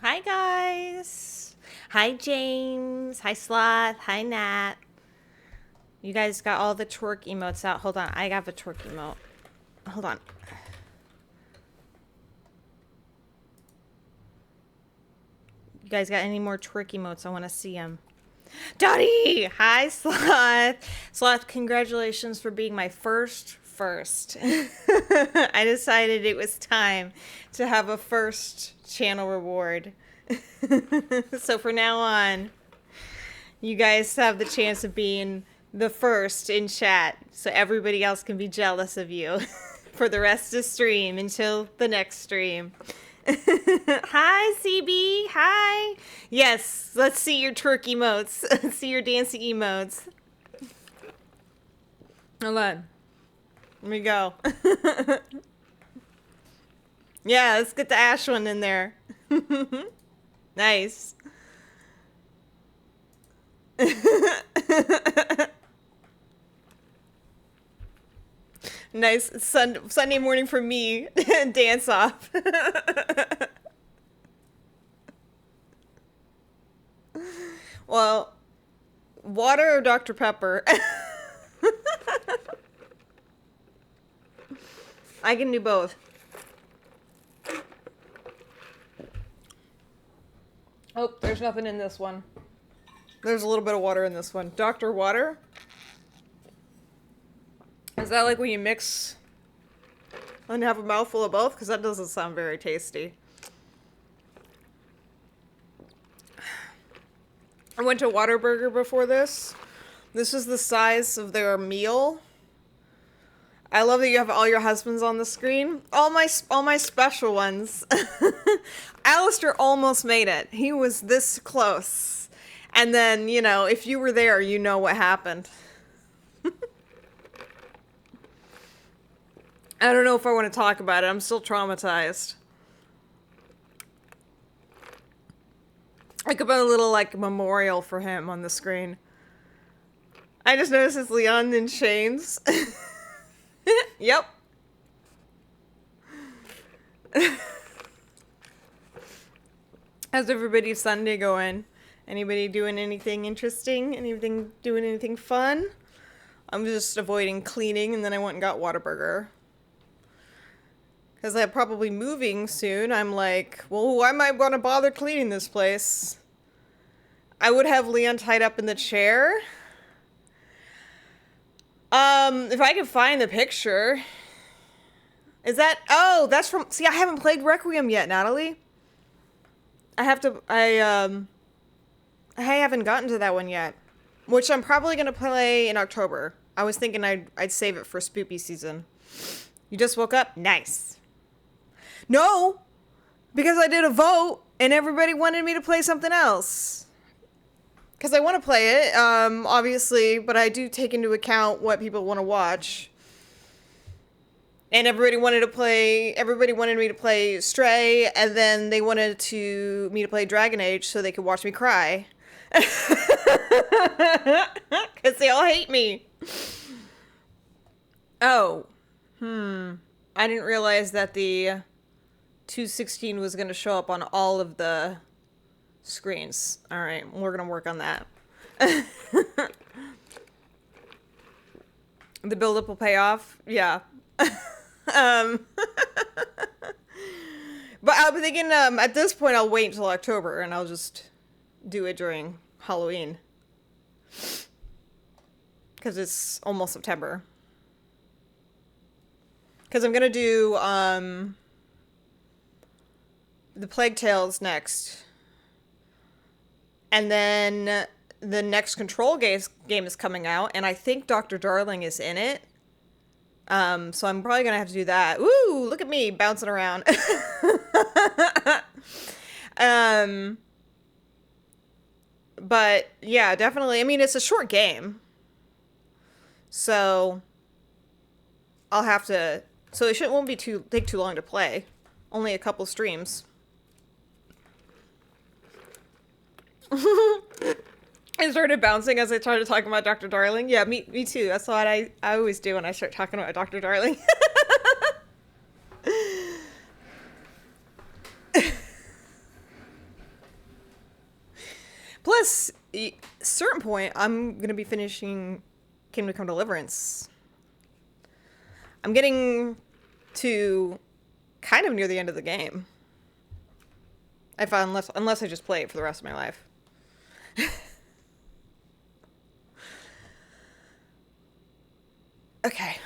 Hi, guys. Hi, James. Hi, Sloth. Hi, Nat. You guys got all the twerk emotes out. Hold on. I got the twerk emote. Hold on. You guys got any more twerk emotes? I want to see them. Dottie! Hi, Sloth. Sloth, congratulations for being my first. I decided it was time to have a first channel reward. So for now on, you guys have the chance of being the first in chat, so everybody else can be jealous of you for the rest of stream until the next stream. Hi, CB. Hi. Yes, let's see your twerk emotes. Let's see your dancing emotes. Hold on. Let me go. Yeah, let's get the ash one in there. Nice. Nice Sunday morning for me. Dance off. Well, water or Dr. Pepper? I can do both. Oh, there's nothing in this one. There's a little bit of water in this one. Dr. Water? Is that like when you mix and have a mouthful of both? Because that doesn't sound very tasty. I went to Whataburger before this. This is the size of their meal. I love that you have all your husbands on the screen. All my special ones. Alistair almost made it. He was this close. And then, you know, if you were there, you know what happened. I don't know if I want to talk about it. I'm still traumatized. I could put a little, like, memorial for him on the screen. I just noticed it's Leon in chains. Yep. How's everybody's Sunday going? Anybody doing anything interesting? Doing anything fun? I'm just avoiding cleaning, and then I went and got Whataburger. Because I'm probably moving soon. I'm like, well, why am I going to bother cleaning this place? I would have Leon tied up in the chair. If I can find the picture. Is that... Oh, that's from... See, I haven't played Requiem yet, Natalie. I haven't gotten to that one yet. Which I'm probably going to play in October. I was thinking I'd save it for spoopy season. You just woke up? Nice. No! Because I did a vote, and everybody wanted me to play something else. Because I want to play it, obviously, but I do take into account what people want to watch. And everybody wanted me to play Stray, and then they wanted me to play Dragon Age so they could watch me cry. Because they all hate me. Oh. I didn't realize that the 216 was going to show up on all of the screens. Alright, we're going to work on that. The build-up will pay off? Yeah. But I'm thinking, at this point, I'll wait until October, and I'll just do it during Halloween. Because it's almost September. Because I'm going to do, the Plague Tales next. And then the next Control game is coming out, and I think Dr. Darling is in it. So I'm probably going to have to do that. Ooh, look at me bouncing around. But yeah, definitely. I mean, it's a short game. So I'll have to, so it won't take too long to play. Only a couple streams. I started bouncing as I started talking about Dr. Darling. Yeah, me too. That's what I always do when I start talking about Dr. Darling. Plus, certain point, I'm gonna be finishing Kingdom Come Deliverance. I'm getting to kind of near the end of the game. Unless I just play it for the rest of my life. Okay.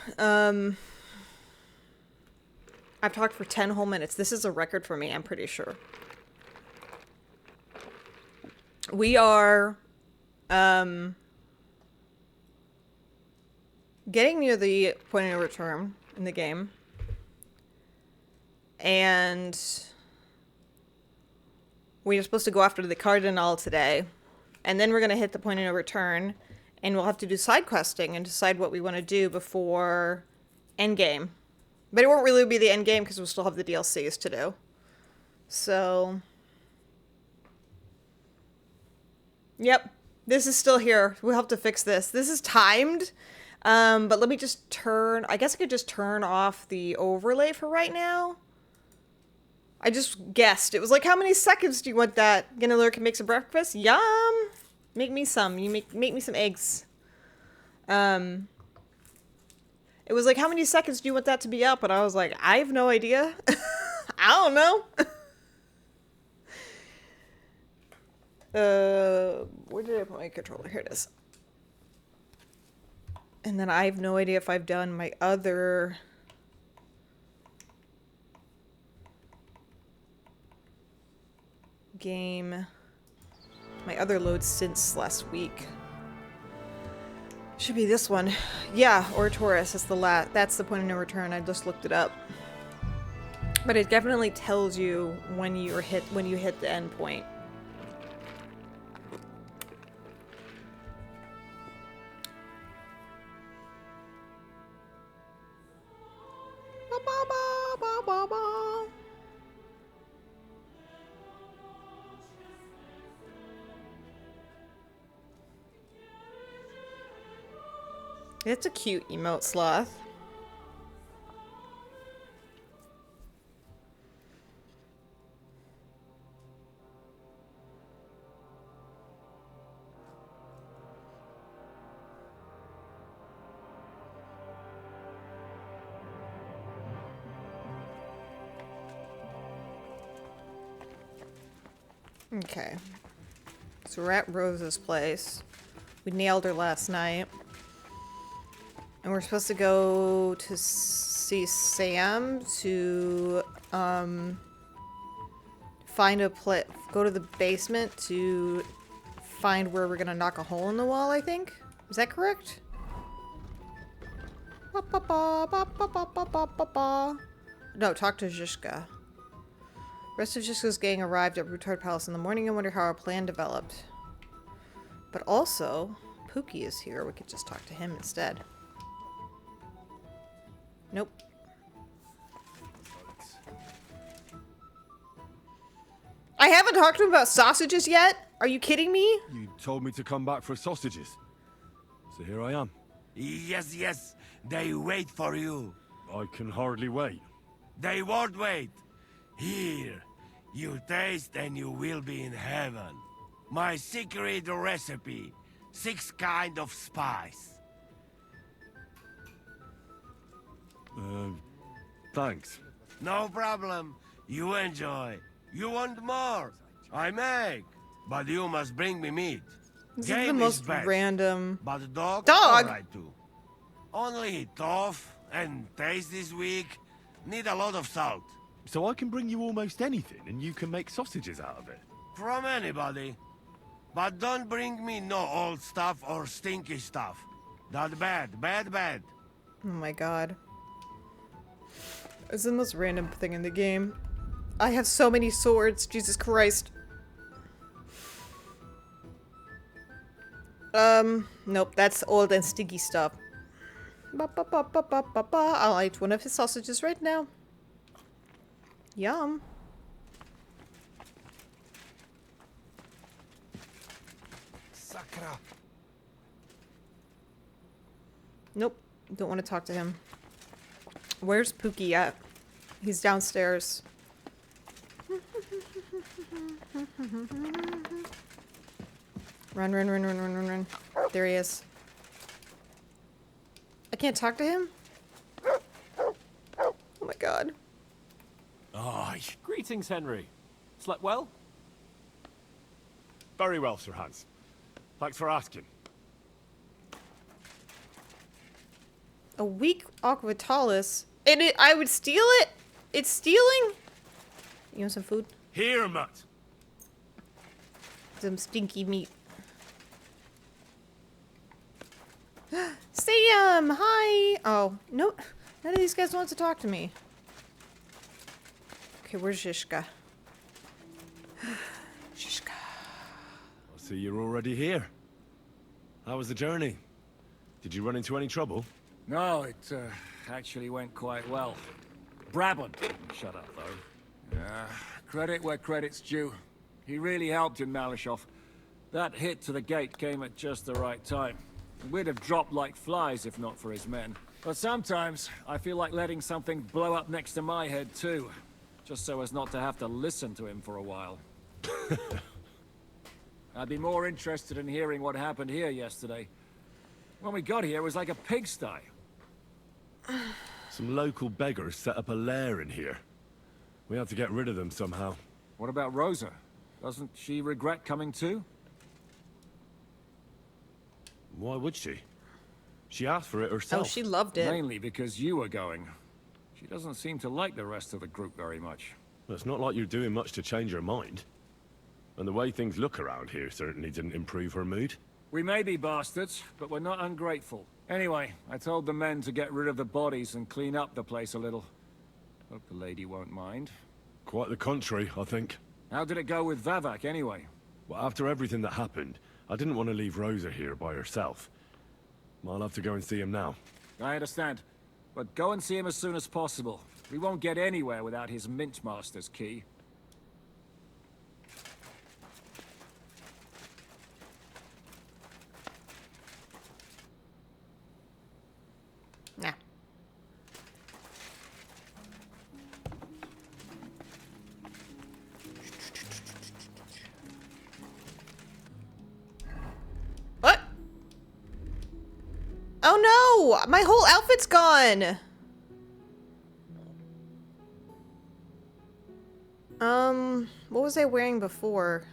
I've talked for 10 whole minutes. This is a record for me, I'm pretty sure. We are getting near the point of no return in the game. And we are supposed to go after the Cardinal today. And then we're going to hit the point of no return. And we'll have to do side questing and decide what we want to do before endgame. But it won't really be the endgame because we'll still have the DLCs to do. So... Yep. This is still here. We'll have to fix this. This is timed. But let me just turn... I guess I could just turn off the overlay for right now. I just guessed. It was like, how many seconds do you want that? Gonna lurk and make some breakfast? Yum! Make me some. You make me some eggs. It was like, how many seconds do you want that to be up? And I was like, I have no idea. I don't know. Where did I put my controller? Here it is. And then I have no idea if I've done my other... game, my other loads since last week. Should be this one. Yeah, or Taurus. That's the point of no return. I just looked it up. But it definitely tells you when you hit the end point. It's a cute emote sloth. Okay. So we're at Rose's place. We nailed her last night. And we're supposed to go to see Sam to find a go to the basement to find where we're gonna knock a hole in the wall, I think. Is that correct? No, talk to Zhishka. Rest of Zhishka's gang arrived at Rutard Palace in the morning. I wonder how our plan developed. But also, Pookie is here. We could just talk to him instead. Nope. I haven't talked to him about sausages yet? Are you kidding me? You told me to come back for sausages. So here I am. Yes, yes. They wait for you. I can hardly wait. They won't wait. Here. You taste and you will be in heaven. My secret recipe. 6 kind of spice. Thanks. No problem. You enjoy. You want more? I make. But you must bring me meat. This Game is the most best, random... But dog? Dog! Alright too. Only tough and taste this week. Need a lot of salt. So I can bring you almost anything and you can make sausages out of it? From anybody. But don't bring me no old stuff or stinky stuff. That bad, bad, bad. Oh my god. It's the most random thing in the game. I have so many swords, Jesus Christ. Nope, that's old and stinky stuff. I'll eat one of his sausages right now. Yum. Sakra. Nope, don't want to talk to him. Where's Pookie at? He's downstairs. Run, run, run, run, run, run, run. There he is. I can't talk to him? Oh my god. Aye. Greetings, Henry. Slept well? Very well, Sir Hans. Thanks for asking. A weak Aquavitalis? I would steal it? It's stealing? You want some food? Here, Matt. Some stinky meat. Sam! Hi! Oh, no. None of these guys want to talk to me. Okay, where's Zhishka? Zhishka. I see you're already here. How was the journey? Did you run into any trouble? No, it actually went quite well. Brabant didn't shut up, though. Credit where credit's due. He really helped in Malishov. That hit to the gate came at just the right time. We'd have dropped like flies if not for his men. But sometimes, I feel like letting something blow up next to my head too. Just so as not to have to listen to him for a while. I'd be more interested in hearing what happened here yesterday. When we got here, it was like a pigsty. Some local beggars set up a lair in here. We had to get rid of them somehow. What about Rosa? Doesn't she regret coming too? Why would she? She asked for it herself. Oh, she loved it. Mainly because you were going. She doesn't seem to like the rest of the group very much. Well, it's not like you're doing much to change her mind. And the way things look around here certainly didn't improve her mood. We may be bastards, but we're not ungrateful. Anyway, I told the men to get rid of the bodies and clean up the place a little. Hope the lady won't mind. Quite the contrary, I think. How did it go with Vavak, anyway? Well, after everything that happened, I didn't want to leave Rosa here by herself. I'll have to go and see him now. I understand. But go and see him as soon as possible. We won't get anywhere without his Mint Master's key. Nah. What? Oh no! My whole outfit's gone! What was I wearing before?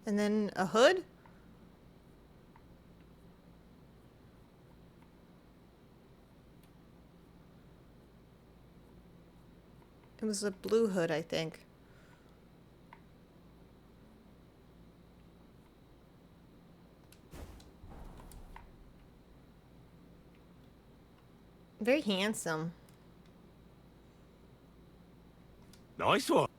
And then a hood? It was a blue hood, I think. Very handsome. Nice one.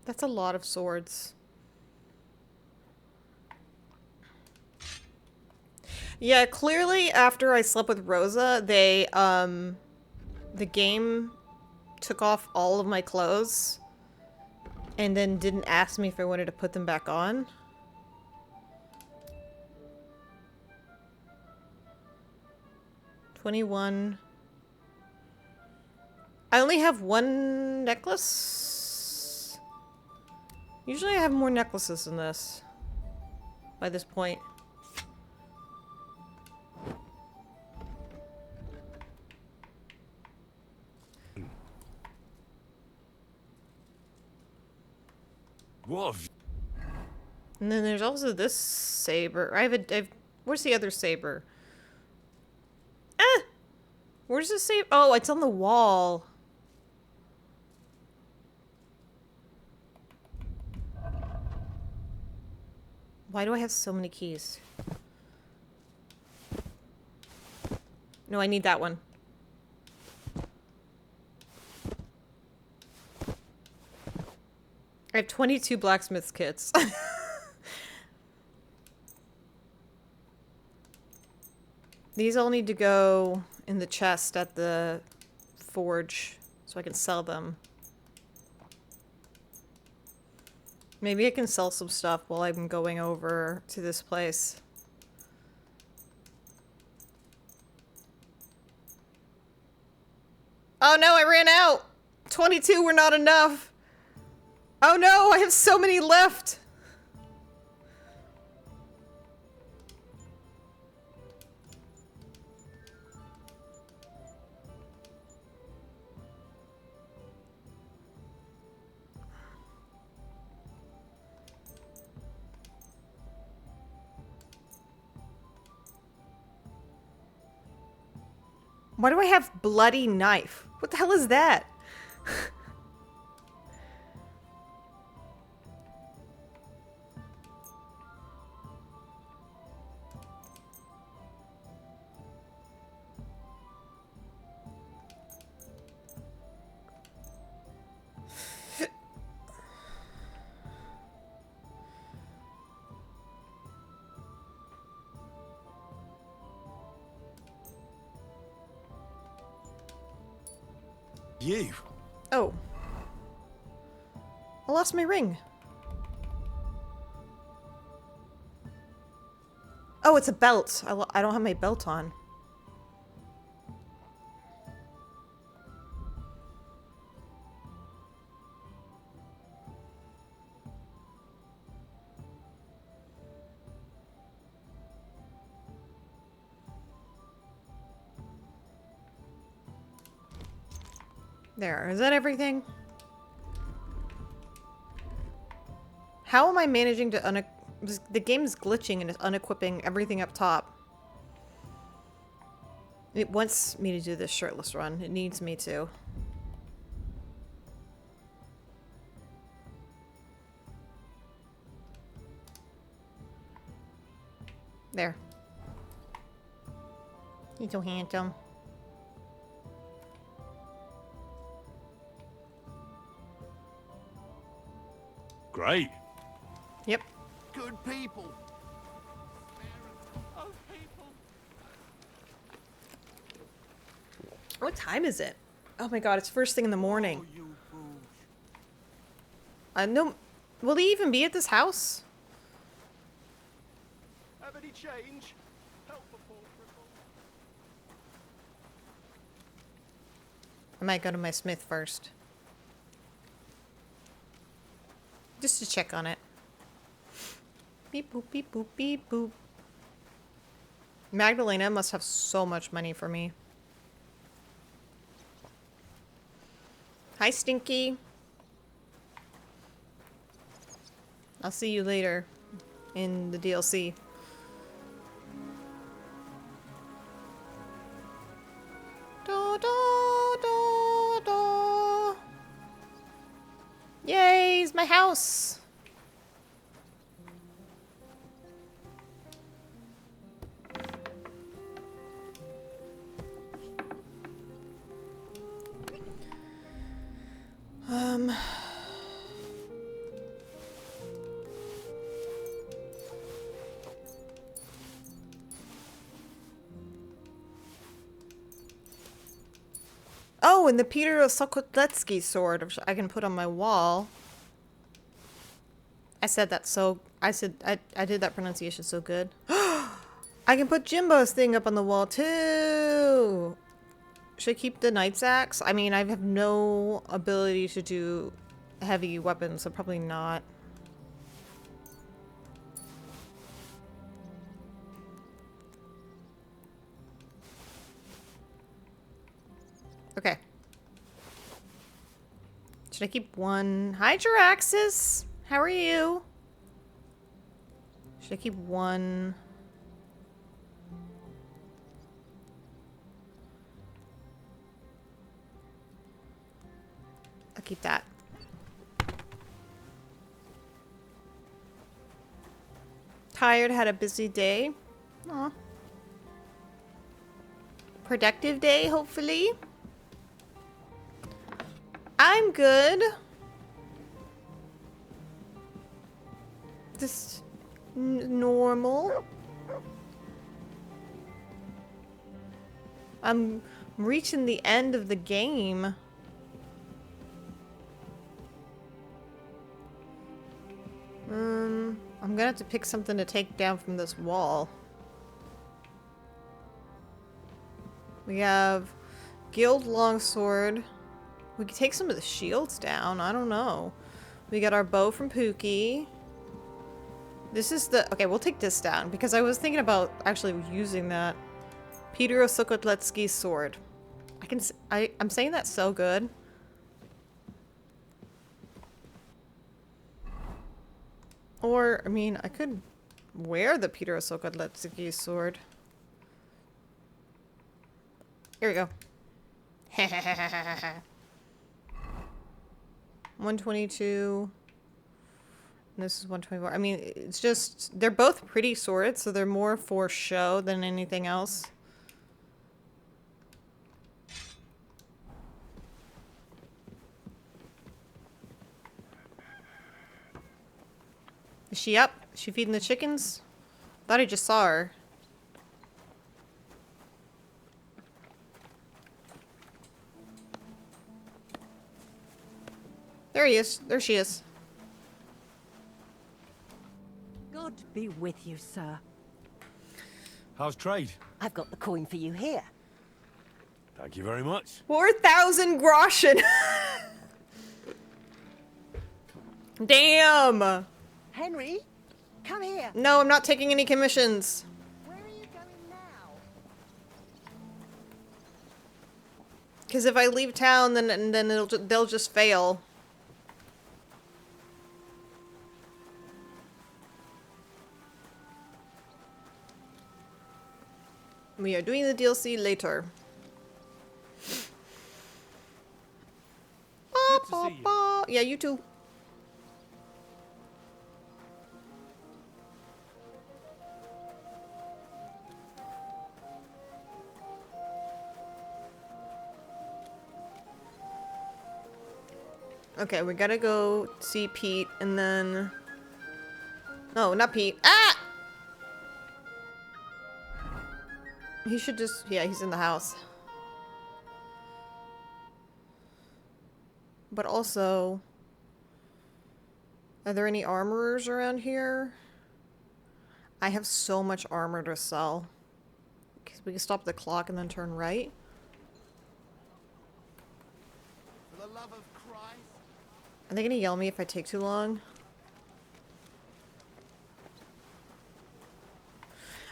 That's a lot of swords. Yeah, clearly after I slept with Rosa, the game took off all of my clothes and then didn't ask me if I wanted to put them back on. $21. I only have one necklace. Usually I have more necklaces than this by this point. What? And then there's also this saber. Where's the other saber? Ah! Where's the saber? Oh, it's on the wall. Why do I have so many keys? No, I need that one. I have 22 blacksmith's kits. These all need to go in the chest at the forge so I can sell them. Maybe I can sell some stuff while I'm going over to this place. Oh no, I ran out! 22 were not enough! Oh no, I have so many left! Why do I have bloody knife? What the hell is that? You? Oh. I lost my ring. Oh, it's a belt. I don't have my belt on. There, is that everything? How am I managing to the game's glitching and it's unequipping everything up top. It wants me to do this shirtless run. It needs me to. There. He's so handsome. Great. Yep. Good people. What time is it? Oh my god, it's first thing in the morning. No. Will he even be at this house? Have any change? Help the poor cripple. I might go to my smith first. Just to check on it. Beep boop, beep boop, beep boop. Magdalena must have so much money for me. Hi, Stinky. I'll see you later in the DLC. Da, da, da, da. Yay, it's my house. Oh, and the Peter Sokoletsky sword, which I can put on my wall. I said that so... I did that pronunciation so good. I can put Jimbo's thing up on the wall, too! Should I keep the knight's axe? I mean, I have no ability to do heavy weapons, so probably not. Okay. Should I keep one? Hi, Jiraxis! How are you? Should I keep one? I'll keep that. Tired, had a busy day. Aw. Productive day, hopefully. I'm good. Just normal. I'm reaching the end of the game. I'm gonna have to pick something to take down from this wall. We have Guild Longsword. We could take some of the shields down. I don't know. We got our bow from Pookie. This is the... Okay, we'll take this down because I was thinking about actually using that. Peter Sokotletsky's sword. I'm saying that so good. Or, I mean, I could wear the Peter Sokotletsky's sword. Here we go. 122. And this is 124. I mean, it's just... They're both pretty swords, so they're more for show than anything else. Is she up? Is she feeding the chickens? Thought I just saw her. There he is. There she is. God be with you, sir. How's trade? I've got the coin for you here. Thank you very much. 4,000 groschen. Damn. Henry, come here. No, I'm not taking any commissions. Where are you going now? Because if I leave town, then they'll just fail. We are doing the DLC later. Good to see you. Yeah, you too. Okay, we gotta go see Pete and then... No, not Pete. Ah! He should just... Yeah, he's in the house. But also... Are there any armorers around here? I have so much armor to sell. Because we can stop the clock and then turn right. For the love of Christ. Are they gonna yell at me if I take too long?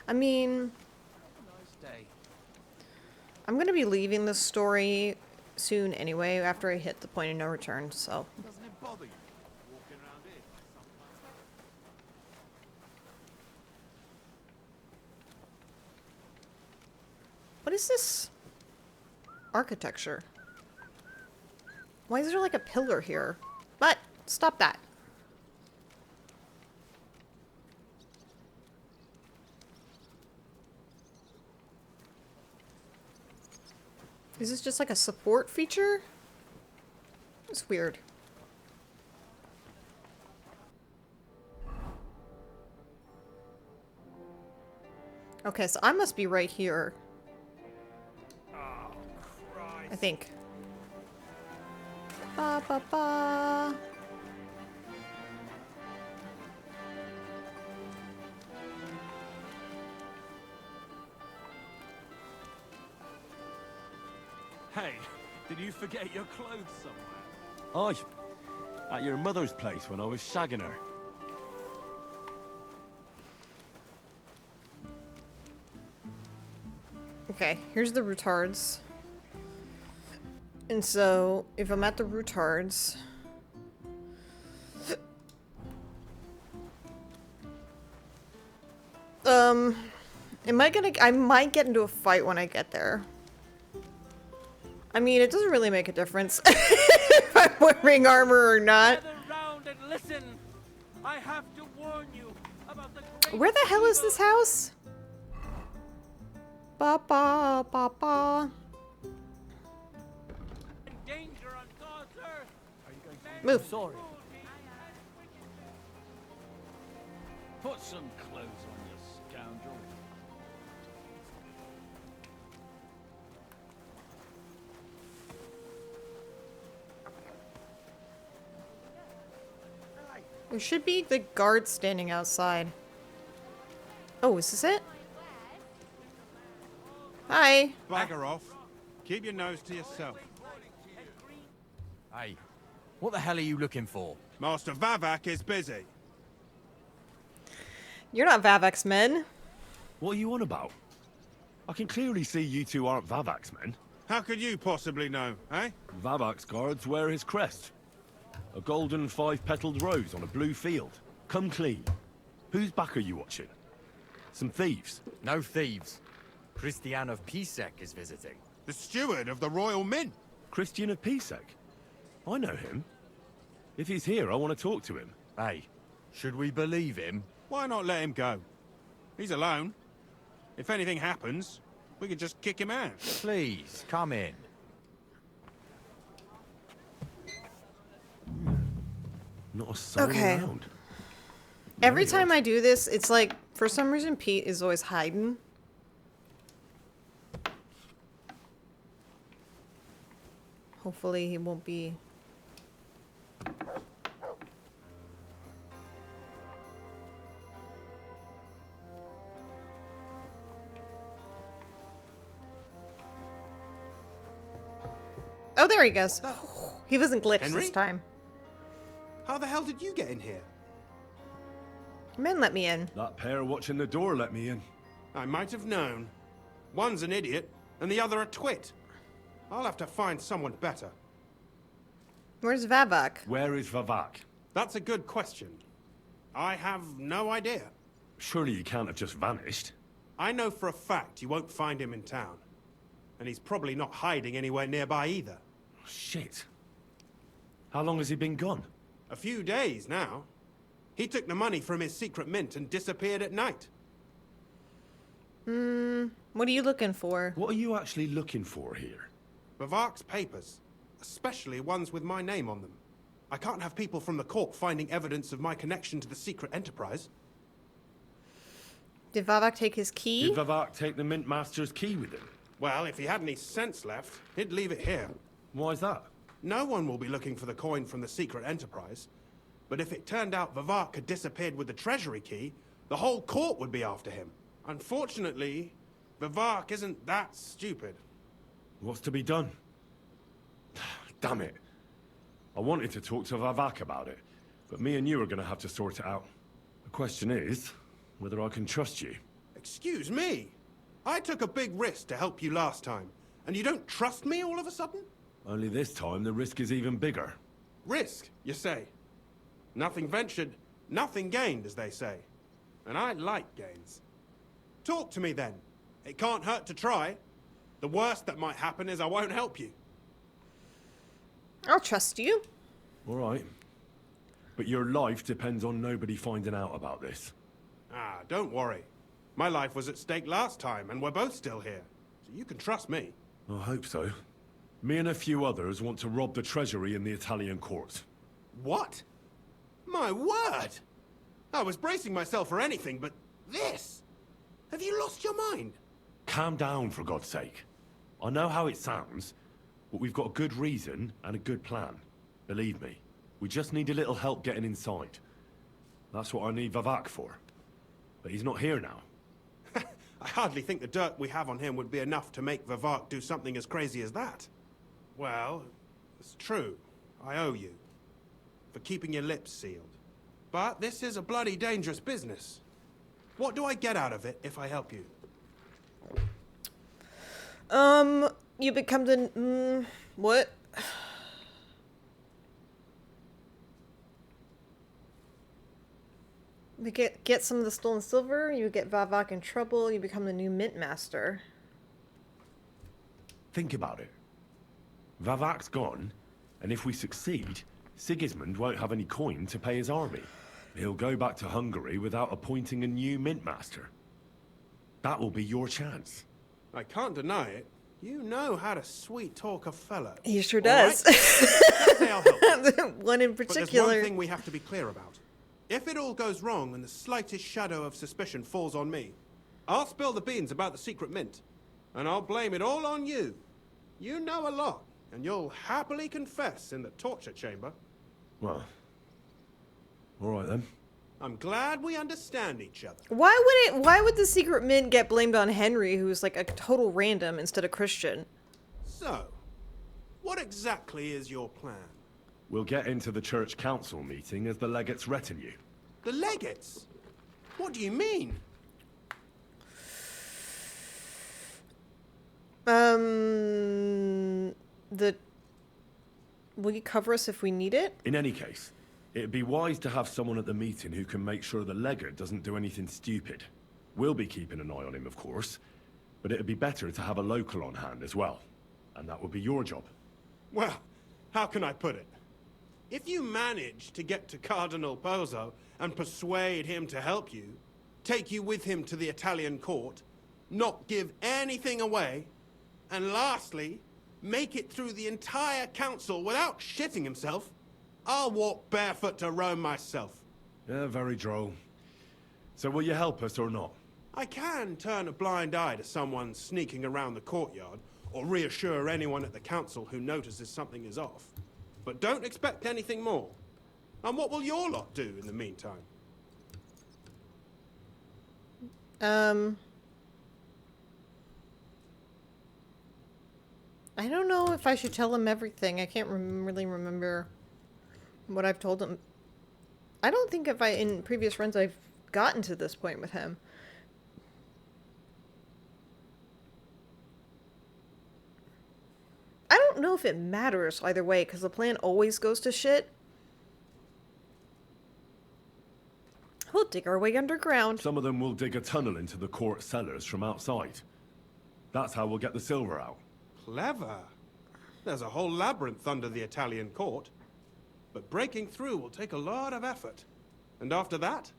I mean... I'm gonna be leaving this story soon anyway, after I hit the point of no return, so... Doesn't it bother you walking around here? What is this architecture? Why is there like a pillar here? But stop that. Is this just like a support feature? It's weird. Okay, so I must be right here. Oh, Christ. I think. Ba ba ba. Hey, did you forget your clothes somewhere? Aye. At your mother's place when I was shagging her. Okay, here's the retards. And so, if I'm at the retards... I might get into a fight when I get there. I mean, it doesn't really make a difference if I'm wearing armor or not. Gather round and listen. I have to warn you about the great Where the hell is evil- this house? Ba ba ba ba. danger on God's earth. Move. Sorry. Put some clothes on, you scoundrel. There should be the guard standing outside. Oh, is this it? Hi. Bugger off. Keep your nose to yourself. Hey, what the hell are you looking for? Master Vavak is busy. You're not Vavak's men. What are you on about? I can clearly see you two aren't Vavak's men. How could you possibly know, eh? Vavak's guards wear his crest. A golden five-petaled rose on a blue field. Come clean. Whose back are you watching? Some thieves. No thieves. Christian of Pisek is visiting. The steward of the Royal Mint. Christian of Pisek. I know him. If he's here, I want to talk to him. Hey, should we believe him? Why not let him go? He's alone. If anything happens, we could just kick him out. Please, come in. Not a soul Okay. around. Every time I do this, it's like, for some reason, Pete is always hiding. Hopefully he won't be... Oh, there he goes. He wasn't glitched Henry? this time. How the hell did you get in here? Men let me in. That pair watching the door let me in. I might have known. One's an idiot, and the other a twit. I'll have to find someone better. Where's Vavak? Where is Vavak? That's a good question. I have no idea. Surely he can't have just vanished. I know for a fact you won't find him in town. And he's probably not hiding anywhere nearby either. Shit. How long has he been gone? A few days now. He took the money from his secret mint and disappeared at night. What are you looking for? What are you actually looking for here? Bavak's papers, especially ones with my name on them. I can't have people from the court finding evidence of my connection to the secret enterprise. Did Vavak take his key? Did Vavak take the Mint Master's key with him? Well, if he had any sense left, he'd leave it here. Why is that? No one will be looking for the coin from the secret enterprise. But if it turned out Vavak had disappeared with the treasury key, the whole court would be after him. Unfortunately, Vavak isn't that stupid. What's to be done? Damn it. I wanted to talk to Vavak about it, but me and you are going to have to sort it out. The question is, whether I can trust you. Excuse me? I took a big risk to help you last time, and you don't trust me all of a sudden? Only this time the risk is even bigger. Risk, you say? Nothing ventured, nothing gained, as they say. And I like gains. Talk to me then. It can't hurt to try. The worst that might happen is I won't help you. I'll trust you. All right. But your life depends on nobody finding out about this. Ah, don't worry. My life was at stake last time, and we're both still here. So you can trust me. I hope so. Me and a few others want to rob the treasury in the Italian court. What? My word! I was bracing myself for anything, but this? Have you lost your mind? Calm down, for God's sake. I know how it sounds, but we've got a good reason and a good plan. Believe me, we just need a little help getting inside. That's what I need Vavak for. But he's not here now. I hardly think the dirt we have on him would be enough to make Vavak do something as crazy as that. Well, it's true. I owe you. For keeping your lips sealed. But this is a bloody dangerous business. What do I get out of it if I help you? You become the... what? We get some of the stolen silver, you get Vavak in trouble, you become the new Mint Master. Think about it. Vavak's gone, and if we succeed, Sigismund won't have any coin to pay his army. He'll go back to Hungary without appointing a new mint master. That will be your chance. I can't deny it. You know how to sweet-talk a fella. He sure All does. right? Let's say I'll help. One in But there's particular. one thing we have to be clear about. If it all goes wrong and the slightest shadow of suspicion falls on me, I'll spill the beans about the secret mint. And I'll blame it all on you. You know a lot, and you'll happily confess in the torture chamber. Well, all right then. I'm glad we understand each other. Why would the secret mint get blamed on Henry, who's like a total random instead of Christian? So, what exactly is your plan? We'll get into the church council meeting as the legate's retinue. The legates? What do you mean? Will you cover us if we need it? In any case, it'd be wise to have someone at the meeting who can make sure the legate doesn't do anything stupid. We'll be keeping an eye on him, of course, but it'd be better to have a local on hand as well. And that would be your job. Well, how can I put it? If you manage to get to Cardinal Pozzo and persuade him to help you, take you with him to the Italian court, not give anything away, and lastly, make it through the entire council without shitting himself, I'll walk barefoot to Rome myself. Yeah, very droll. So will you help us or not? I can turn a blind eye to someone sneaking around the courtyard, or reassure anyone at the council who notices something is off. But don't expect anything more. And what will your lot do in the meantime? I don't know if I should tell him everything. I can't really remember what I've told him. I don't think in previous runs I've gotten to this point with him. I don't know if it matters either way, because the plan always goes to shit. We'll dig our way underground. Some of them will dig a tunnel into the court cellars from outside. That's how we'll get the silver out. Clever. There's a whole labyrinth under the Italian court. But breaking through will take a lot of effort. And after that?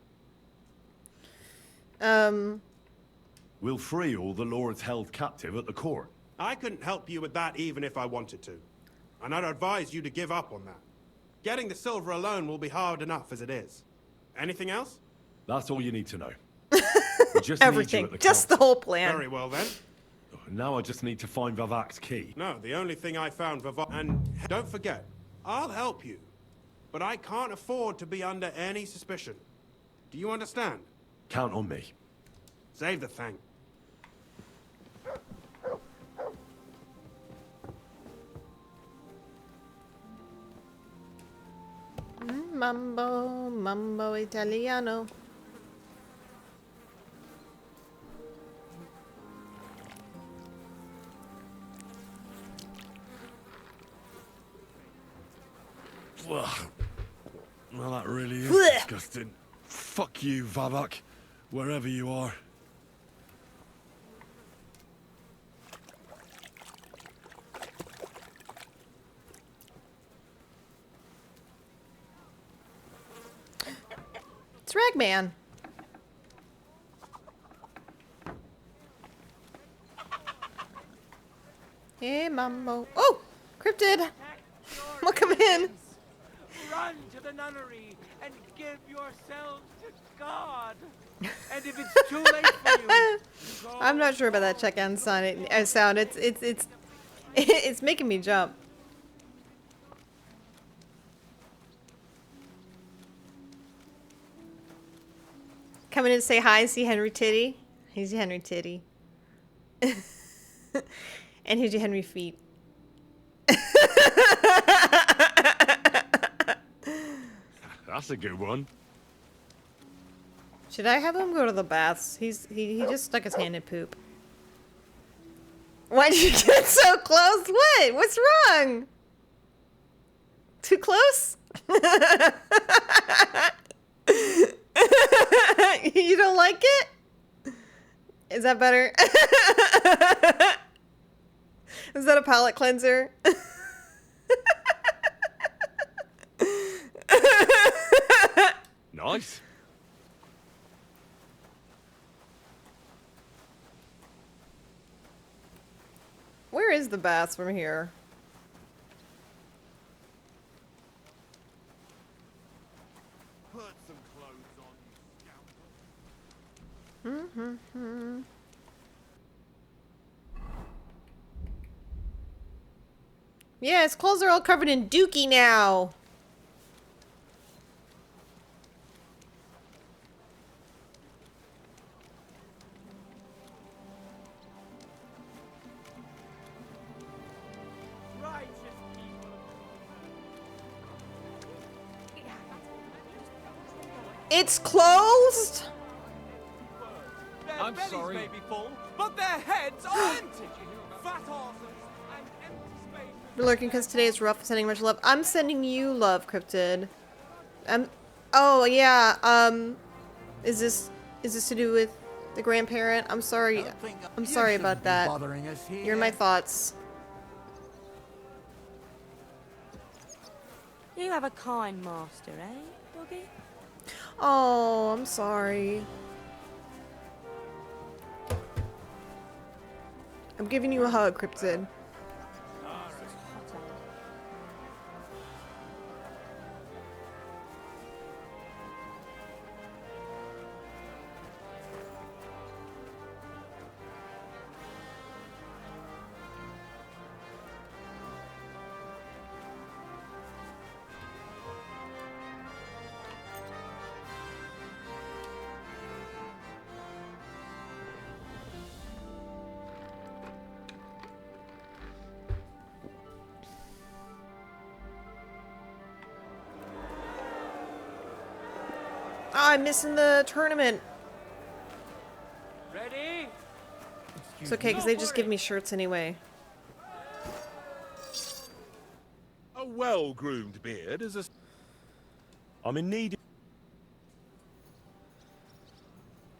We'll free all the lords held captive at the court. I couldn't help you with that even if I wanted to. And I'd advise you to give up on that. Getting the silver alone will be hard enough as it is. Anything else? That's all you need to know. We just Everything. Need you at the Just the council. whole plan. Very well then. Now I just need to find Vivac's key. No, the only thing I found for and don't forget, I'll help you. But I can't afford to be under any suspicion. Do you understand? Count on me. Save the thing. Mambo Italiano. Ugh. Well, that really is Blech. disgusting. Fuck you, Vavac, wherever you are. It's Ragman. Hey, Mambo. Oh, cryptid. Welcome in. Run to the nunnery and give yourselves to God. And if it's too late for you, I'm not sure about that check-in sound. It's making me jump. Coming in to say hi, see Henry Titty. He's Henry Titty. And here's your Henry Feet. That's a good one. Should I have him go to the baths? He just stuck his hand in poop. Why'd you get so close? What? What's wrong? Too close? You don't like it? Is that better? Is that a palate cleanser? Nice. Where is the bath from here? Put some clothes on, you scoundrel. Yeah, his clothes are all covered in dookie now. Righteous people. It's closed? Their I'm bellies sorry. may be full, but their heads are empty. Fat horses and empty space. You're lurking because today is rough. Sending much love. I'm sending you love, Cryptid. Oh yeah. Is this to do with the grandparent? I'm sorry. I'm sorry about that. Bothering us here. You're in my thoughts. You have a kind master, eh, doggy? Oh, I'm sorry. I'm giving you a hug, Cryptid. Oh, I'm missing the tournament. Ready? It's okay, because they just give me shirts anyway. A well-groomed beard is a... I'm in need.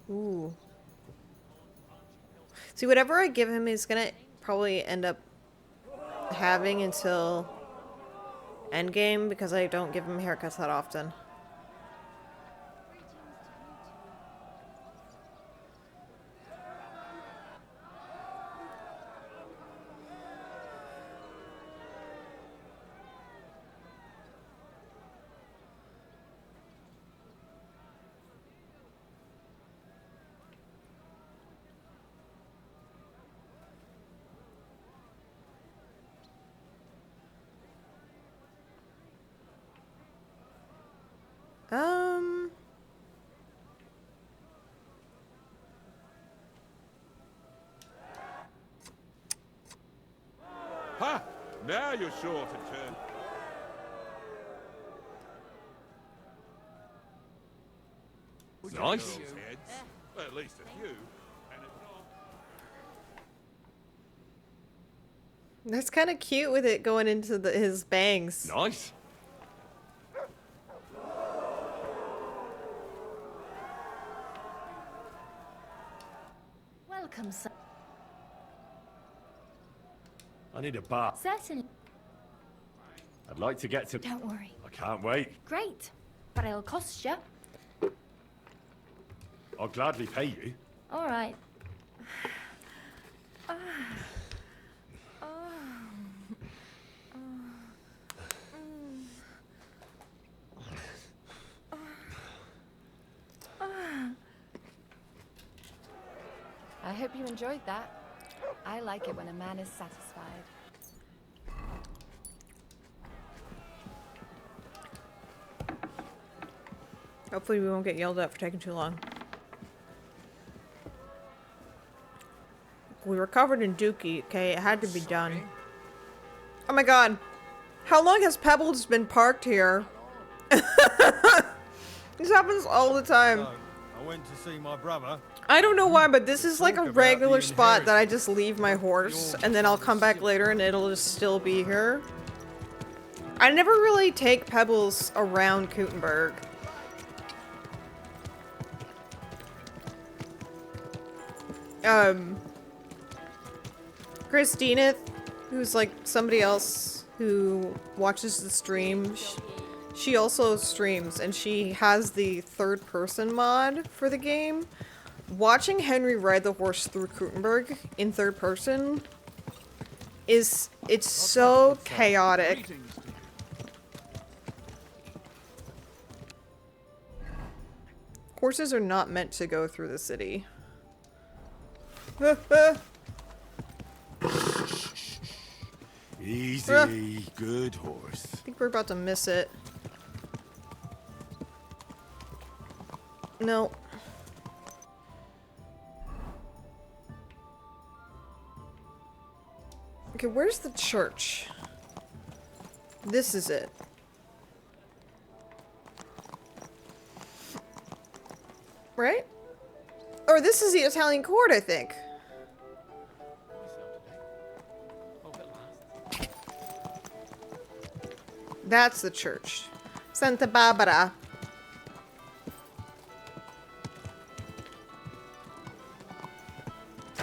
Ooh. See, whatever I give him, he's gonna probably end up having until endgame, because I don't give him haircuts that often. Ha! Now you're sure to turn. Nice. Heads. At least a few. And if not... That's kind of cute with it going into his bangs. Nice. Welcome, sir. I need a bath. Certainly. I'd like to get to... Don't worry. I can't wait. Great. But it'll cost you. I'll gladly pay you. All right. I hope you enjoyed that. I like it when a man is satisfied. Hopefully we won't get yelled at for taking too long. We were covered in dookie, okay? It had to be done. Oh my god. How long has Pebbles been parked here? This happens all the time. I went to see my brother. I don't know why, but this is like a regular spot that I just leave my horse, and then I'll come back later and it'll just still be here. I never really take Pebbles around Kuttenberg. Christina, who's like somebody else who watches the stream, She also streams, and she has the third-person mod for the game. Watching Henry ride the horse through Krutenberg in third person it's so chaotic. Horses are not meant to go through the city. Easy, good horse. I think we're about to miss it. No. Okay, where's the church? This is it. Right? Or this is the Italian court, I think. That's the church. Santa Barbara.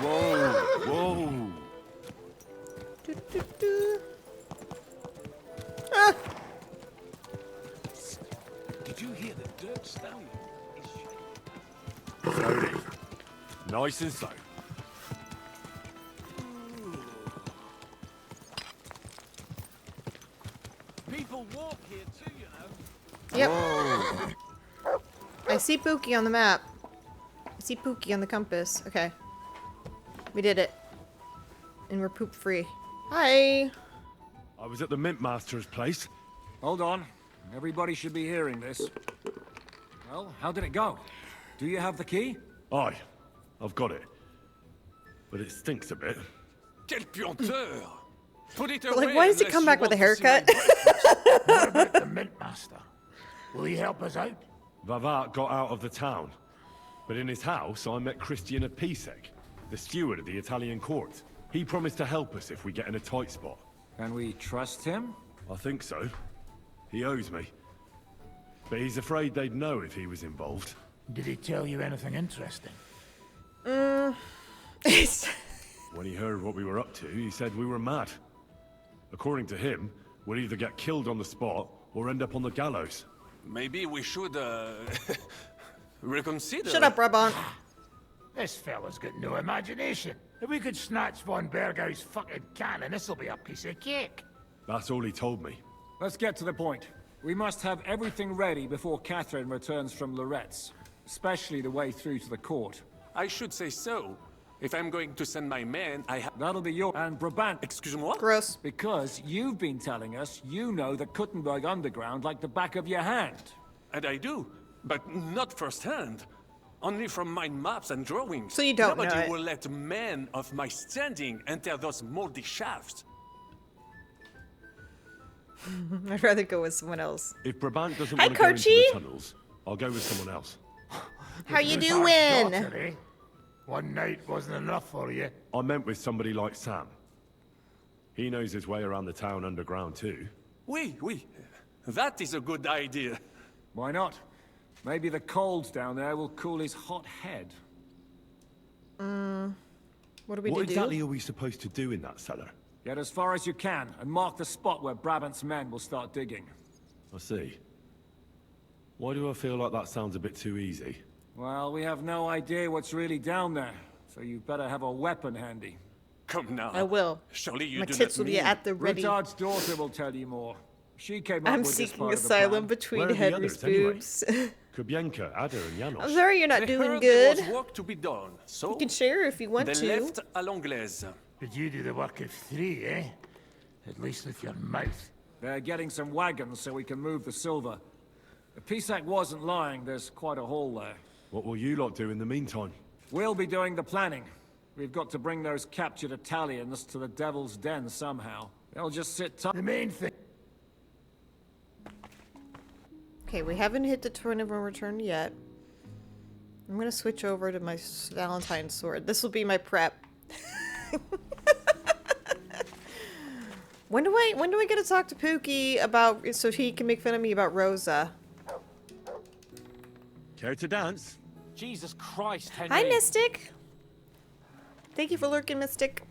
Whoa, whoa. Ah. Did you hear the dirt stallion? Slowly. Nice and slow. People walk here too, you know. Yep. Whoa. I see Pookie on the map. I see Pookie on the compass. Okay. We did it. And we're poop free. Hi. I was at the Mint Master's place. Hold on. Everybody should be hearing this. Well, how did it go? Do you have the key? Aye, I've got it. But it stinks a bit. Quel puanteur! Put it But, like, why does he come back with a haircut? What about the Mint Master? Will he help us out? Vavat got out of the town. But in his house, I met Christian of Pisek, the steward of the Italian court. He promised to help us if we get in a tight spot. Can we trust him? I think so. He owes me. But he's afraid they'd know if he was involved. Did he tell you anything interesting? When he heard what we were up to, he said we were mad. According to him, we'd either get killed on the spot or end up on the gallows. Maybe we should, reconsider. Shut up, Brabant. This fella's got no imagination. If we could snatch von Bergau's fucking cannon, this'll be a piece of cake. That's all he told me. Let's get to the point. We must have everything ready before Catherine returns from Loretz. Especially the way through to the court. I should say so. If I'm going to send my men, I have... That'll be your... And Brabant. Excuse-moi? Gross. Because you've been telling us you know the Kuttenberg underground like the back of your hand. And I do, but not firsthand. Only from my maps and drawings. So you don't know Nobody it. will let men of my standing enter those moldy shafts. I'd rather go with someone else. If Brabant doesn't Hi, want to go into Kochi. the tunnels, I'll go with someone else. How you With doing? our daughter, eh? One night wasn't enough for you. I meant with somebody like Sam. He knows his way around the town underground too. Oui. That is a good idea. Why not? Maybe the cold down there will cool his hot head. What do we What do? exactly are we supposed to do in that cellar? Get as far as you can, and mark the spot where Brabant's men will start digging. I see. Why do I feel like that sounds a bit too easy? Well, we have no idea what's really down there, so you better have a weapon handy. Come now. I will. Surely you My do tits not will be mean... at the ready. Richard's daughter will tell you more. She came up I'm with this seeking part of the asylum plan. between Where are the Henry's others, anyway? boobs. Kubienka, Ada, and Janos. I'm sorry you're not I doing heard good. there was work to be done, so... You can share if you want the to. left à l'anglaise. Did you do the work of 3, eh? At least with your mouth. They're getting some wagons so we can move the silver. If Pisak wasn't lying, there's quite a haul there. What will you lot do in the meantime? We'll be doing the planning. We've got to bring those captured Italians to the Devil's Den somehow. They'll just sit tight. The main thing... Okay, we haven't hit the turn of return yet. I'm gonna switch over to my Valentine's sword. This will be my prep. When do I get to talk to Pookie about so he can make fun of me about Rosa? Care to dance? Jesus Christ, Henry. Hi, Mystic. Thank you for lurking, Mystic.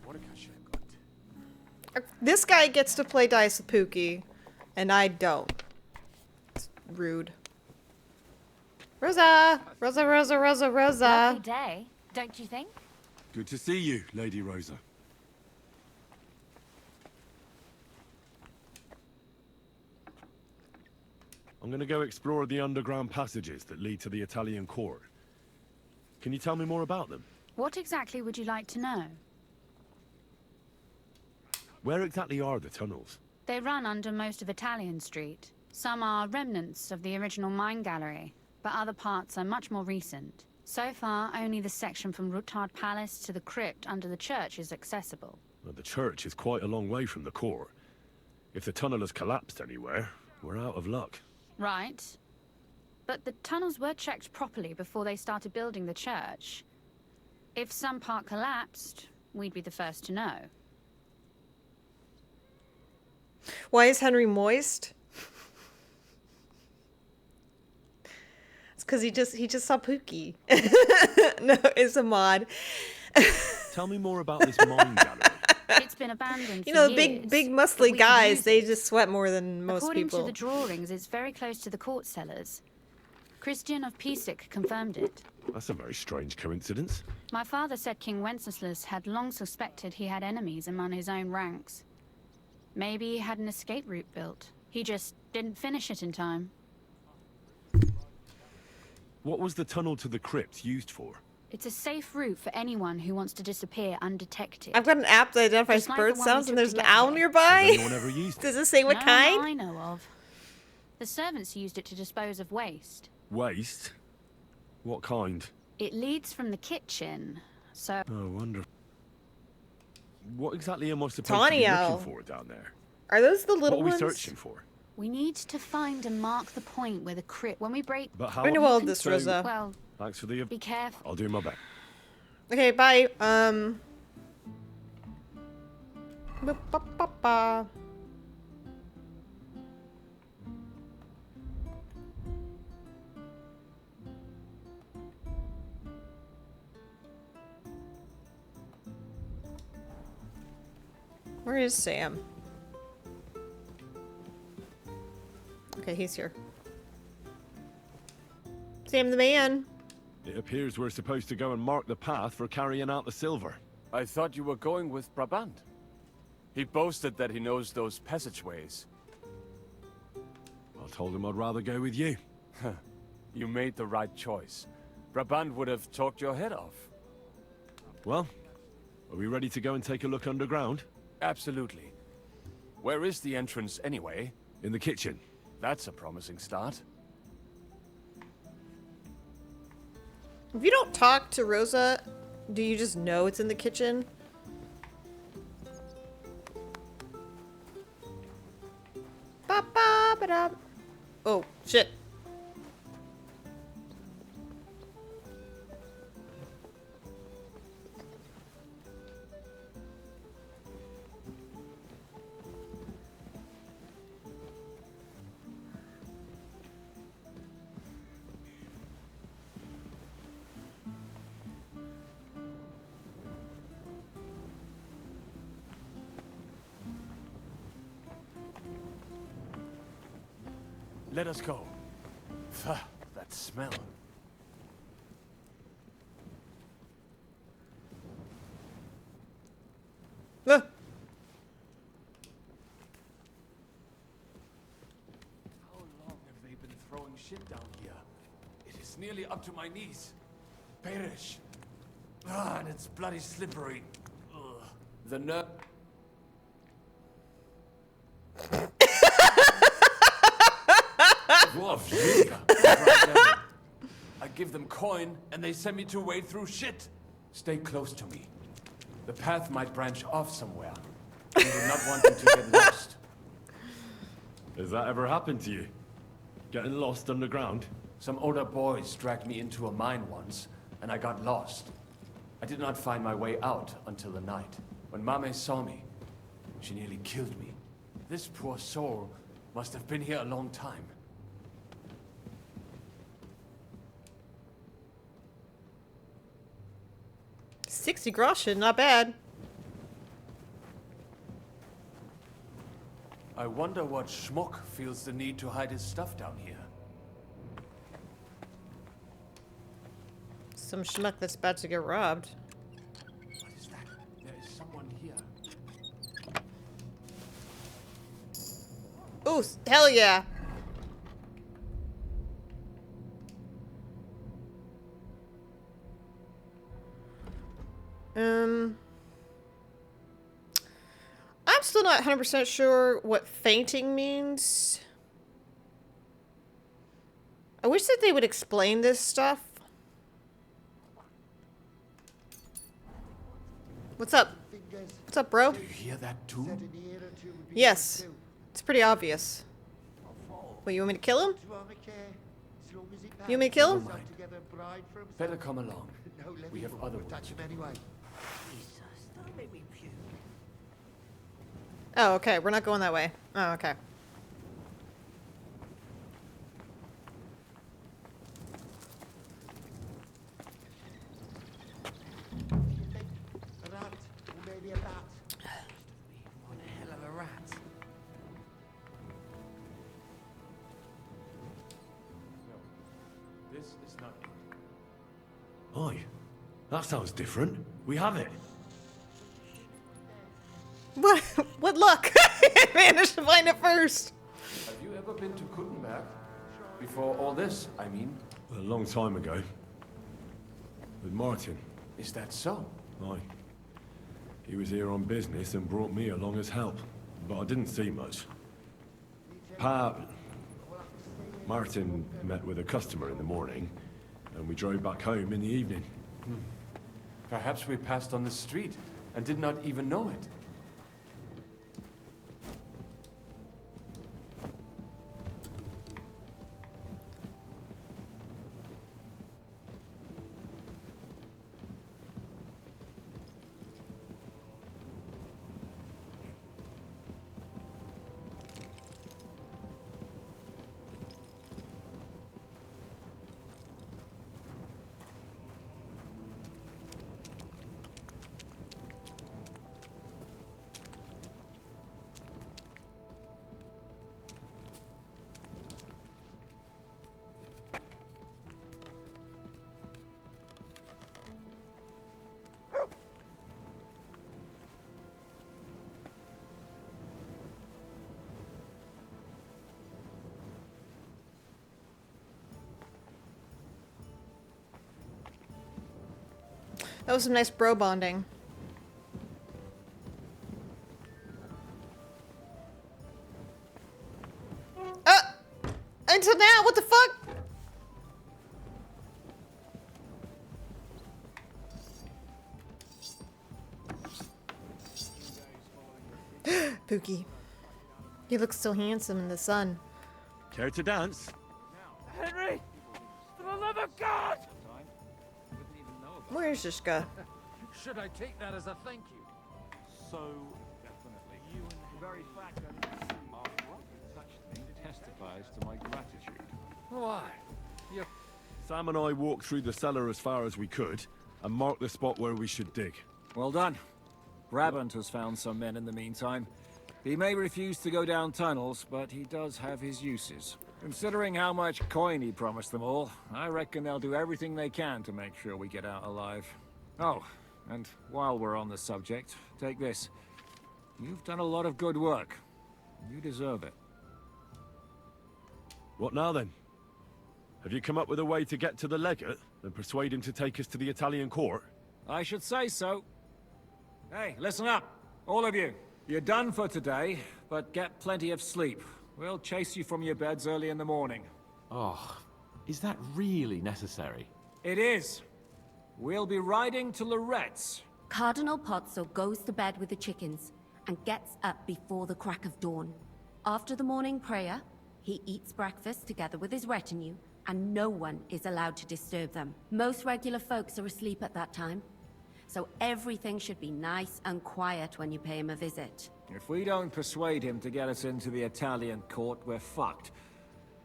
What a cash I've got. This guy gets to play dice with Pookie. And I don't. It's rude. Rosa! Rosa, Rosa, Rosa, Rosa. Lovely day, don't you think? Good to see you, Lady Rosa. I'm gonna go explore the underground passages that lead to the Italian court. Can you tell me more about them? What exactly would you like to know? Where exactly are the tunnels? They run under most of Italian Street. Some are remnants of the original mine gallery, but other parts are much more recent. So far, only the section from Ruttard Palace to the crypt under the church is accessible. Well, the church is quite a long way from the court. If the tunnel has collapsed anywhere, we're out of luck. Right. But the tunnels were checked properly before they started building the church. If some part collapsed, we'd be the first to know. Why is Henry moist? It's because he just saw Pookie. No, it's a mod. Tell me more about this mine gallery. It's been abandoned You know, for big years, muscly but we could guys, use they it. just sweat more than most According people. to the drawings, it's very close to the court cellars. Christian of Pisak confirmed it. That's a very strange coincidence. My father said King Wenceslas had long suspected he had enemies among his own ranks. Maybe he had an escape route built. He just didn't finish it in time. What was the tunnel to the crypt used for? It's a safe route for anyone who wants to disappear undetected. I've got an app that identifies Just like bird the one we sounds, took and there's to an get owl here. nearby. Has anyone ever used it? Does it say what No, kind? I know of. The servants used it to dispose of waste. Waste? What kind? It leads from the kitchen, so... Oh, wonderful. What exactly am I supposed Tawny to be owl. looking for down there? Are those the What little are we ones? searching for? We need to find and mark the point where the crypt... When we break... But how? I know all of You this, can- Rosa. Well, Thanks for the... be careful. I'll do my best. Okay, bye. Ba-ba-ba-ba. Where is Sam? Okay, he's here. Sam the man. It appears we're supposed to go and mark the path for carrying out the silver. I thought you were going with Brabant. He boasted that he knows those passageways. I told him I'd rather go with you. You made the right choice. Brabant would have talked your head off. Well, are we ready to go and take a look underground? Absolutely. Where is the entrance anyway? In the kitchen. That's a promising start. If you don't talk to Rosa, do you just know it's in the kitchen? Ba-ba-ba-da. Oh, shit. Let us go. Pho, that smell. Ah. How long have they been throwing shit down here? It is nearly up to my knees. Perish. Ah, and it's bloody slippery. Ugh. The nerve. Dwarf, Jinka. I give them coin, and they send me to wade through shit. Stay close to me. The path might branch off somewhere. We do not want you to get lost. Has that ever happened to you? Getting lost underground? Some older boys dragged me into a mine once, and I got lost. I did not find my way out until the night. When Mame saw me, she nearly killed me. This poor soul must have been here a long time. $60 not bad. I wonder what schmuck feels the need to hide his stuff down here. Some schmuck that's about to get robbed. What is that? There is someone here. Ooh, hell yeah. I'm still not 100% sure what fainting means. I wish that they would explain this stuff. What's up? What's up, bro? Do you hear that too? Yes. It's pretty obvious. Wait, you want me to kill him? You want me to kill him? Better come along. We have other work. Oh, okay. We're not going that way. Oh, okay. One hell of a rat. No, this is not it. Aye. That sounds different. We have it. What? What luck? I managed to find it first. Have you ever been to Kuttenberg? Before all this, I mean. A long time ago. With Martin. Is that so? Aye. He was here on business and brought me along as help. But I didn't see much. Martin met with a customer in the morning, and we drove back home in the evening. Perhaps we passed on the street and did not even know it. That was some nice bro bonding. Until now, what the fuck? Pookie. You look so handsome in the sun. Care to dance? Henry! For the love of God! Where's Shishka? Should I take that as a thank you? So, definitely. You and the very fact that touched me testifies to my gratitude. Why? Sam and I walked through the cellar as far as we could, and marked the spot where we should dig. Well done. Brabant has found some men in the meantime. He may refuse to go down tunnels, but he does have his uses. Considering how much coin he promised them all, I reckon they'll do everything they can to make sure we get out alive. Oh, and while we're on the subject, take this. You've done a lot of good work. You deserve it. What now then? Have you come up with a way to get to the legate and persuade him to take us to the Italian court? I should say so. Hey, listen up, all of you. You're done for today, but get plenty of sleep. We'll chase you from your beds early in the morning. Oh, is that really necessary? It is. We'll be riding to Lorette's. Cardinal Pozzo goes to bed with the chickens and gets up before the crack of dawn. After the morning prayer, he eats breakfast together with his retinue, and no one is allowed to disturb them. Most regular folks are asleep at that time, so everything should be nice and quiet when you pay him a visit. If we don't persuade him to get us into the Italian court, we're fucked.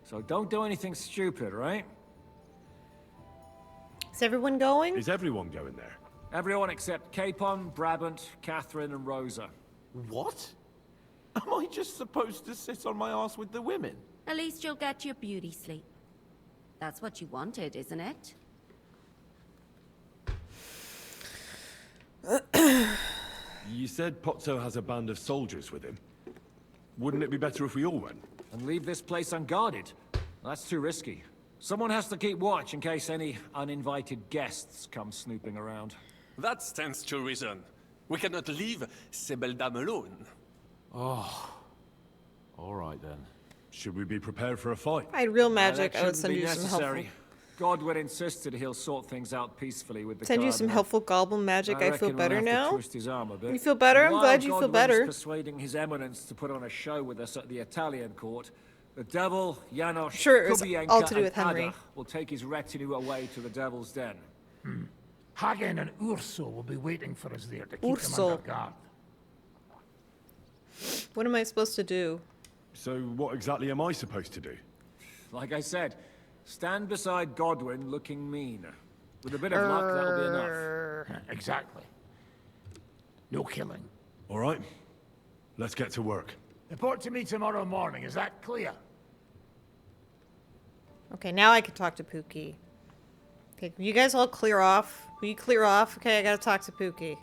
So don't do anything stupid, right? Is everyone going? Is everyone going there? Everyone except Capon, Brabant, Catherine, and Rosa. What? Am I just supposed to sit on my ass with the women? At least you'll get your beauty sleep. That's what you wanted, isn't it? You said Pozzo has a band of soldiers with him. Wouldn't it be better if we all went? And leave this place unguarded? That's too risky. Someone has to keep watch in case any uninvited guests come snooping around. That stands to reason. We cannot leave ces belles dames alone. Oh. Alright then. Should we be prepared for a fight? I had real magic. That I would shouldn't send be you some helpful. necessary. Godwin insisted he'll sort things out peacefully with the Send you some Cardinal. helpful goblin magic. I feel reckon we'll better have to now. twist his arm a bit. You feel better? I'm While glad you feel Godwin's better. persuading His Eminence to put on a show with us at the Italian court, the devil, Janos, Sure, it was Kubienka, all to do and with Henry. Ada will take his retinue away to the devil's den. Hagen and Urso will be waiting for us there to keep Urso. them under guard. What am I supposed to do? So what exactly am I supposed to do? Like I said, stand beside Godwin looking mean. With a bit of luck, that'll be enough. Exactly. No killing. All right. Let's get to work. Report to me tomorrow morning, is that clear? Okay, now I can talk to Pookie. Okay, you guys all clear off. Will you clear off? Okay, I gotta talk to Pookie.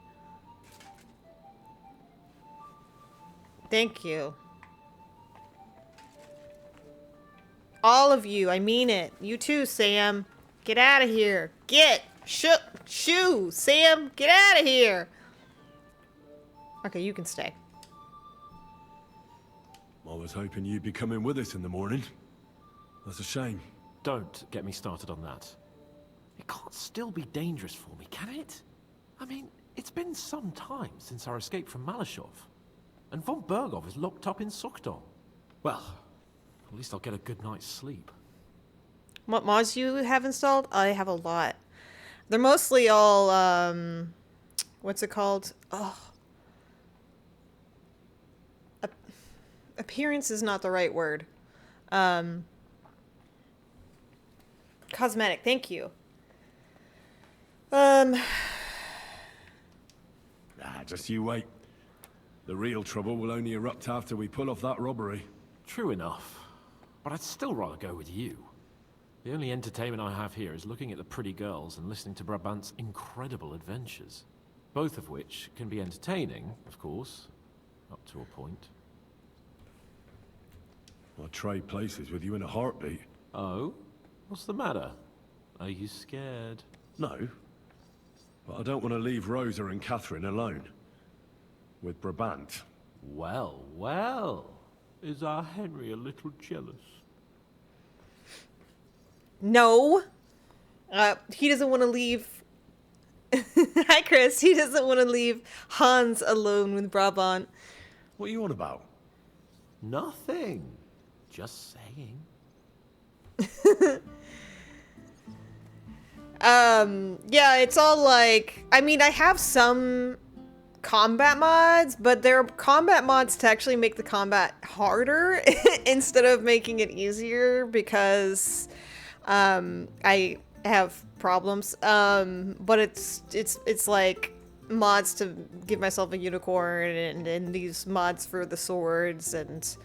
Thank you. All of you, I mean it. You too, Sam. Get out of here. Get! Shoo! Sam, get out of here! Okay, you can stay. I was hoping you'd be coming with us in the morning. That's a shame. Don't get me started on that. It can't still be dangerous for me, can it? I mean, it's been some time since our escape from Malashov. And von Bergov is locked up in Sukdol. Well, at least I'll get a good night's sleep. What mods you have installed? I have a lot. They're mostly all, what's it called? Oh. Appearance is not the right word. Cosmetic, thank you. Just you wait. The real trouble will only erupt after we pull off that robbery. True enough. But I'd still rather go with you. The only entertainment I have here is looking at the pretty girls and listening to Brabant's incredible adventures. Both of which can be entertaining, of course, up to a point. I'd trade places with you in a heartbeat. Oh? What's the matter? Are you scared? No. But I don't want to leave Rosa and Catherine alone. With Brabant. Well, well. Is our Henry a little jealous? No. He doesn't want to leave... Hi, Chris. He doesn't want to leave Hans alone with Brabant. What are you on about? Nothing. Just saying. Yeah, it's all like... I mean, I have some combat mods, but they're combat mods to actually make the combat harder instead of making it easier because I have problems. But it's like mods to give myself a unicorn and these mods for the swords and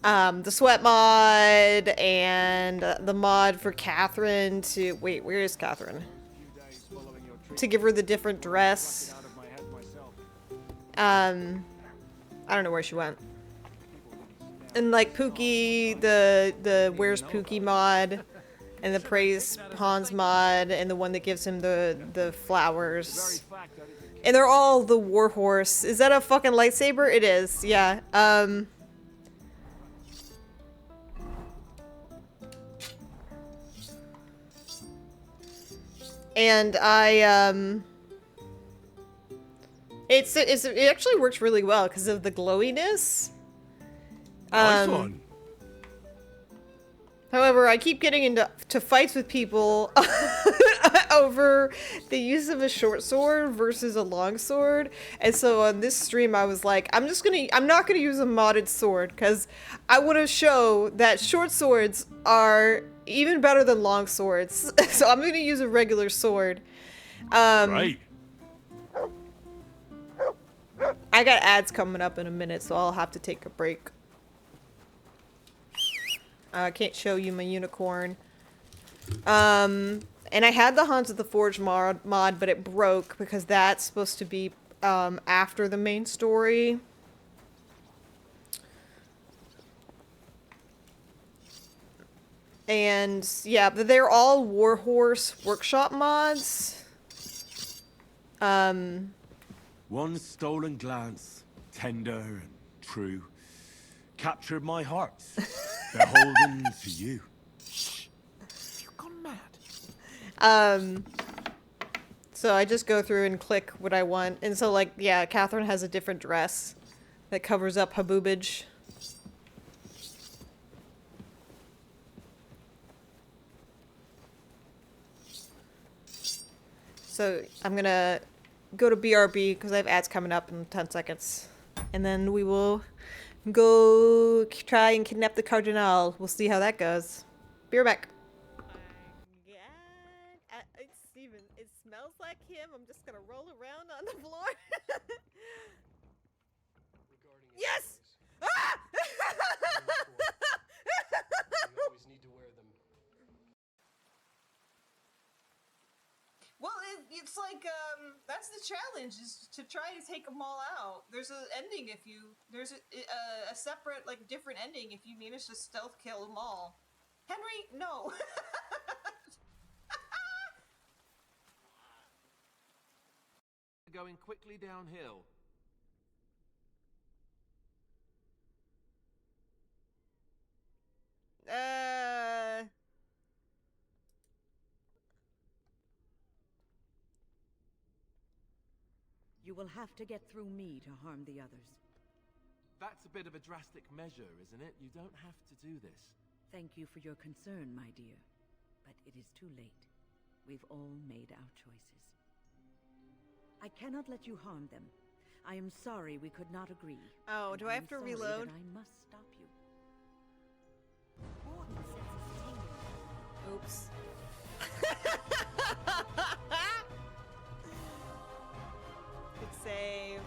the sweat mod and the mod for Catherine to... Wait, where is Catherine? To give her the different dress. I don't know where she went. And like Pookie, the Where's Pookie mod, and the Praise Hans mod, and the one that gives him the flowers. And they're all the Warhorse. Is that a fucking lightsaber? It is, yeah. And it actually works really well because of the glowiness. Nice one. However, I keep getting into fights with people over the use of a short sword versus a long sword. And so on this stream, I was like, I'm not gonna use a modded sword because I want to show that short swords are even better than long swords. So I'm gonna use a regular sword. Right. I I got ads coming up in a minute, so I'll have to take a break. I can't show you my unicorn. And I had the Hans of the Forge mod, but it broke because that's supposed to be after the main story. And yeah, but they're all Warhorse Workshop mods. One stolen glance, tender and true, captured my hearts, beholden to you. You've gone mad. So I just go through and click what I want. And so, like, yeah, Catherine has a different dress that covers up her boobage. So I'm gonna go to BRB because I have ads coming up in 10 seconds. And then we will go try and kidnap the Cardinal. We'll see how that goes. Be right back. It's Steven. It smells like him. I'm just gonna roll around on the floor. Yes! Ah! Well, it's like, that's the challenge, is to try to take them all out. There's an ending if you, there's a separate, like, different ending if you manage to stealth kill them all. Henry, no. Going quickly downhill. You will have to get through me to harm the others. That's a bit of a drastic measure, isn't it? You don't have to do this. Thank you for your concern, my dear. But it is too late. We've all made our choices. I cannot let you harm them. I am sorry we could not agree. Oh, do I have to reload? I must stop you. Oops. Good save.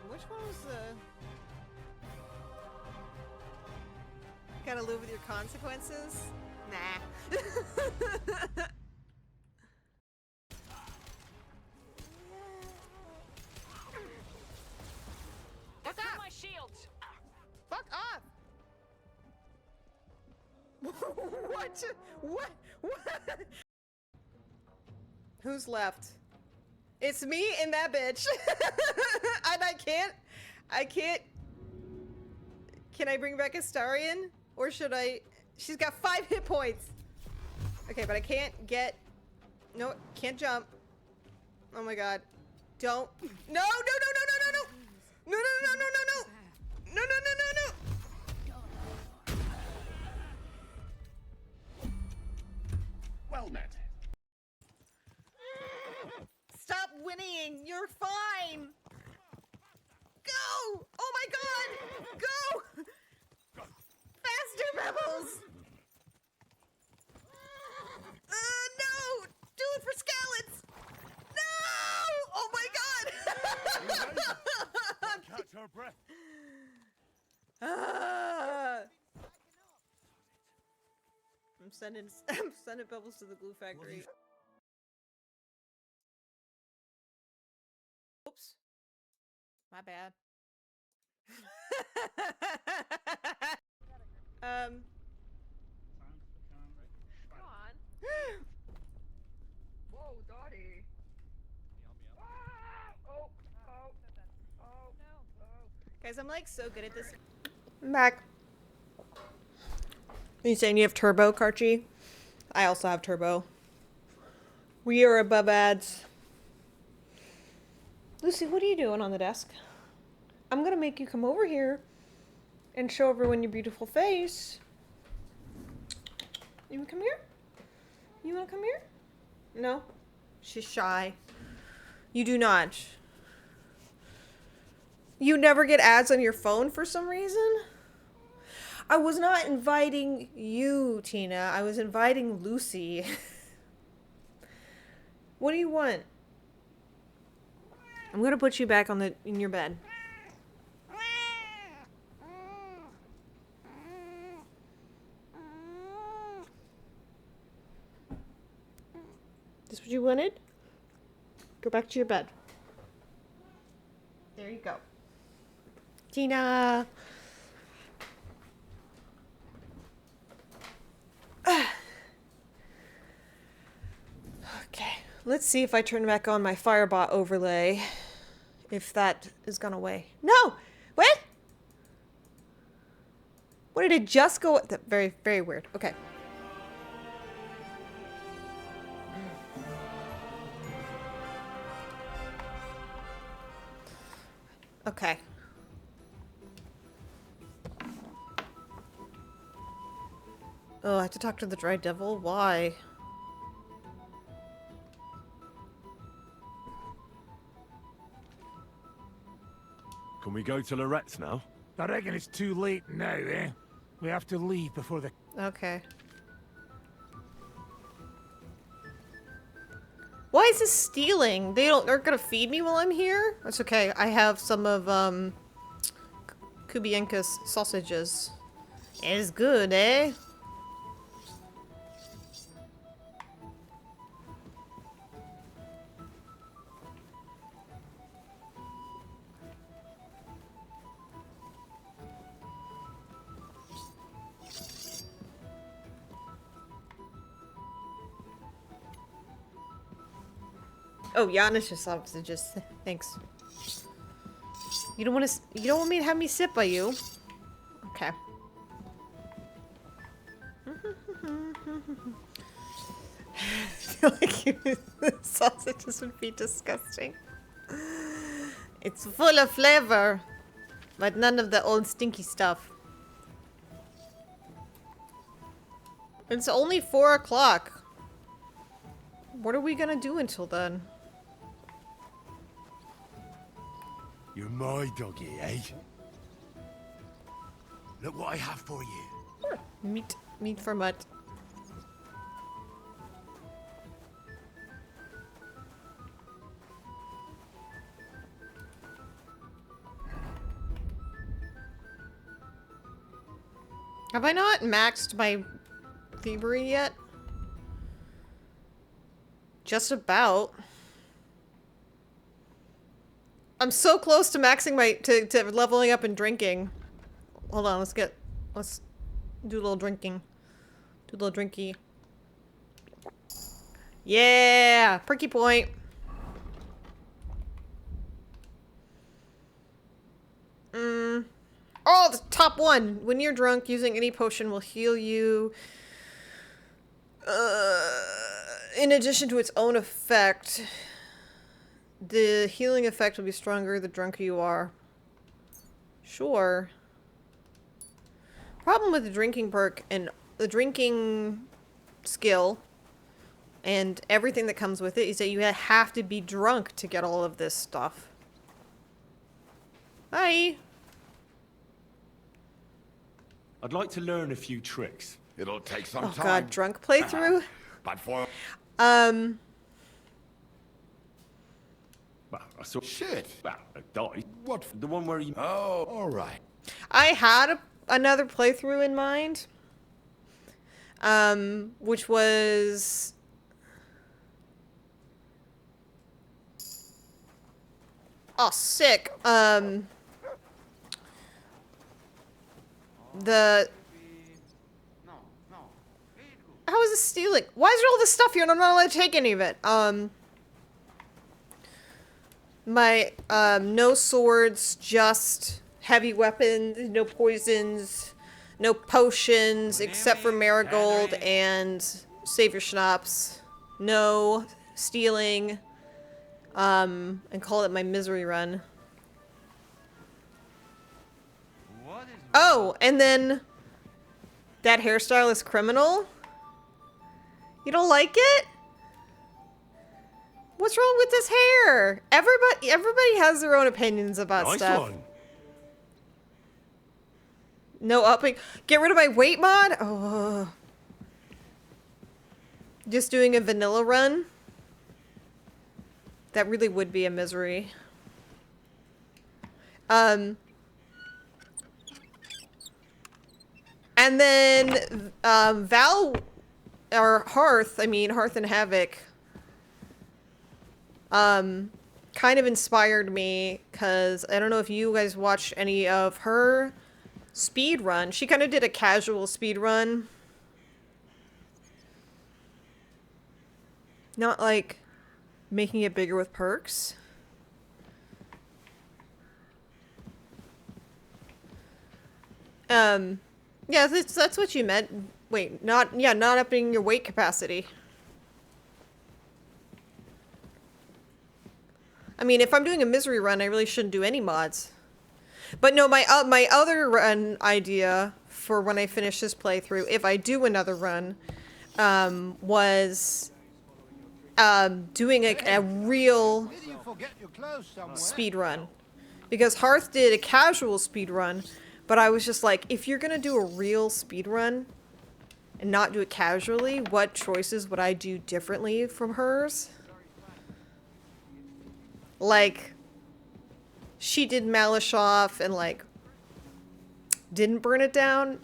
Which one was the... Gotta live with your consequences? Nah. Fuck off! My shields! Fuck off! What? What? What? Who's left? It's me and that bitch. And I can't. Can I bring back Astarion? Or should I? She's got 5 hit points. Okay, but I can't get. No, can't jump. Oh my god. Don't. No, no, no, no, no, no, no. No, no, no, no, no, no. No, no, no, no, no. Well met. Stop whinnying. You're fine. Go. Oh my god. Go. Faster, Pebbles. No. Do it for Scallots. No. Oh my god. Catch her breath. I'm sending Pebbles to the glue factory. Oops. My bad. Come on. Whoa, Dottie. Guys, I'm like so good at this. I'm back. Are you saying you have turbo, Karchi? I also have turbo. We are above ads. Lucy, what are you doing on the desk? I'm gonna make you come over here and show everyone your beautiful face. You wanna come here? You wanna come here? No? She's shy. You do not. You never get ads on your phone for some reason? I was not inviting you, Tina. I was inviting Lucy. What do you want? I'm gonna put you back in your bed. This what you wanted? Go back to your bed. There you go. Tina! Okay, let's see if I turn back on my Firebot overlay. If that is gone away. No! What? What did it just go? Very, very weird. Okay. Okay. Oh, I have to talk to the Dry Devil? Why? Can we go to Lorette's now? I reckon it's too late now, eh? We have to leave before the... Okay. Why is this stealing? They're gonna feed me while I'm here? That's okay. I have some of, Kubienka's sausages. It's good, eh? Oh, Janish's sausages. Thanks. You don't want me to have me sit by you? Okay. I feel like the sausages would be disgusting. It's full of flavor, but none of the old stinky stuff. It's only 4 o'clock. What are we gonna do until then? You're my doggy, eh? Look what I have for you. Meat for mutt. Have I not maxed my thievery yet? Just about. I'm so close to maxing my to leveling up and drinking. Hold on, let's do a little drinking. Do a little drinky. Yeah, perky point. Oh, the top one. When you're drunk, using any potion will heal you. In addition to its own effect, the healing effect will be stronger the drunker you are. Sure. Problem with the drinking perk and the drinking skill and everything that comes with it is that you have to be drunk to get all of this stuff. Hi. I'd like to learn a few tricks. It'll take some Oh time. god, drunk playthrough? But for... Well, I saw... Shit. Well, I died. What? The one where you... Oh, alright. I had another playthrough in mind. Which was... Oh, sick. How is this stealing? Why is there all this stuff here and I'm not allowed to take any of it? My, no swords, just heavy weapons, no poisons, no potions, except for marigold and save your schnapps. No stealing, and call it my misery run. Oh, and then that hairstyle is criminal? You don't like it? What's wrong with this hair? Everybody has their own opinions about Nice stuff. one. No upping. Get rid of my weight mod? Oh. Just doing a vanilla run? That really would be a misery. And then Hearth and Havoc, kind of inspired me, because I don't know if you guys watched any of her speed run. She kind of did a casual speed run. Not like making it bigger with perks. Yeah, that's what you meant. Wait, not upping your weight capacity. I mean, if I'm doing a misery run, I really shouldn't do any mods. But no, my other run idea for when I finish this playthrough, if I do another run, was doing a real speed run. Because Hearth did a casual speed run, but I was just like, if you're gonna do a real speed run and not do it casually, what choices would I do differently from hers? Like, she did Malishov and, like, didn't burn it down,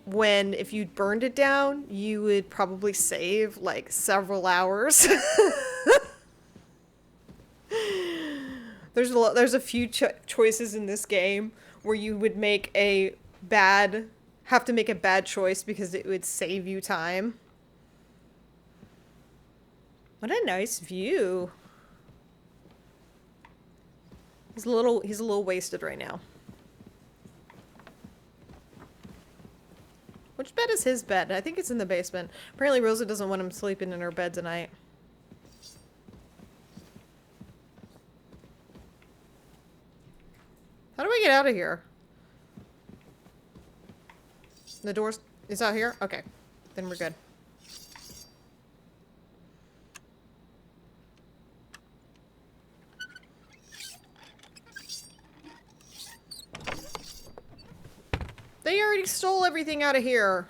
when if you burned it down, you would probably save, like, several hours. There's a few choices in this game where you would have to make a bad choice because it would save you time. What a nice view. He's a little wasted right now. Which bed is his bed? I think it's in the basement. Apparently Rosa doesn't want him sleeping in her bed tonight. How do we get out of here? The door's out here? Okay. Then we're good. They already stole everything out of here.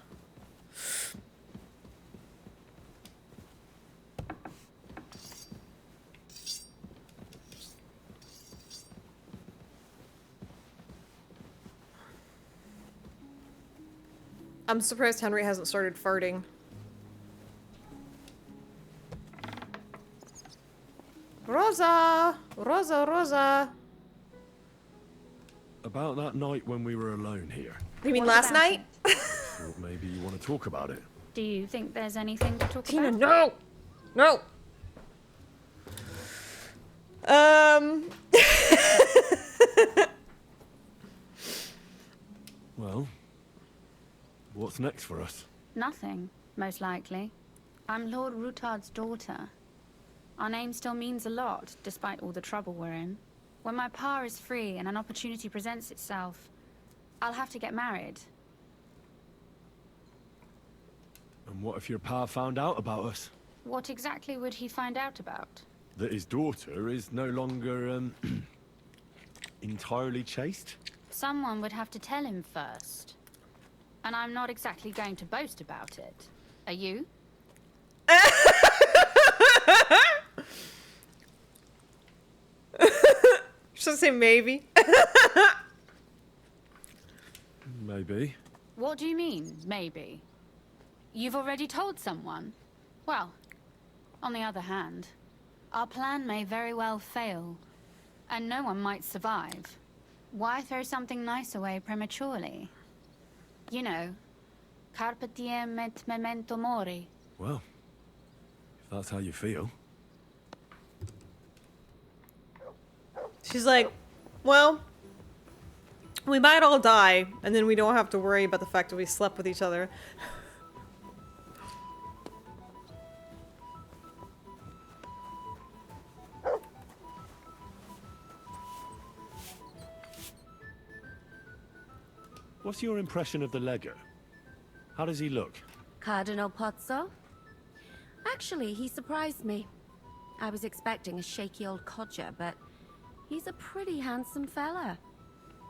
I'm surprised Henry hasn't started farting. Rosa! Rosa, Rosa! About that night when we were alone here. You mean last night? Thought maybe you want to talk about it. Do you think there's anything to talk Tina, about? no! No! Well, what's next for us? Nothing, most likely. I'm Lord Rutard's daughter. Our name still means a lot, despite all the trouble we're in. When my pa is free and an opportunity presents itself, I'll have to get married. And what if your pa found out about us? What exactly would he find out about? That his daughter is no longer, entirely chaste? Someone would have to tell him first. And I'm not exactly going to boast about it. Are you? Should I say maybe? Maybe. What do you mean, maybe? You've already told someone? Well, on the other hand, our plan may very well fail, and no one might survive. Why throw something nice away prematurely? You know, carpe diem et memento mori. Well, if that's how you feel. She's like, well, we might all die, and then we don't have to worry about the fact that we slept with each other. What's your impression of the Lego? How does he look? Cardinal Pozzo? Actually, he surprised me. I was expecting a shaky old codger, but he's a pretty handsome fella.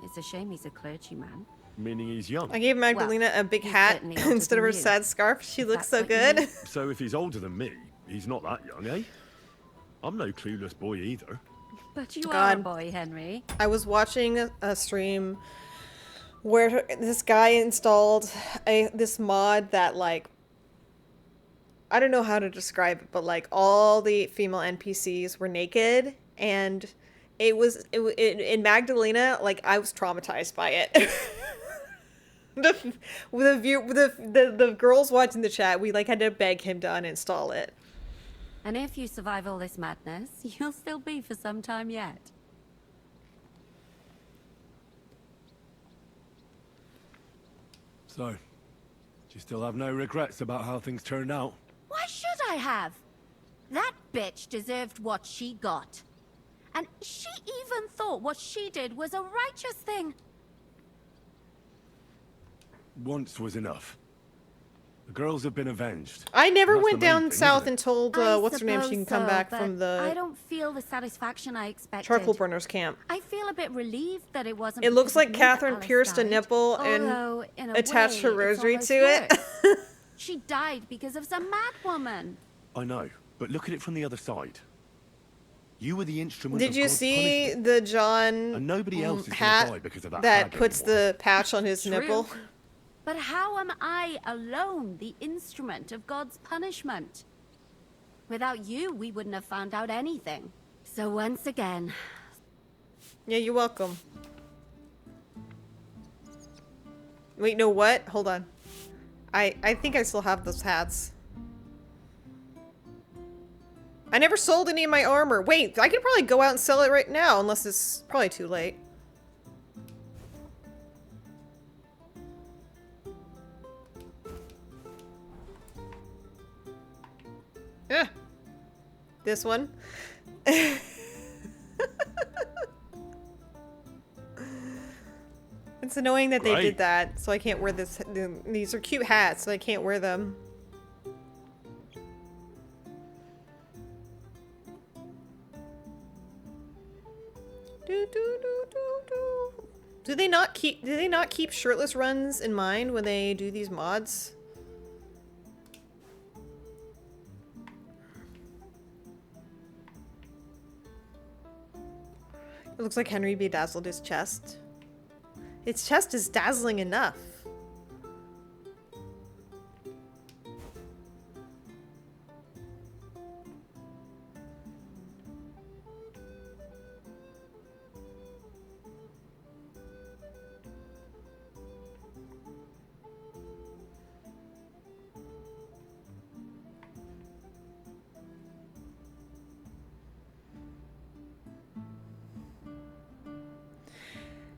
It's a shame he's a clergyman. Meaning he's young? I gave Magdalena a big hat instead of her sad scarf. She looks so good. So if he's older than me, he's not that young, eh? I'm no clueless boy either. But you are a God. boy, Henry. I was watching a stream where this guy installed this mod that, like, I don't know how to describe it, but like all the female NPCs were naked, and in Magdalena, like, I was traumatized by it. The girls watching the chat, we like had to beg him to uninstall it. And if you survive all this madness, you'll still be for some time yet. So, do you still have no regrets about how things turned out? Why should I have? That bitch deserved what she got. And she even thought what she did was a righteous thing. Once was enough. The girls have been avenged. I never That's went the main down thing, south isn't it? and told what's her name she can come back from I the don't feel the satisfaction I expected. charcoal burners camp. I feel a bit relieved that it wasn't. It looks because of like me Catherine that Alice pierced a died. nipple Although, in and a attached her way, it's rosary almost to it. worse. She died because of some mad woman. I know, but look at it from the other side. You were the instrument Did of you God's see punishment. the John And nobody else is hat gonna die because of that that hag puts anymore. the patch on his True. nipple? But how am I alone the instrument of God's punishment? Without you, we wouldn't have found out anything. So once again... Yeah, you're welcome. Wait, no, what? Hold on. I think I still have those hats. I never sold any of my armor. Wait, I could probably go out and sell it right now, unless it's probably too late. Yeah. This one. It's annoying that they Right. did that, so I can't wear this. These are cute hats, so I can't wear them. Do they not keep shirtless runs in mind when they do these mods? It looks like Henry bedazzled his chest. His chest is dazzling enough.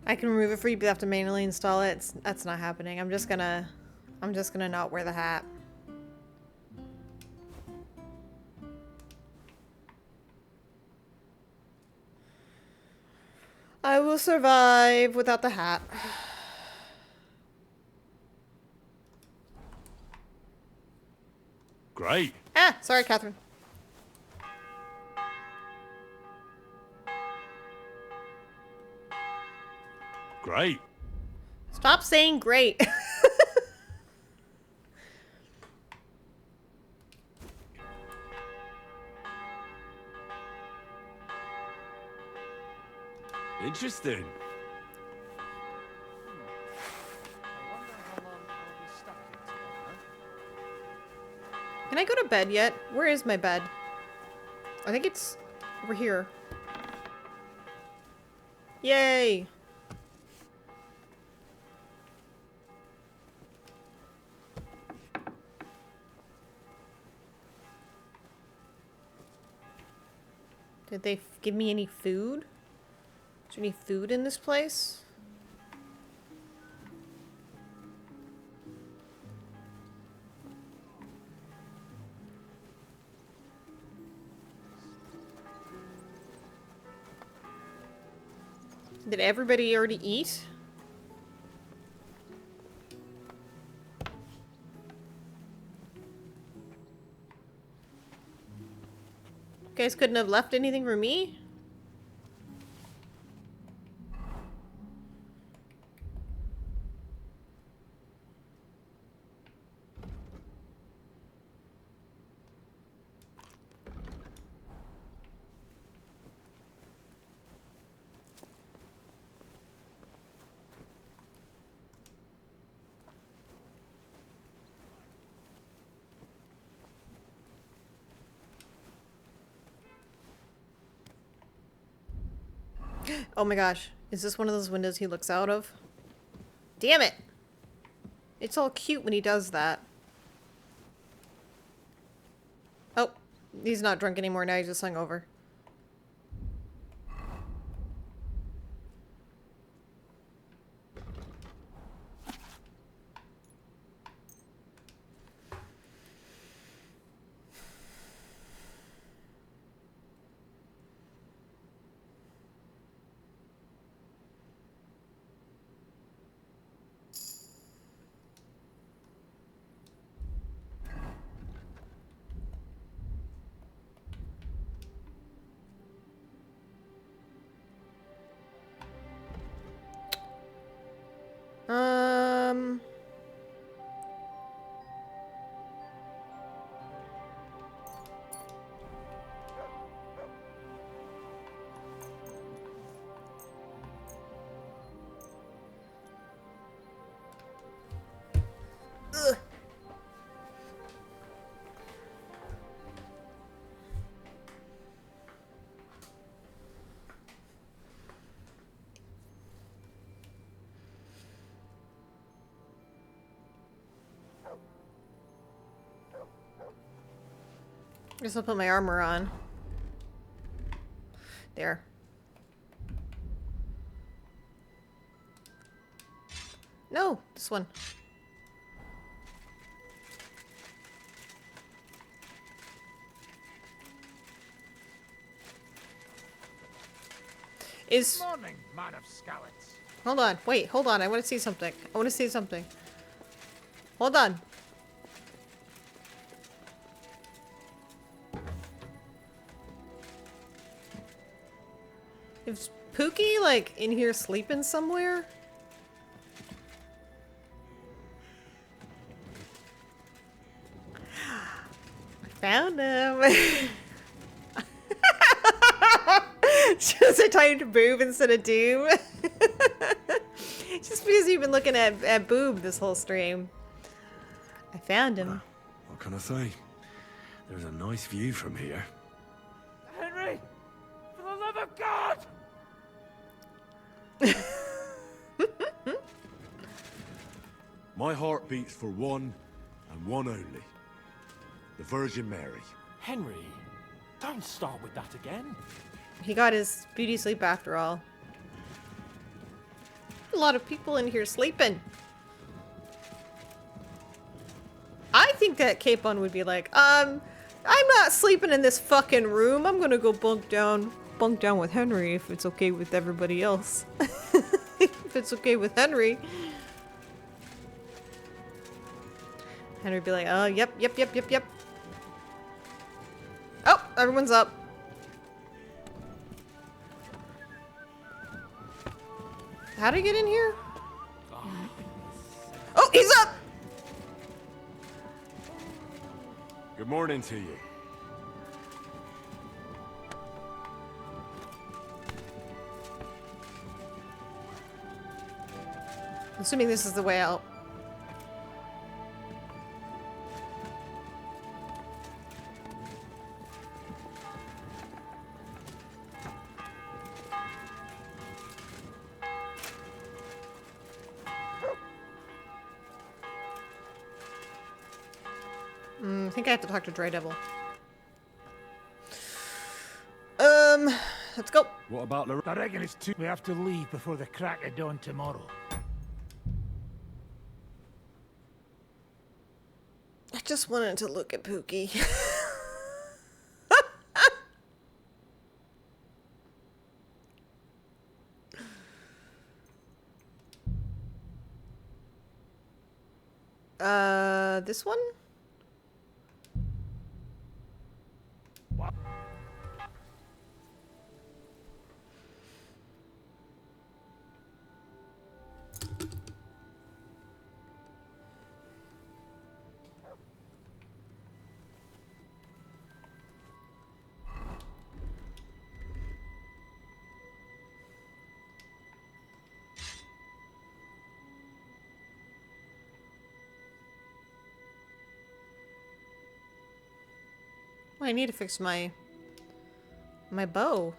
I can remove it for you, but you have to manually install it. That's not happening. I'm just gonna not wear the hat. I will survive without the hat. Great. Ah, sorry, Catherine. Great. Stop saying great. Interesting. Can I go to bed yet? Where is my bed? I think it's over here. Yay! Did they give me any food? Is there any food in this place? Did everybody already eat? You guys couldn't have left anything for me? Oh my gosh. Is this one of those windows he looks out of? Damn it! It's all cute when he does that. Oh, he's not drunk anymore now, he's just hungover. Um... Ugh. Guess I'll put my armor on. There. No, this one. Is... Morning, man of scallops. Hold on. Wait, hold on. I want to see something. I want to see something. Hold on. Is Pookie, like, in here sleeping somewhere? I found him. Just a timed boob instead of Doom. Just because you've been looking at boob this whole stream. I found him. What can I say? There's a nice view from here. Henry! For the love of God! My heart beats for one, and one only. The Virgin Mary. Henry, don't start with that again. He got his beauty sleep after all. A lot of people in here sleeping. I think that Capon would be like, I'm not sleeping in this fucking room. I'm gonna go bunk down with Henry if it's okay with everybody else. If it's okay with Henry. Henry'd be like, oh, yep. Oh, everyone's up. How'd I get in here? Oh, he's up! Good morning to you. Assuming this is the way out. I think I have to talk to Dry Devil. Let's go. What about the... I reckon it's too... We have to leave before the crack of dawn tomorrow. I just wanted to look at Pookie. This one? I need to fix my bow.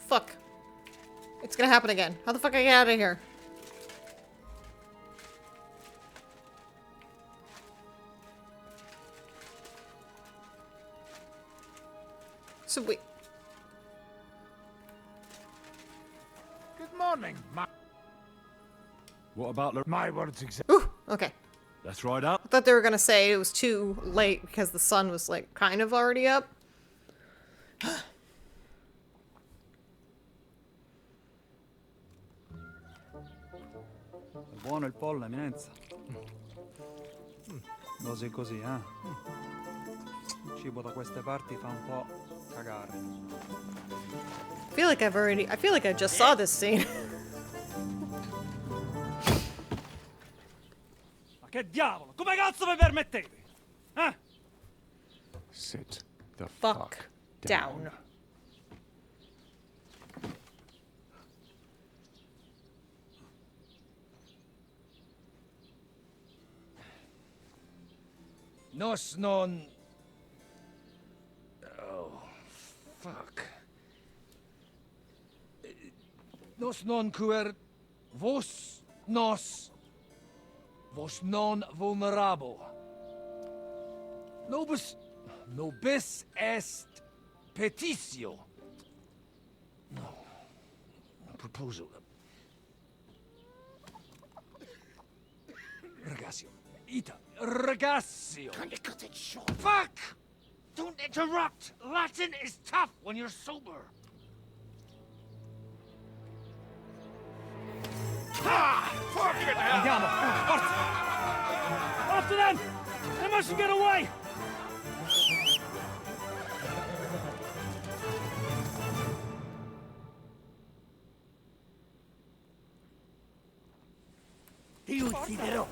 Fuck. It's gonna happen again. How the fuck I get out of here? So wait. Good morning, What about my words exact? Ooh, okay. Let's ride up. I thought they were gonna say it was too late because the sun was like kind of already up. Buono il pollo, eminenza. Così così, eh? Il cibo da queste parti fa un po' cagare. I feel like I just saw this scene. Ma che diavolo? Come cazzo vi permettete? Eh? Sit the Fuck down. Nos non... Oh, fuck. Nos non cuer... Vos nos... Vos non vulnerable. Nobis est petitio. No. Proposal. Ragazio. Ita. Ragazio. Can you cut it short? Fuck! Don't interrupt! Latin is tough when you're sober. Ah! Fucking hell! Andiamo! Forza! After them! They mustn't get away! Ti ucciderò!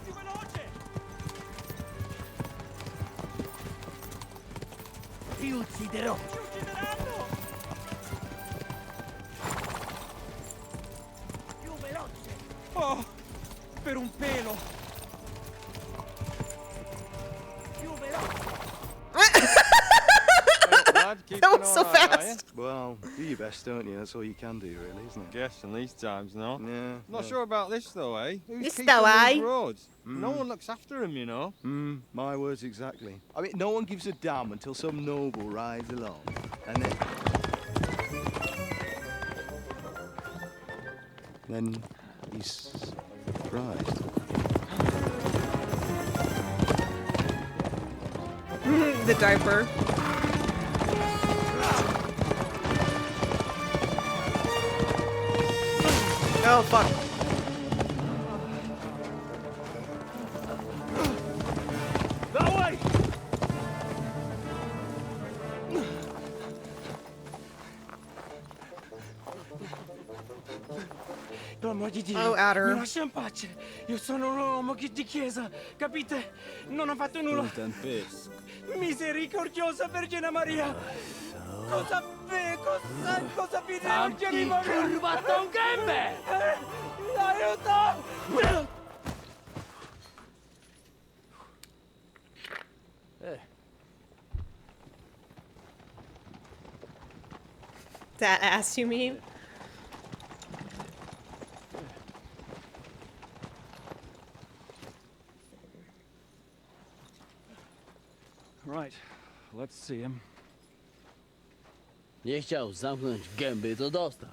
Ti ucciderò! Più veloce! Oh, per un pelo. Più veloce! That was so fast. Well, do your best, don't you? That's all you can do, really, isn't it? Guess in these times, no? Yeah. Not sure about this, though, eh? Who's This keeping though, eh? these roads? No one looks after him, you know? My words exactly. I mean, no one gives a damn until some noble rides along, and then he's surprised. The diaper. Oh fuck. That way! Per amor di Dio. Oh, Adder. Mi lascia in pace. Io sono un uomo di chiesa. Capite? Non ho fatto nulla. Misericordiosa Vergine Maria. Cosa vi devo di Maria? Curvato un gambe! Aiuto! That ass, you mean? Right, let's see him. Nie chciał zamknąć gęby, to dostał.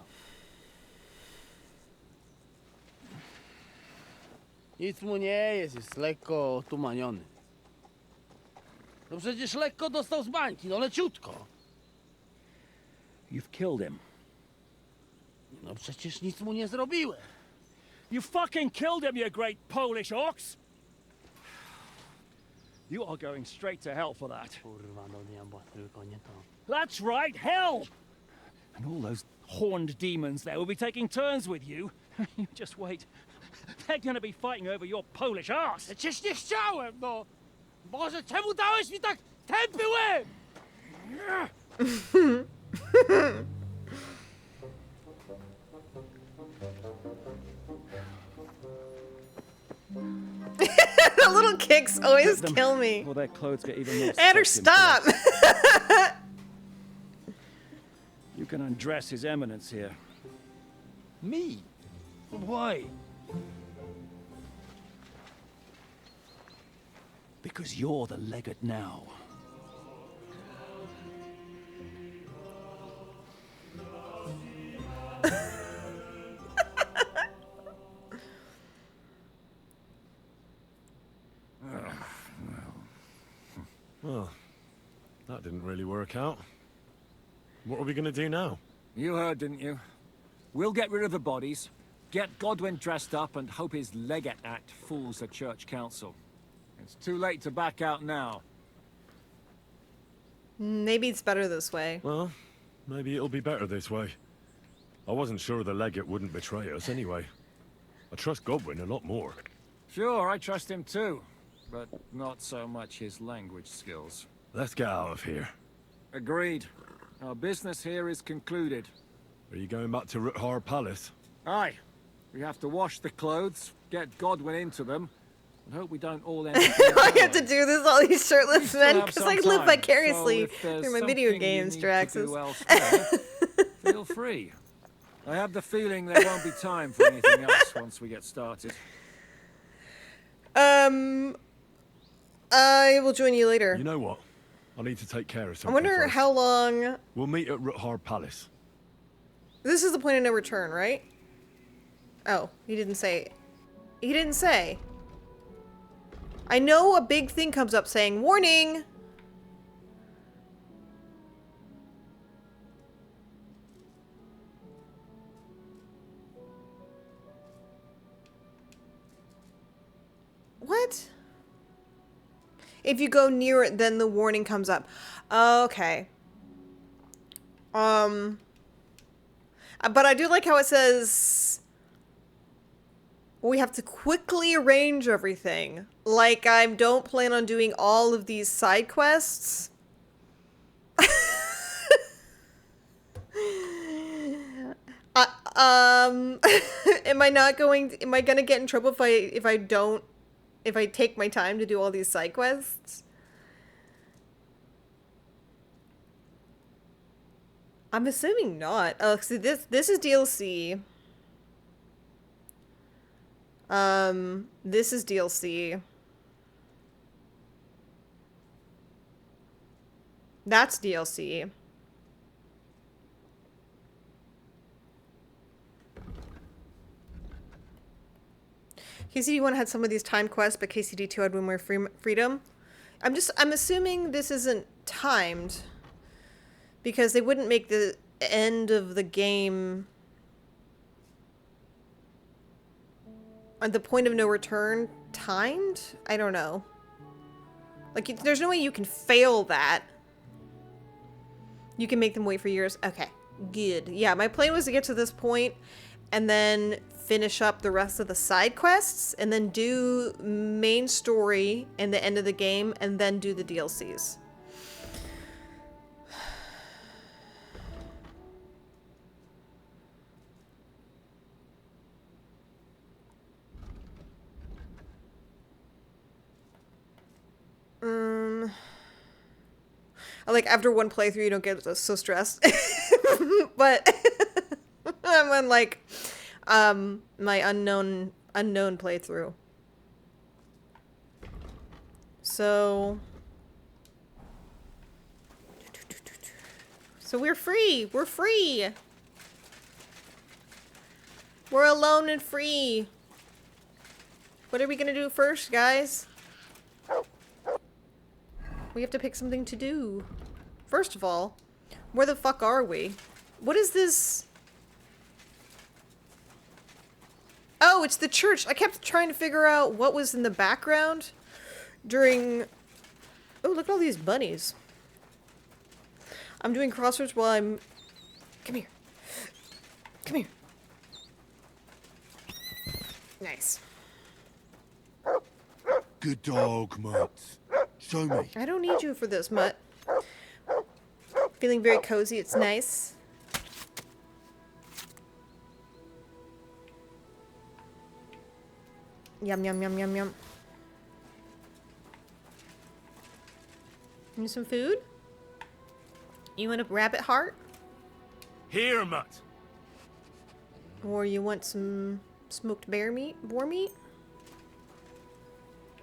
Nic mu nie jest lekko otumaniony. No przecież lekko dostał z bańki, no leciutko. You've killed him. No przecież nic mu nie zrobiłem. You fucking killed him, you great Polish ox! You are going straight to hell for that. Kurwa, do diabła, tylko nie to. That's right, hell! And all those horned demons there will be taking turns with you. You just wait. They're gonna be fighting over your Polish arse. Przecież nie chciałem, no! Boże, czemu dałeś mi tak tępy łeb? The little kicks always kill me. Or their clothes get even more Adder, soaked in stop! blood. You can undress His Eminence here. Me? Why? Because you're the legate now. Well, that didn't really work out. What are we gonna do now? You heard, didn't you? We'll get rid of the bodies, get Godwin dressed up, and hope his Legate Act fools the Church Council. It's too late to back out now. Maybe it's better this way. Well, maybe it'll be better this way. I wasn't sure the legate wouldn't betray us anyway. I trust Godwin a lot more. Sure, I trust him too, but not so much his language skills. Let's get out of here. Agreed. Our business here is concluded. Are you going back to Ruthar Palace? Aye. We have to wash the clothes, get Godwin into them, and hope we don't all end up... I have to do this, all these shirtless men, have because some I live time, vicariously so if there's through my video something games, you need to Draxus. do elsewhere, feel free. I have the feeling there won't be time for anything else once we get started. I will join you later. You know what? I need to take care of I something wonder first. how long... We'll meet at Ruthar Palace. This is the point of no return, right? Oh, he didn't say. He didn't say. I know a big thing comes up saying, warning! What? If you go near it, then the warning comes up. Okay. But I do like how it says we have to quickly arrange everything. Like I don't plan on doing all of these side quests. Am I gonna get in trouble if I take my time to do all these side quests? I'm assuming not. Oh, see, this is DLC. This is DLC. That's DLC. KCD1 had some of these time quests, but KCD2 had way more freedom. I'm assuming this isn't timed. Because they wouldn't make the end of the game at the point of no return timed? I don't know. Like, there's no way you can fail that. You can make them wait for years. Okay, good. Yeah, my plan was to get to this point and then finish up the rest of the side quests and then do main story and the end of the game and then do the DLCs. Like after one playthrough you don't get so stressed. But I'm on like my unknown playthrough. So we're free. We're free. We're alone and free. What are we gonna do first, guys? We have to pick something to do. First of all, where the fuck are we? What is this? Oh, it's the church. I kept trying to figure out what was in the background during... Oh, look at all these bunnies. I'm doing crosswords while I'm... Come here. Come here. Nice. Good dog, Mutt. Show me. I don't need you for this, Mutt. Feeling very cozy. It's nice. Yum, yum, yum, yum, yum. You need some food? You want a rabbit heart? Here, mutt. Or you want some smoked boar meat?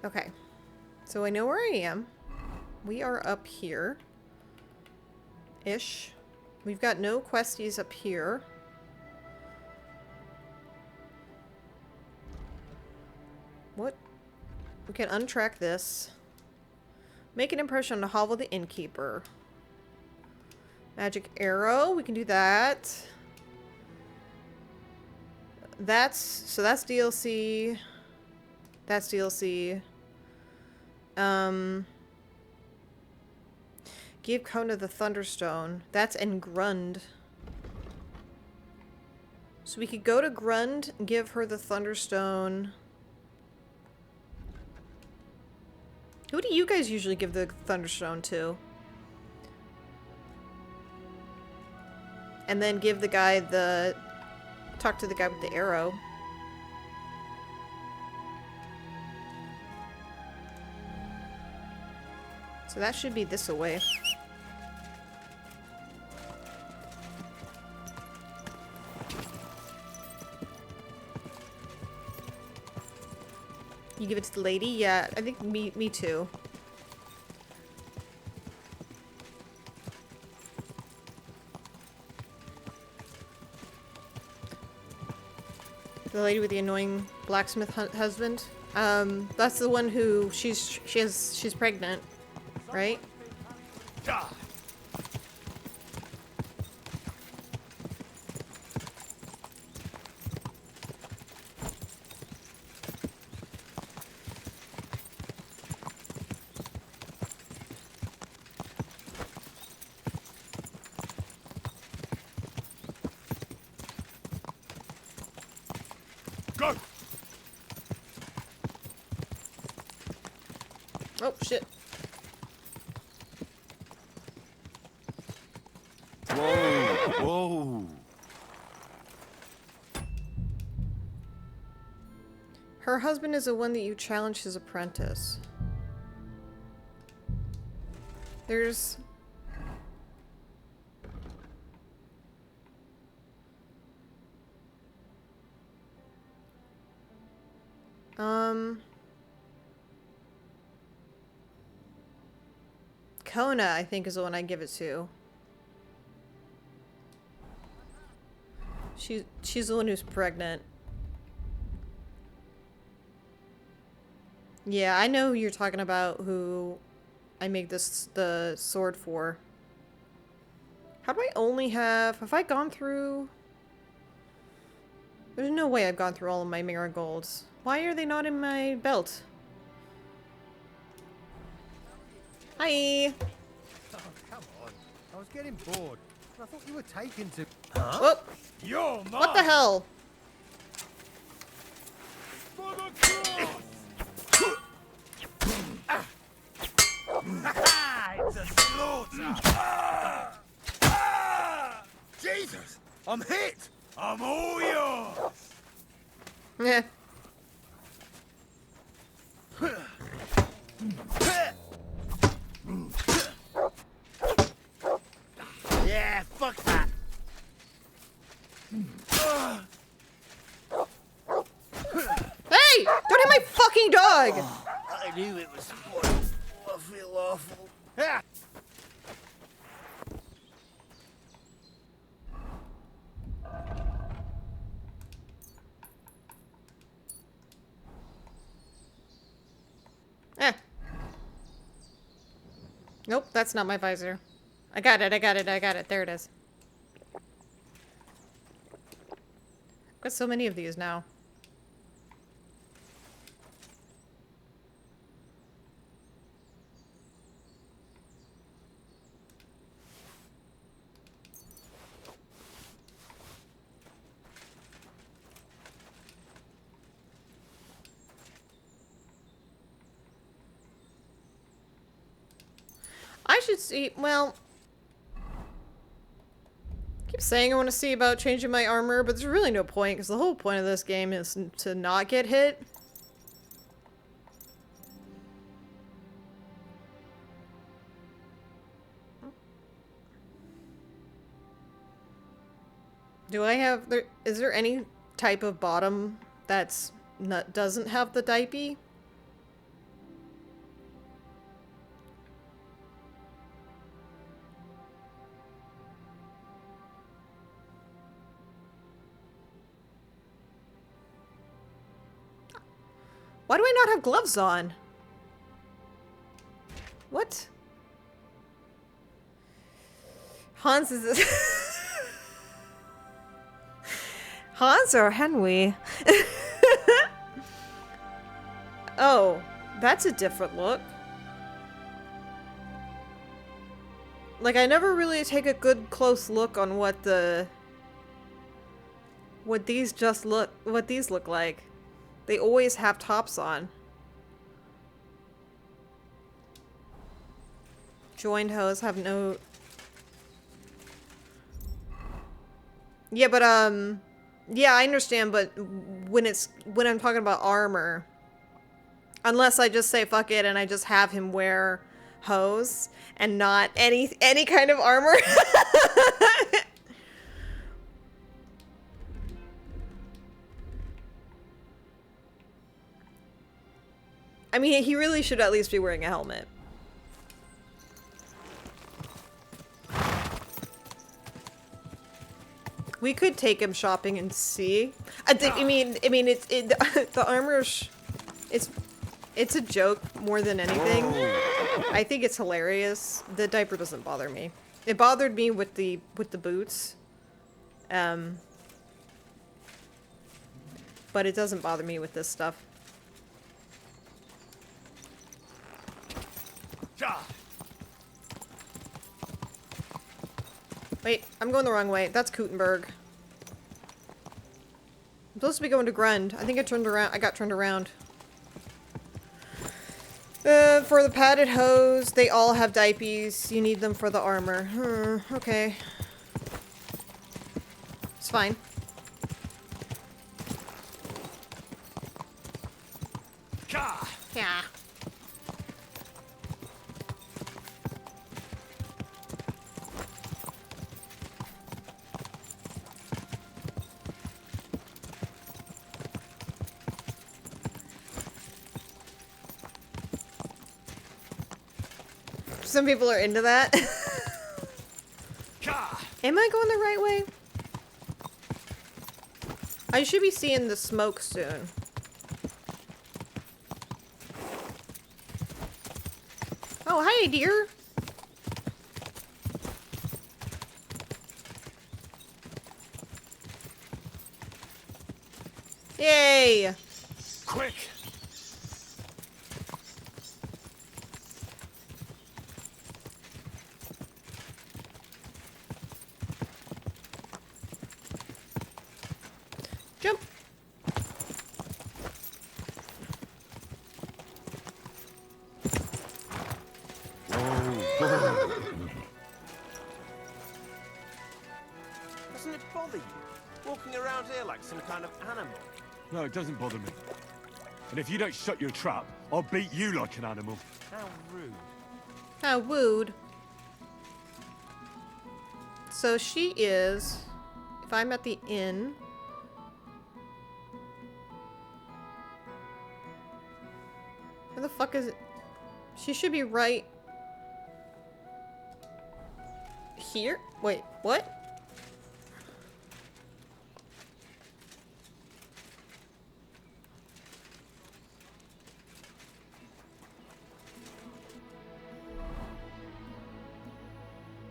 Okay. So I know where I am. We are up here. Ish. We've got no questies up here. What? We can untrack this. Make an impression on the hovel of the innkeeper. Magic arrow. We can do that. So that's DLC. That's DLC. Give Kona the Thunderstone. That's in Grund. So we could go to Grund and give her the Thunderstone. Who do you guys usually give the Thunderstone to? And then give the guy the... Talk to the guy with the arrow. So that should be this away. You give it to the lady? Yeah, I think me too. The lady with the annoying blacksmith husband. That's the one who she's pregnant, right? Go! Oh, shit. Whoa! Whoa! Her husband is the one that you challenged his apprentice. There's... Kona, I think, is the one I give it to. She's the one who's pregnant. Yeah, I know who you're talking about, who I make the sword for. How do I only have I gone through... There's no way I've gone through all of my marigolds. Why are they not in my belt? Hi! Oh, come on. I was getting bored. I thought you were taken to... Huh? Oh! You're mine! What the hell? For the cross! It's a slaughter! Jesus! I'm hit! I'm all yours! Yeah. Yeah, fuck that! Hey! Don't hit my fucking dog! I knew it was spoiled. I feel awful. Yeah. Eh. Nope, that's not my visor. I got it. There it is. I've got so many of these now. I should see, well... I keep saying I want to see about changing my armor, but there's really no point, because the whole point of this game is to not get hit. Do I have there? Is there any type of bottom that's not doesn't have the diaper? Why do I not have gloves on? What? Hans is Hans or Henry? Oh, that's a different look. Like, I never really take a good close look on what these look like. They always have tops on. Joined hose have no... Yeah, but, yeah, I understand, but when I'm talking about armor, unless I just say fuck it and I just have him wear hose and not any kind of armor. I mean, he really should at least be wearing a helmet. We could take him shopping and see. I mean, the armor's, it's a joke more than anything. I think it's hilarious. The diaper doesn't bother me. It bothered me with the boots. But it doesn't bother me with this stuff. Wait, I'm going the wrong way. That's Kutenberg. I'm supposed to be going to Grund. I think I turned around. I got turned around. For the padded hose, they all have diapers. You need them for the armor. Okay. It's fine. Yeah. Some people are into that. Am I going the right way? I should be seeing the smoke soon. Oh, hi, dear. Yay! Quick! Jump! Doesn't it bother you? Walking around here like some kind of animal? No, it doesn't bother me. And if you don't shut your trap, I'll beat you like an animal. How rude. How wooed. So she is... If I'm at the inn... Where the fuck is it? She should be right... here? Wait, what?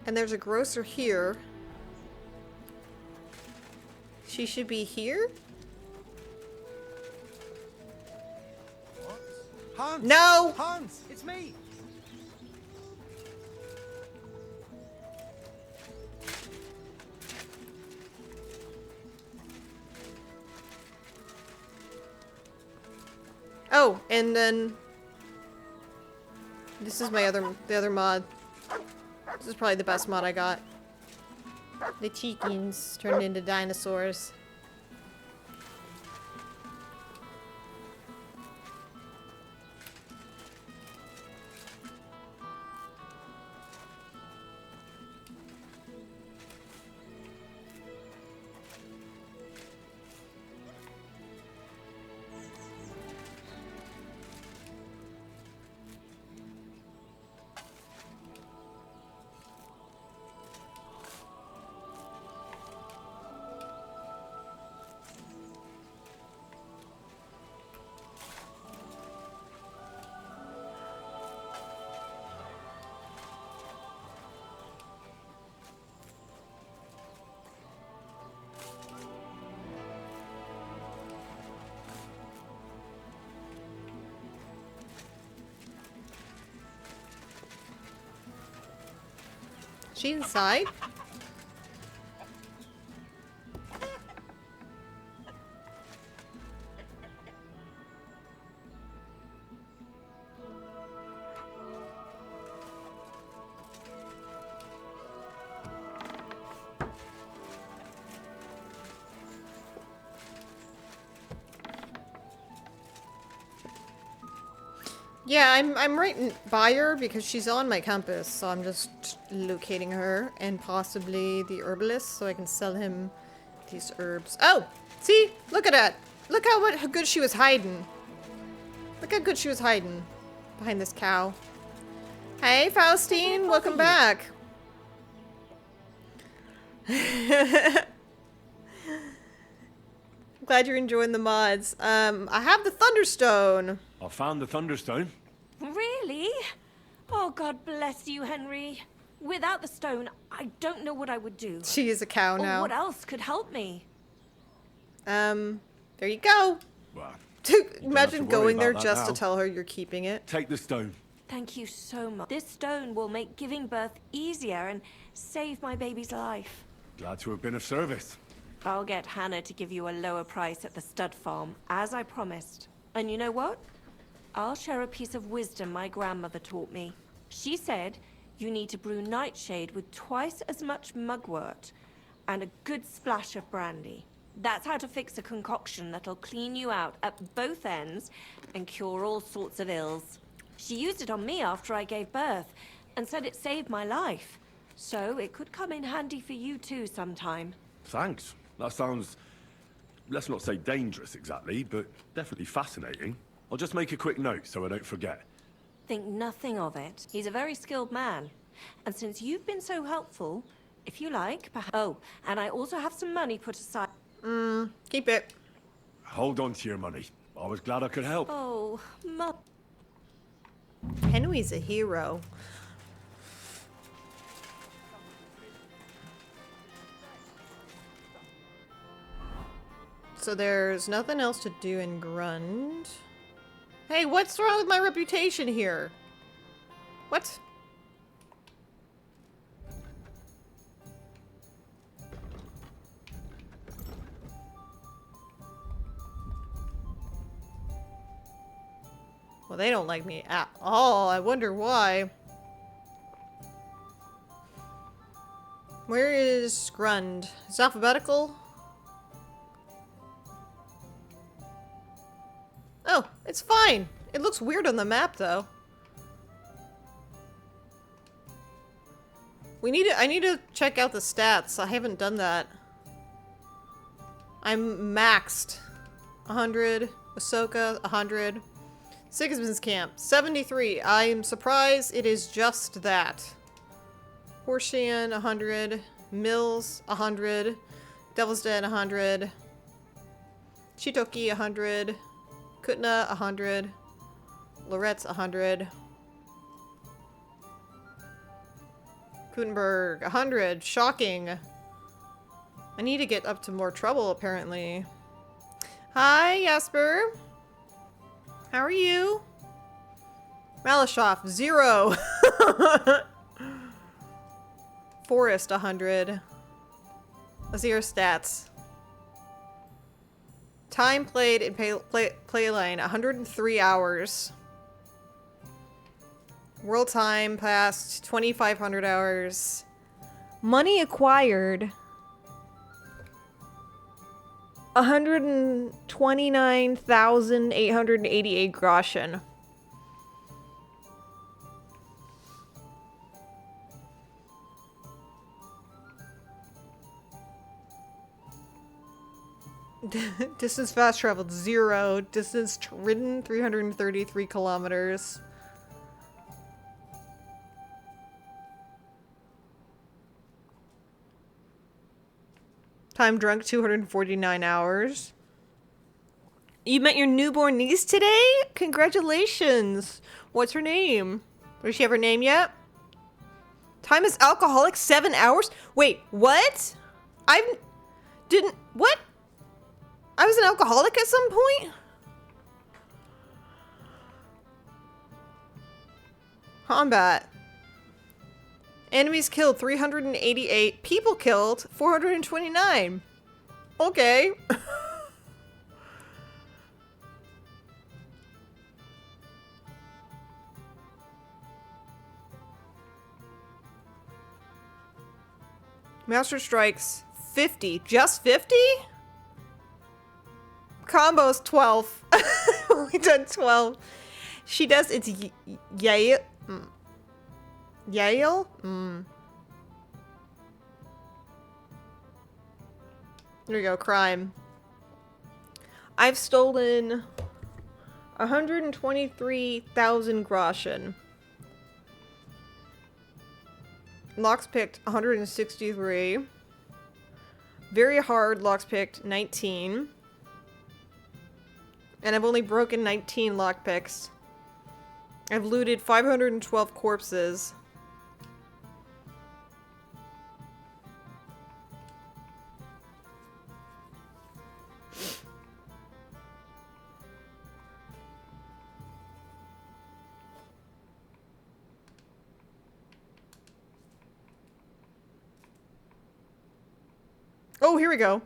And there's a grocer here. She should be here? Hans! No! Hans! It's me! Oh, and then... This is my the other mod. This is probably the best mod I got. The chickens turned into dinosaurs. She inside? Yeah, I'm right by her because she's on my compass, so I'm just locating her and possibly the herbalist so I can sell him these herbs. Oh! See? Look at that! Look how good she was hiding. Look how good she was hiding behind this cow. Hey, Faustine! Welcome back! Glad you're enjoying the mods. I have the Thunderstone. I found the Thunderstone. Really? Oh, God bless you, Henry. Without the stone, I don't know what I would do. She is a cow now. Or what else could help me? There you go. Well, Imagine going there just to tell her you're keeping it. Take the stone. Thank you so much. This stone will make giving birth easier and save my baby's life. Glad to have been of service. I'll get Hannah to give you a lower price at the stud farm, as I promised. And you know what? I'll share a piece of wisdom my grandmother taught me. She said you need to brew nightshade with twice as much mugwort and a good splash of brandy. That's how to fix a concoction that'll clean you out at both ends and cure all sorts of ills. She used it on me after I gave birth and said it saved my life. So it could come in handy for you too sometime. Thanks. That sounds, let's not say dangerous exactly, but definitely fascinating. I'll just make a quick note so I don't forget. Think nothing of it. He's a very skilled man. And since you've been so helpful, if you like, perhaps... Oh, and I also have some money put aside. Keep it. Hold on to your money. I was glad I could help. Oh, Henry's a hero. So there's nothing else to do in Grund. Hey, what's wrong with my reputation here? What? Well, they don't like me at all. I wonder why. Where is Grund? It's alphabetical? Oh, it's fine. It looks weird on the map, though. I need to check out the stats. I haven't done that. I'm maxed. 100. Ahsoka, 100. Sigismund's Camp, 73. I'm surprised it is just that. Horseshan, 100. Mills, 100. Devil's Den, 100. Chitoki, 100. Kutna, 100. Loretz, 100. Kutenberg, 100. Shocking. I need to get up to more trouble, apparently. Hi, Jasper. How are you? Malashov, 0. Forest, 100. Azir stats. Time played in Playline, 103 hours. World time passed, 2,500 hours. Money acquired, 129,888 groschen. Distance fast traveled, 0. Distance ridden, 333 kilometers. Time drunk, 249 hours. You met your newborn niece today? Congratulations. What's her name? Does she have her name yet? Time is alcoholic, 7 hours? Wait, what? What? I was an alcoholic at some point? Combat. Enemies killed 388. People killed 429. Okay. Master strikes 50. Just 50? Combos 12. We done 12. She does. It's Yale. Yale? There we go. Crime. I've stolen 123,000 groschen. Locks picked 163. Very hard locks picked 19. And I've only broken 19 lockpicks. I've looted 512 corpses. Oh, here we go.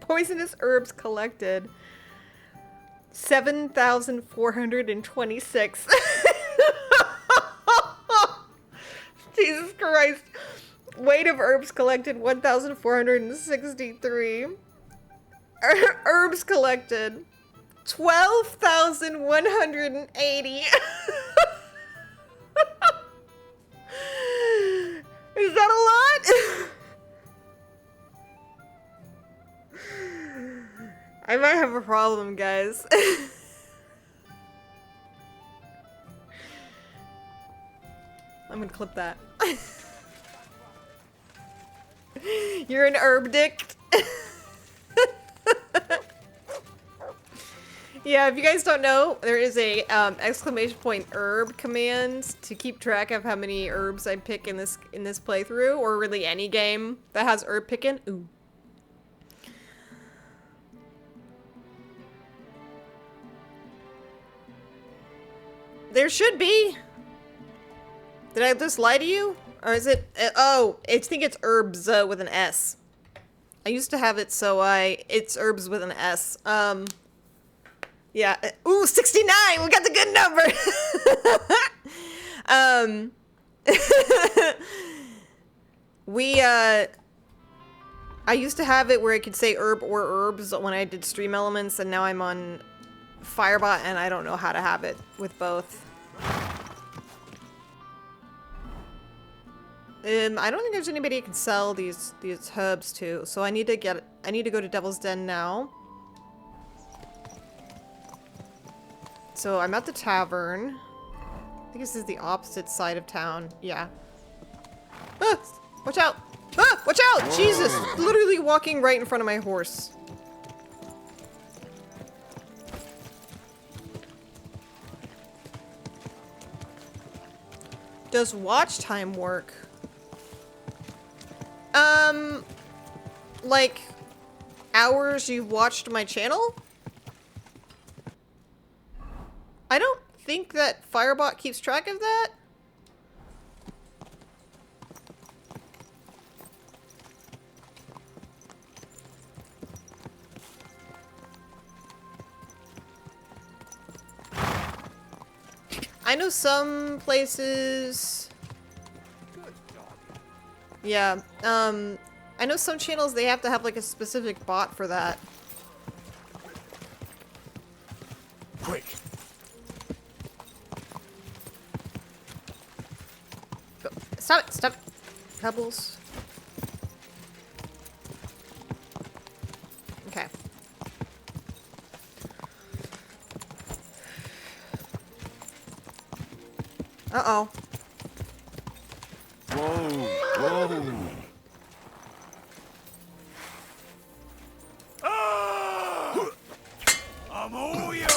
Poisonous herbs collected. 7,426. Jesus Christ. Weight of herbs collected, 1,463. Herbs collected, 12,180. Is that a lot? I might have a problem, guys. I'm gonna clip that. You're an herb dick. Yeah, if you guys don't know, there is a exclamation point herb command to keep track of how many herbs I pick in this playthrough, or really any game that has herb picking. Ooh. There should be. Did I just lie to you? Or is it... oh, I think it's herbs with an S. I used to have it so it's herbs with an S. Yeah. Ooh, 69! We got the good number! I used to have it where I could say herb or herbs when I did stream elements, and now I'm on Firebot, and I don't know how to have it with both. I don't think there's anybody who can sell these herbs to, so I need to go to Devil's Den now. So I'm at the tavern. I think this is the opposite side of town. Yeah. Ah! Watch out! Ah! Watch out! Whoa. Jesus! Literally walking right in front of my horse. Does watch time work? Like, hours you've watched my channel? I don't think that Firebot keeps track of that. I know some places... Yeah, I know some channels, they have to have like a specific bot for that. Quick. Stop it, stop it. Pebbles. Okay. Uh-oh. Whoa, whoa. Ah! I'm all yours.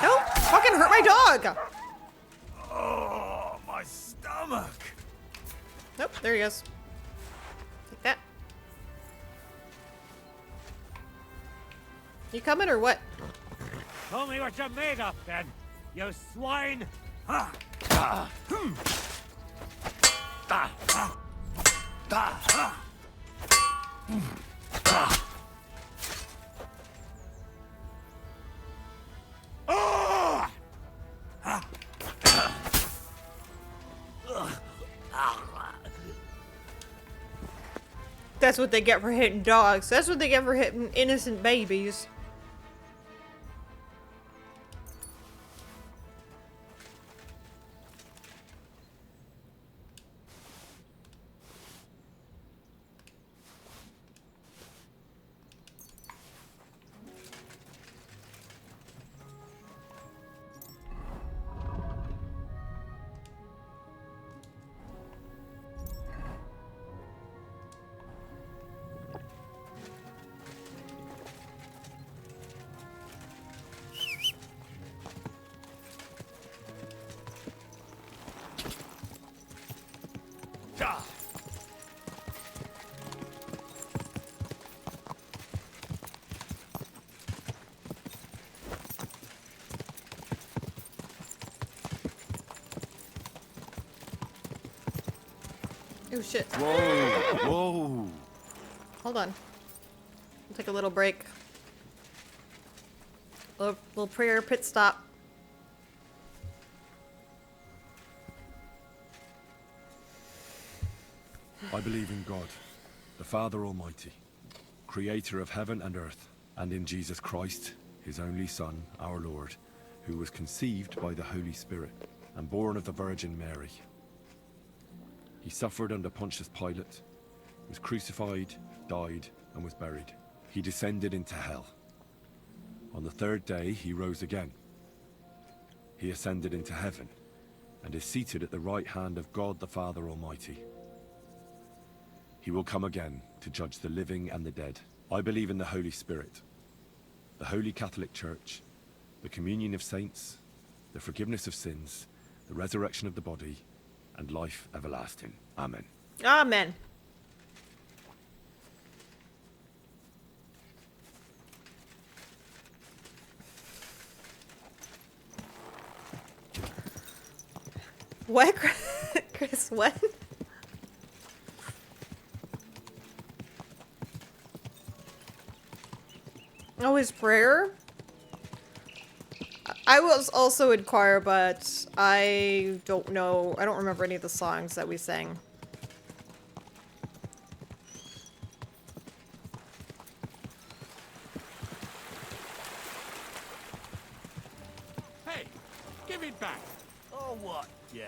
Don't fucking hurt my dog! Oh, my stomach. There he is. Take that. You coming or what? Tell me what you're made of, then, you swine! That's what they get for hitting dogs. That's what they get for hitting innocent babies. Oh shit. Whoa, whoa. Hold on. We'll take a little break. Little prayer pit stop. I believe in God, the Father Almighty, creator of heaven and earth, and in Jesus Christ, his only Son, our Lord, who was conceived by the Holy Spirit and born of the Virgin Mary. He suffered under Pontius Pilate, was crucified, died, and was buried. He descended into hell. On the third day, he rose again. He ascended into heaven and is seated at the right hand of God the Father Almighty. He will come again to judge the living and the dead. I believe in the Holy Spirit, the Holy Catholic Church, the communion of saints, the forgiveness of sins, the resurrection of the body, and life everlasting. Amen. Amen. What? Chris, what? Oh, his prayer? I was also in choir, but I don't know. I don't remember any of the songs that we sang. Hey, give it back. Oh, what? Yeah.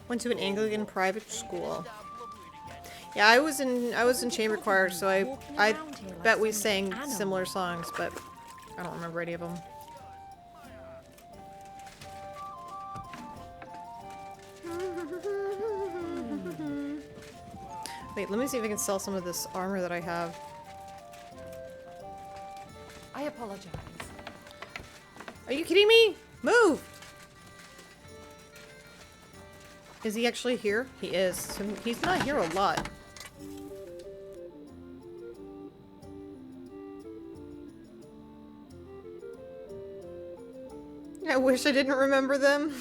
Went to an Anglican private school. Yeah, I was in chamber choir, so I bet we sang similar songs, but I don't remember any of them. Wait, let me see if I can sell some of this armor that I have. I apologize. Are you kidding me? Move! Is he actually here? He is. So he's not here a lot. I wish I didn't remember them.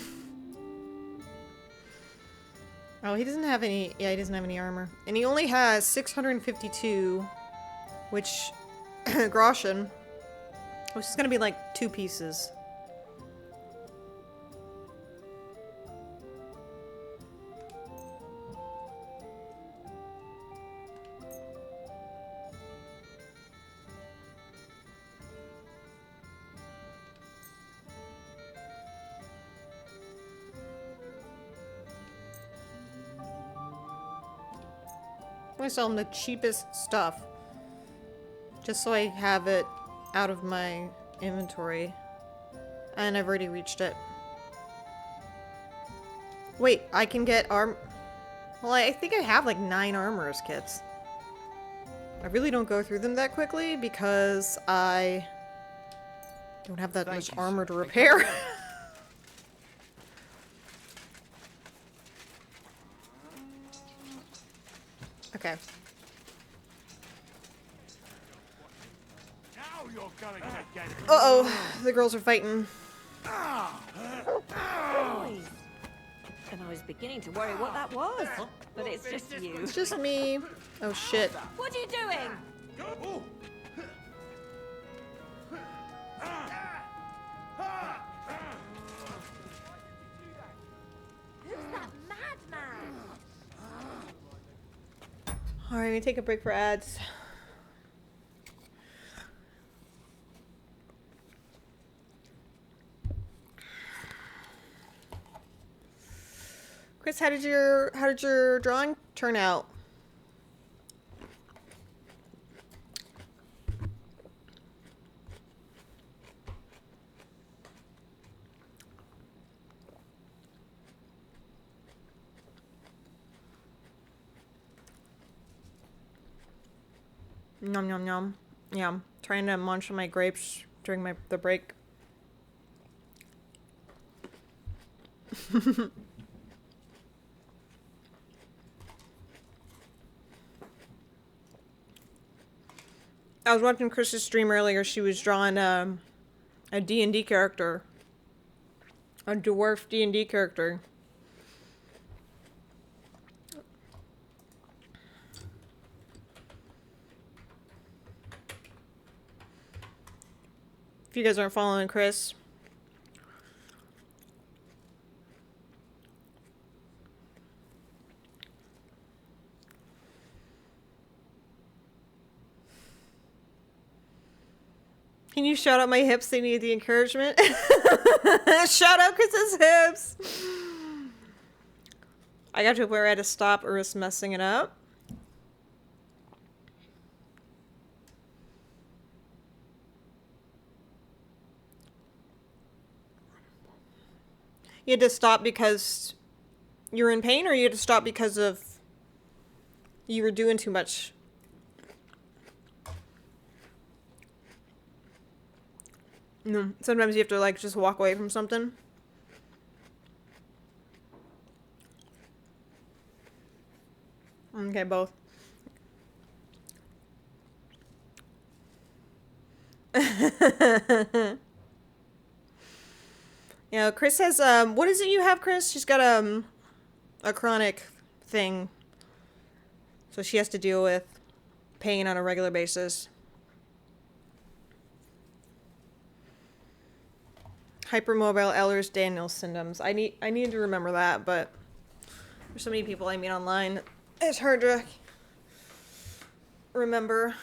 Oh, he doesn't have any... Yeah, he doesn't have any armor. And he only has 652, which... groschen. Which is gonna be like 2 pieces. I sell them the cheapest stuff. Just so I have it out of my inventory. And I've already reached it. Wait, I can get Well, I think I have like 9 armorers kits. I really don't go through them that quickly because I don't have that much armor to repair. Okay. Now you're going to get it. Uh-oh. The girls are fighting. Boys. And I was beginning to worry what that was. But it's just you. It's just me. Oh, shit. What are you doing? Who's that madman? All right, let me take a break for ads. Chris, how did your drawing turn out? Nom nom nom. Yeah, I'm trying to munch on my grapes during the break. I was watching Chris's stream earlier. She was drawing a D&D character. A dwarf D&D character. If you guys aren't following Chris. Can you shout out my hips? They need the encouragement. Shout out Chris's hips. I got to where I had to stop or risk messing it up. You had to stop because you're in pain, or you had to stop because of you were doing too much? No, sometimes you have to like just walk away from something. Okay, both. Yeah, Chris has what is it you have, Chris? She's got a chronic thing. So she has to deal with pain on a regular basis. Hypermobile Ehlers-Danlos syndromes. I need to remember that, but there's so many people I meet online. It's hard to remember.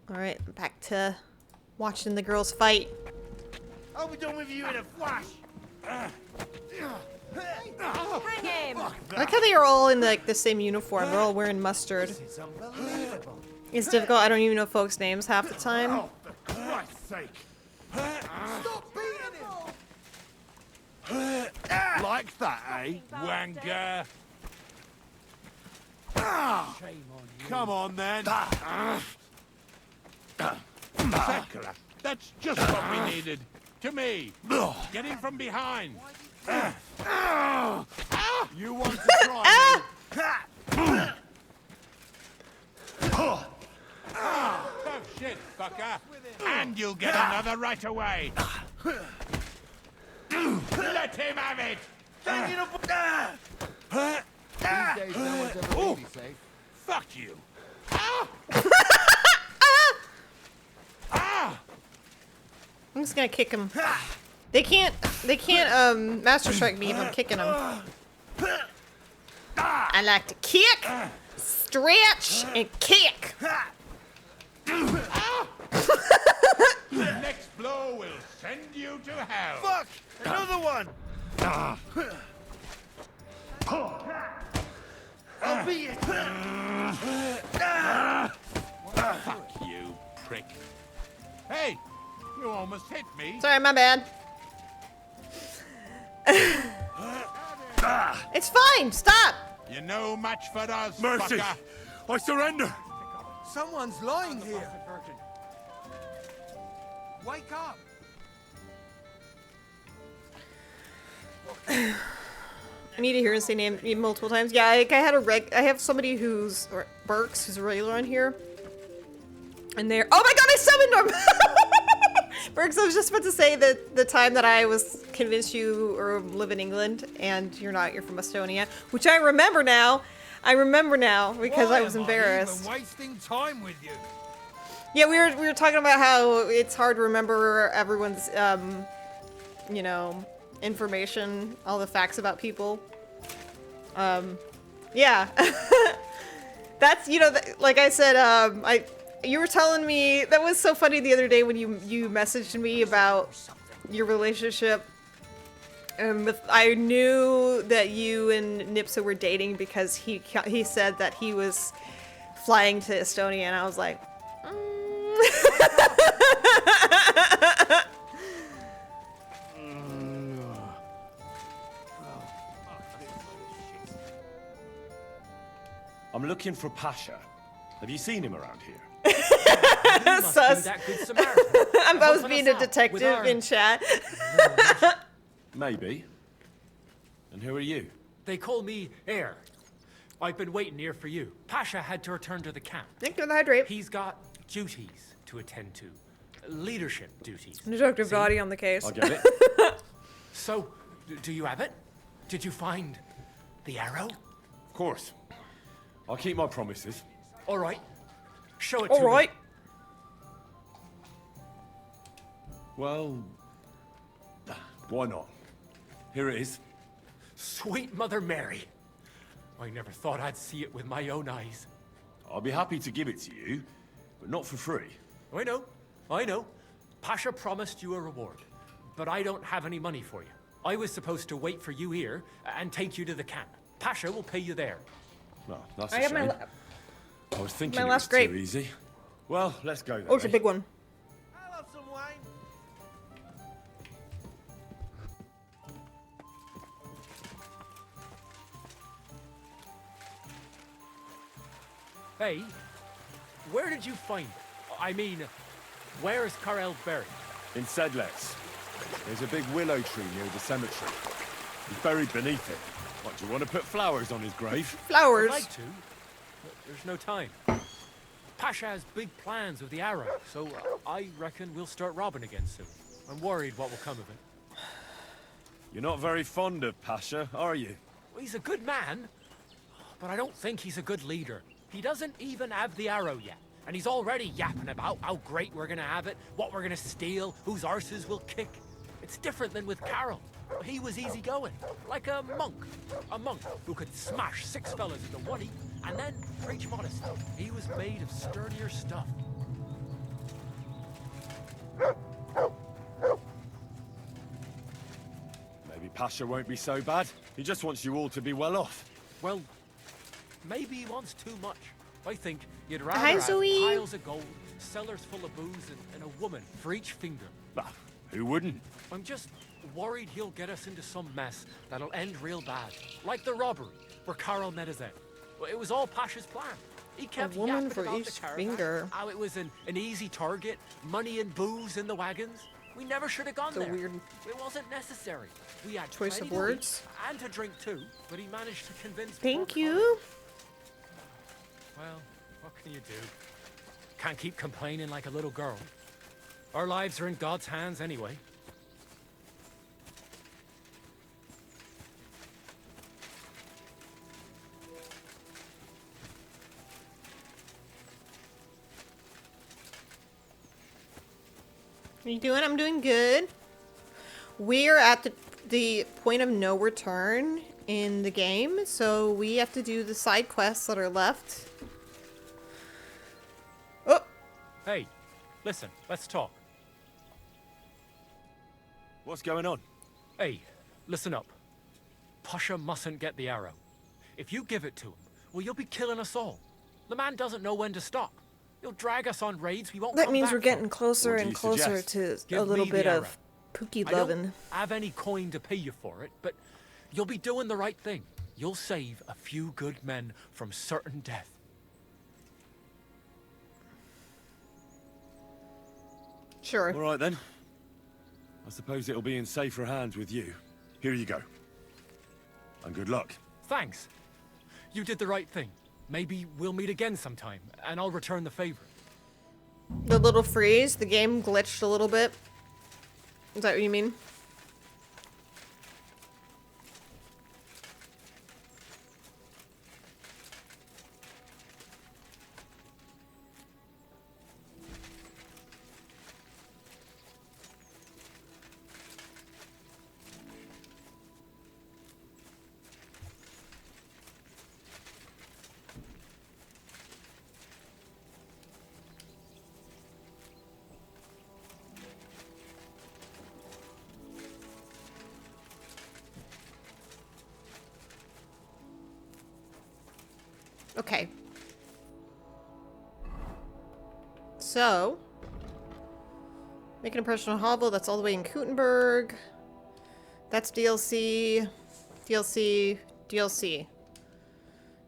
All right, back to watching the girls fight. I'll be done with you in a flash. Hang him! I like how they are all in like the same uniform. They're all wearing mustard. It's unbelievable. It's difficult. I don't even know folks' names half the time. Oh, for Christ's sake. Stop beating him! Like that, eh? Wanker. Shame on you. Come on, then. Sakura, that's just what we needed. To me. Get in from behind. You want to try me? Tough shit, fucker. And you'll get another right away. Let him have it. These days, no one's ever really safe. Fuck you. I'm just gonna kick him. They can't Master Strike me if I'm kicking them. I like to kick, stretch, and kick. Next blow will send you to hell. Fuck! Another one! I'll beat it! Fuck you, prick. Hey! You almost hit me. Sorry, my bad. It's fine. Stop. You're no match for us, Mercy! fucker. I surrender! Someone's lying here. Wake up! I need to hear his name multiple times. Yeah, like I have somebody who's Burks who's a regular on here, and they're oh my god, I summoned him. Burks, I was just about to say that the time that I was convinced you live in England and you're not, you're from Estonia, which I remember now. I remember now because Why I was am embarrassed. even wasting time with you? Yeah, we were talking about how it's hard to remember everyone's you know, information, all the facts about people. Yeah. That's, you know, like I said, you were telling me, that was so funny the other day when you messaged me about your relationship. And I knew that you and Nipsa were dating because he said that he was flying to Estonia, and I was like, I'm looking for Pasha. Have you seen him around here? Sus. I'm supposed to be a detective in chat. Maybe. And who are you? They call me Heir. I've been waiting here for you. Pasha had to return to the camp. Thank you for the hydrate. He's got duties to attend to. Leadership duties. Detective Dottie on the case. I get it. So, do you have it? Did you find the arrow? Of course. I'll keep my promises. All right. Show it to me. All right. Well, why not? Here it is. Sweet Mother Mary. I never thought I'd see it with my own eyes. I'll be happy to give it to you, but not for free. I know. Pasha promised you a reward, but I don't have any money for you. I was supposed to wait for you here and take you to the camp. Pasha will pay you there. Well, that's I a have shame. my I was thinking my it was last grape. too easy. Well, let's go then. Oh, it's a big one. I'll have some wine. Hey, where did you find it? I mean, where is Karel buried? In Shirtless. There's a big willow tree near the cemetery. He's buried beneath it. What, do you want to put flowers on his grave? Flowers? I'd like to, but there's no time. Pasha has big plans with the arrow, so I reckon we'll start robbing again soon. I'm worried what will come of it. You're not very fond of Pasha, are you? Well, he's a good man, but I don't think he's a good leader. He doesn't even have the arrow yet, and he's already yapping about how great we're gonna have it, what we're gonna steal, whose arses we'll kick. It's different than with Carol. He was easygoing, like a monk. A monk who could smash 6 fellas into one heap and then preach modesty. He was made of sturdier stuff. Maybe Pasha won't be so bad. He just wants you all to be well off. Well, maybe he wants too much. I think you'd rather Hi, have Zoe. piles of gold, cellars full of booze, and a woman for each finger. Bah, who wouldn't? I'm just worried he'll get us into some mess that'll end real bad. Like the robbery, where Carol met his end. Well, it was all Pasha's plan. He kept A woman yapping for about each the caravan, finger. how it was an easy target, money and booze in the wagons. We never should have gone It's a there. weird It wasn't necessary. We had choice plenty of to eat words. and to drink too, but he managed to convince Thank poor you. Carol. Well, what can you do? Can't keep complaining like a little girl. Our lives are in God's hands anyway. What are you doing? I'm doing good. We're at the point of no return in the game, so we have to do the side quests that are left. Oh! Hey, listen, let's talk. What's going on? Hey, listen up. Pasha mustn't get the arrow. If you give it to him, well, you'll be killing us all. The man doesn't know when to stop. He'll drag us on raids we won't That come means back we're getting from. closer What do and you closer suggest? to Give a little me bit the of arrow. pookie I lovin'. don't have any coin to pay you for it, but you'll be doing the right thing. You'll save a few good men from certain death. Sure. All right then. I suppose it'll be in safer hands with you. Here you go. And good luck. Thanks. You did the right thing. Maybe we'll meet again sometime, and I'll return the favor. The little freeze, the game glitched a little bit. Is that what you mean? Okay. So, make an impression on Hovel. That's all the way in Kutenberg. That's DLC. DLC. DLC.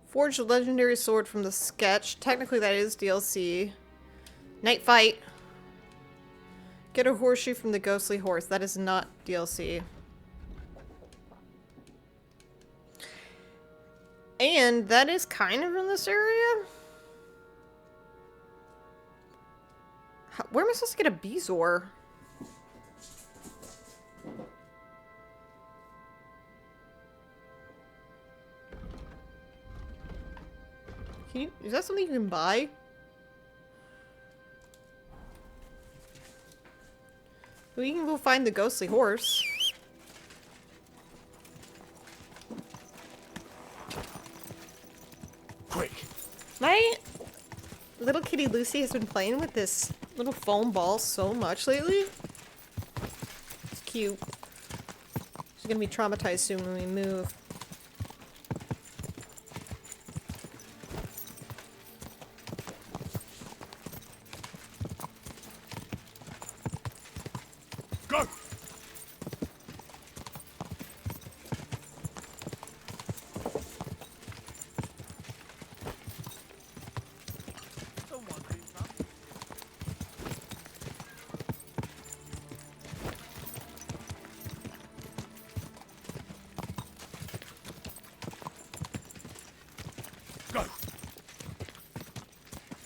Forge a legendary sword from the sketch. Technically that is DLC. Night fight. Get a horseshoe from the ghostly horse. That is not DLC. And that is kind of in this area. Where am I supposed to get a Bezoar? Is that something you can buy? We can go find the ghostly horse. Quick. My little kitty Lucy has been playing with this little foam ball so much lately. It's cute. She's gonna be traumatized soon when we move. Go!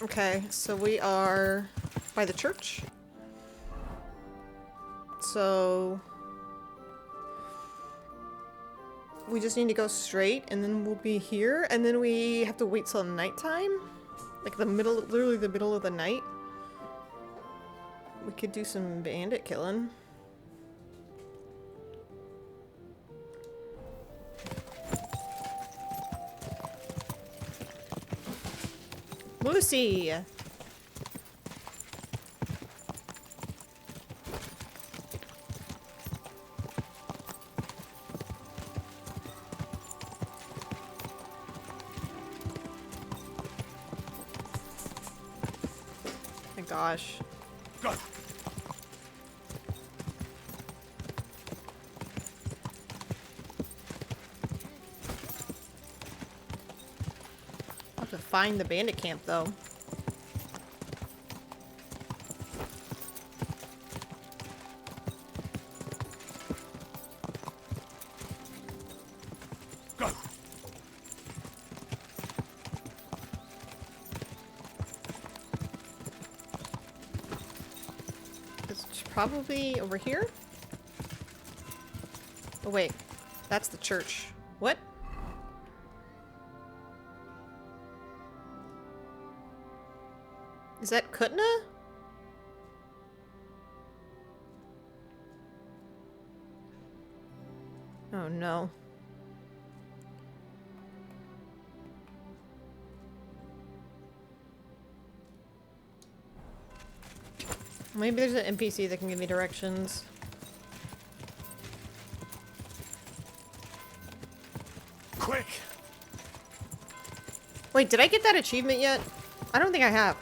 Okay, so we are by the church. So we just need to go straight and then we'll be here, and then we have to wait till nighttime? Like the middle, literally the middle of the night. We could do some bandit killing. Lucy! My gosh. Go! I'll have to find the bandit camp though. Go! It's probably over here? Oh wait, that's the church. What? Is that Kutna? Oh no. Maybe there's an NPC that can give me directions. Quick! Wait, did I get that achievement yet? I don't think I have.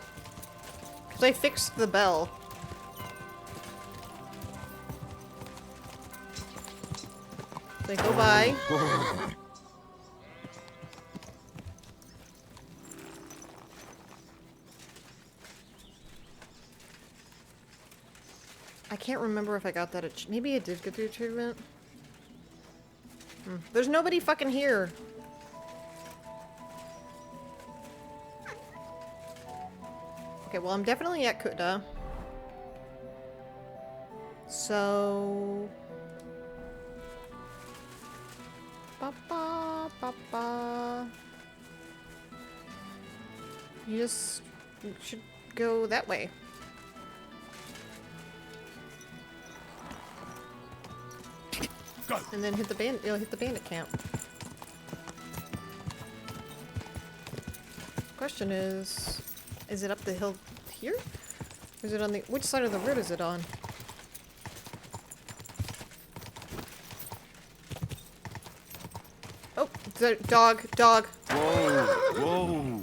Because I fixed the bell. They go by. can't remember if I got that maybe I did get the achievement. There's nobody fucking here. Okay, well, I'm definitely at Kuta. So... Ba-ba. You should go that way. Go. And then you'll hit the bandit camp. Question is it up the hill here? Or is it on which side of the road is it on? Oh, dog. Whoa, whoa.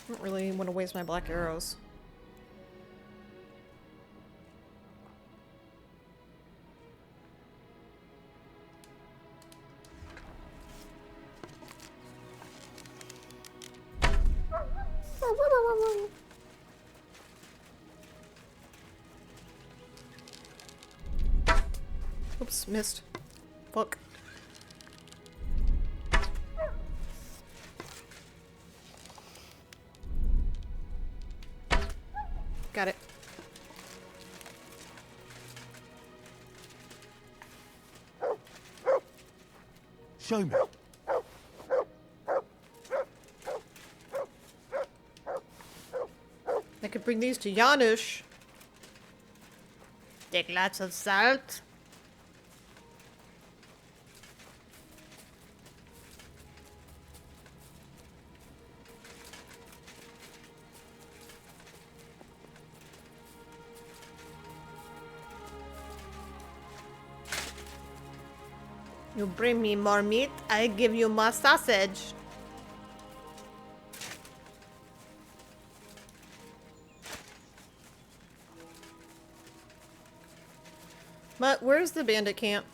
I don't really want to waste my black arrows. Oops, missed. Fuck. Got it. Show me. I could bring these to Janusz. Take lots of salt. You bring me more meat, I give you more sausage. But where's the bandit camp?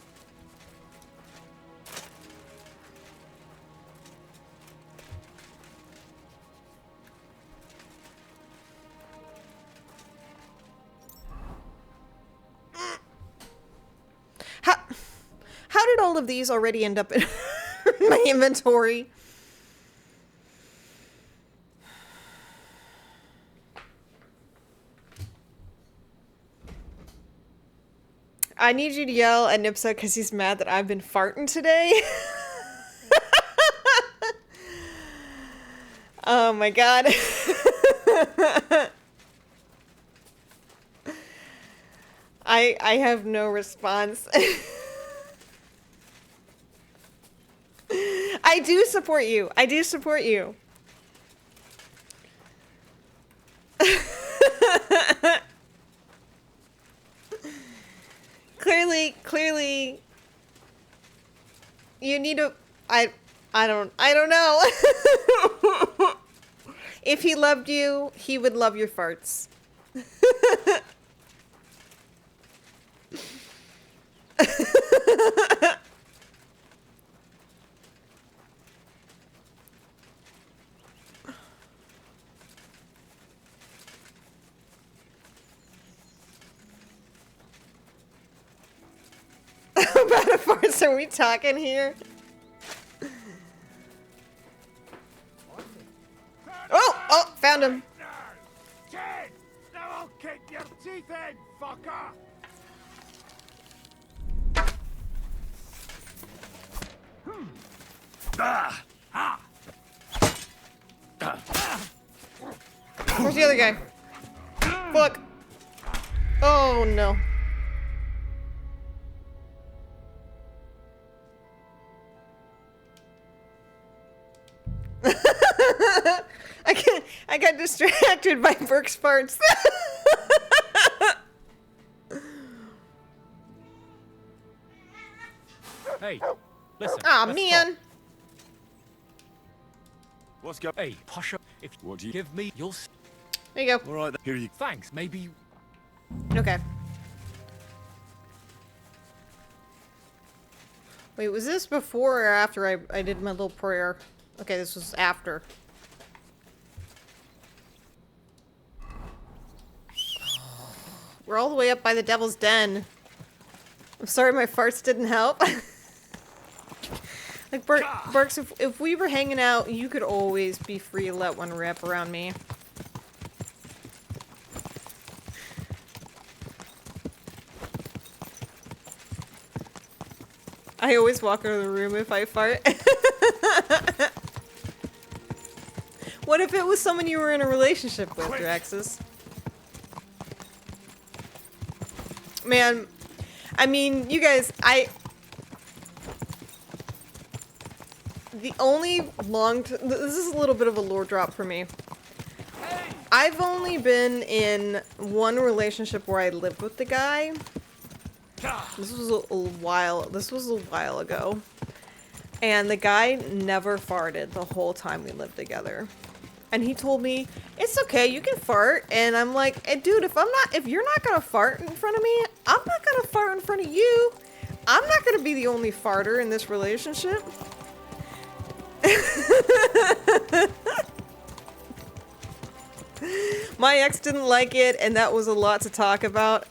How did all of these already end up in my inventory? I need you to yell at Nipsa because he's mad that I've been farting today. Oh my god. I have no response. I do support you. I do support you. Clearly, you need to. I don't know. If he loved you, he would love your farts. What about farts are we talking here? Oh, found him. Dead! Now I'll kick your teeth in, fucker! Where's the other guy? Fuck. Oh no. I got distracted by Burke's farts. Hey, listen. Aw, let's man. talk. What's going? Hey, Pasha, if you give me, you'll. There you go. All right, here you. Thanks. Maybe. Okay. Wait, was this before or after I did my little prayer? Okay, this was after. We're all the way up by the Devil's Den. I'm sorry my farts didn't help. Like, Burks, if we were hanging out, you could always be free to let one rip around me. I always walk out of the room if I fart. What if it was someone you were in a relationship with, Draxus? Man, I mean, you guys, the only this is a little bit of a lore drop for me. I've only been in one relationship where I lived with the guy. This was a while ago. And the guy never farted the whole time we lived together. And he told me, it's okay, you can fart. And I'm like, hey, dude, if you're not gonna fart in front of me, I'm not gonna fart in front of you. I'm not gonna be the only farter in this relationship. My ex didn't like it, and that was a lot to talk about.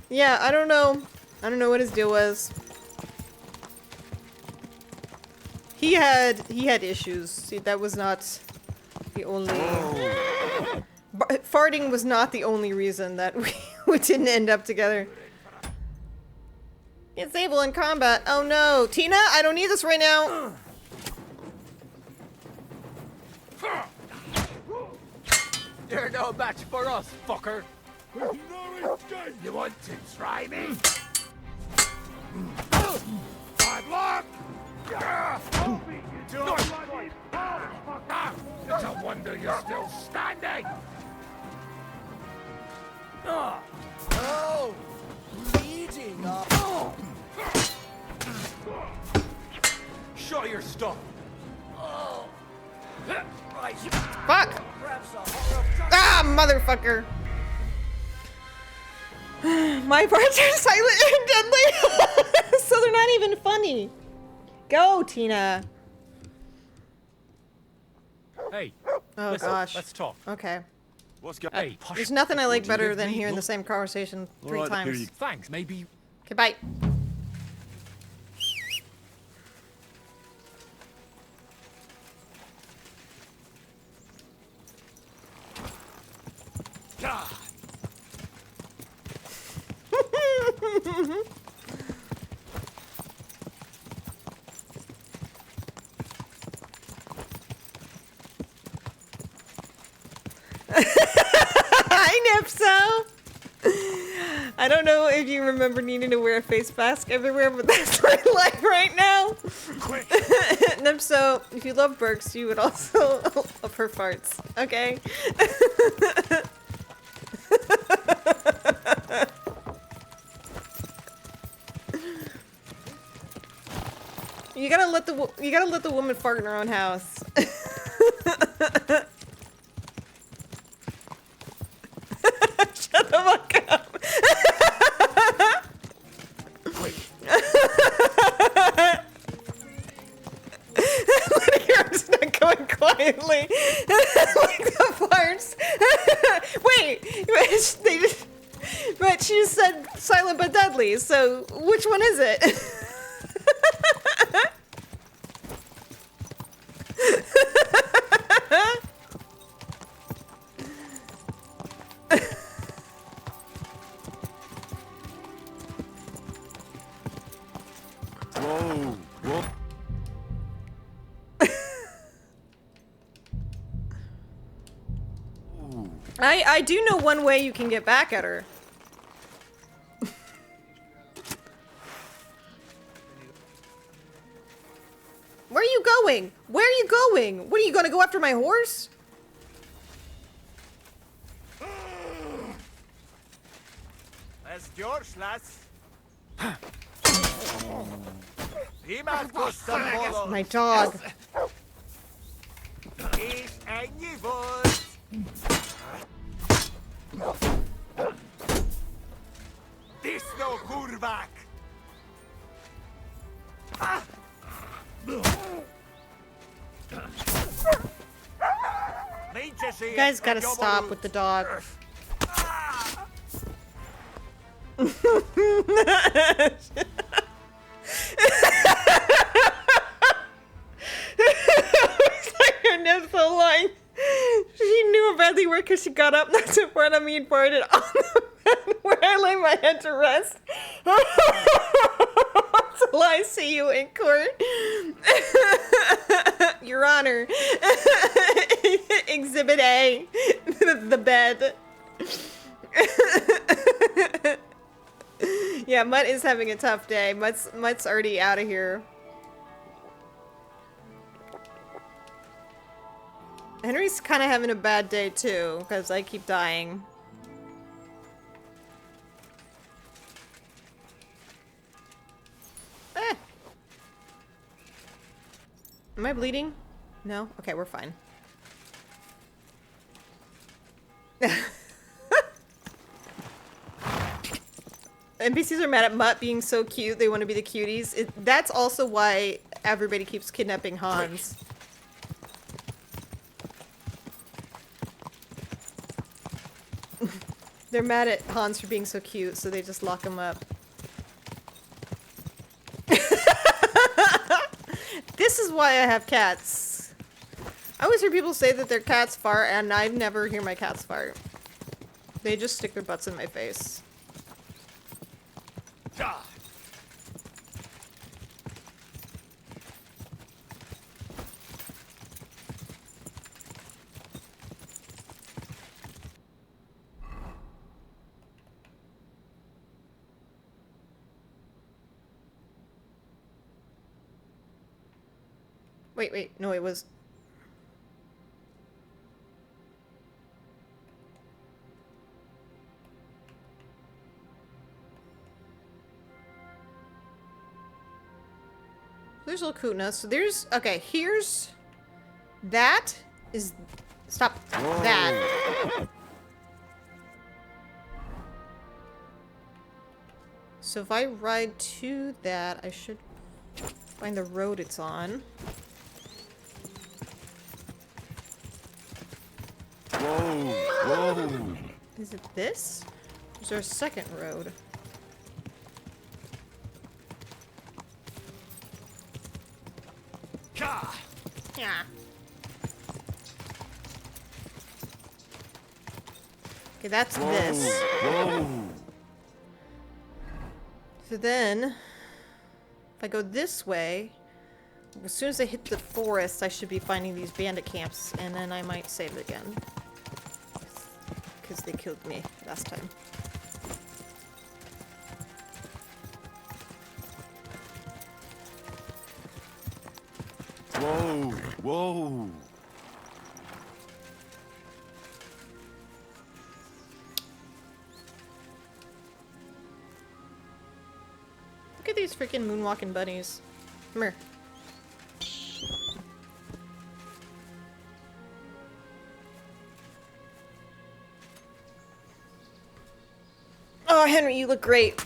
Yeah, I don't know. I don't know what his deal was. He had issues. See, that was not the only... Farting was not the only reason that we didn't end up together. It's able in combat. Oh no. Tina, I don't need this right now. You're no match for us, fucker. You want to try me? Bad luck! It's a wonder you're still standing! Oh! Bleeding up! Show your stuff. Fuck! Ah, motherfucker! My parts are silent and deadly, so they're not even funny. Go, Tina. Hey. Oh listen, gosh. Let's talk. Okay. What's going Hey, There's nothing I like Would you better give than me hearing the look? same conversation three Alright, here times. you- Thanks, maybe. Okay, bye. Hi, Nipso! I don't know if you remember needing to wear a face mask everywhere, but that's my life right now. Nipso, if you love Burks, you would also love her farts, okay? You gotta let the woman fart in her own house. Shut the fuck up. You're just not going quietly. Like the farts. Wait, they just, but she just said silent but deadly, so which one is it? Whoa, what? I do know one way you can get back at her. Where are you going? Where are you going? What, are you gonna go after my horse? Es Shirtless. My dog. Is any wood. This no kurvak. You guys gotta stop with the dog. It's like her nip's so line. She knew about the work because she got up next in front of me and farted on the bed where I lay my head to rest. Till I see you in court. Your Honor. Exhibit A. The bed. Yeah, Mutt is having a tough day. Mutt's already out of here. Henry's kind of having a bad day too, because I keep dying. Am I bleeding? No? Okay, we're fine. NPCs are mad at Mutt being so cute, they want to be the cuties. That's also why everybody keeps kidnapping Hans. They're mad at Hans for being so cute, so they just lock him up. This is why I have cats. I always hear people say that their cats fart, and I never hear my cats fart. They just stick their butts in my face. Wait, no, it was... There's Lakuna, so there's... Okay, here's... That is... Stop that. So if I ride to that, I should find the road it's on. Whoa! Is it this? Or is there a second road? Yeah. Okay, that's this. Whoa! So then, if I go this way, as soon as I hit the forest, I should be finding these bandit camps, and then I might save it again. Because they killed me last time. Whoa! Whoa! Look at these freaking moonwalking bunnies. Come here. Oh, Henry, you look great.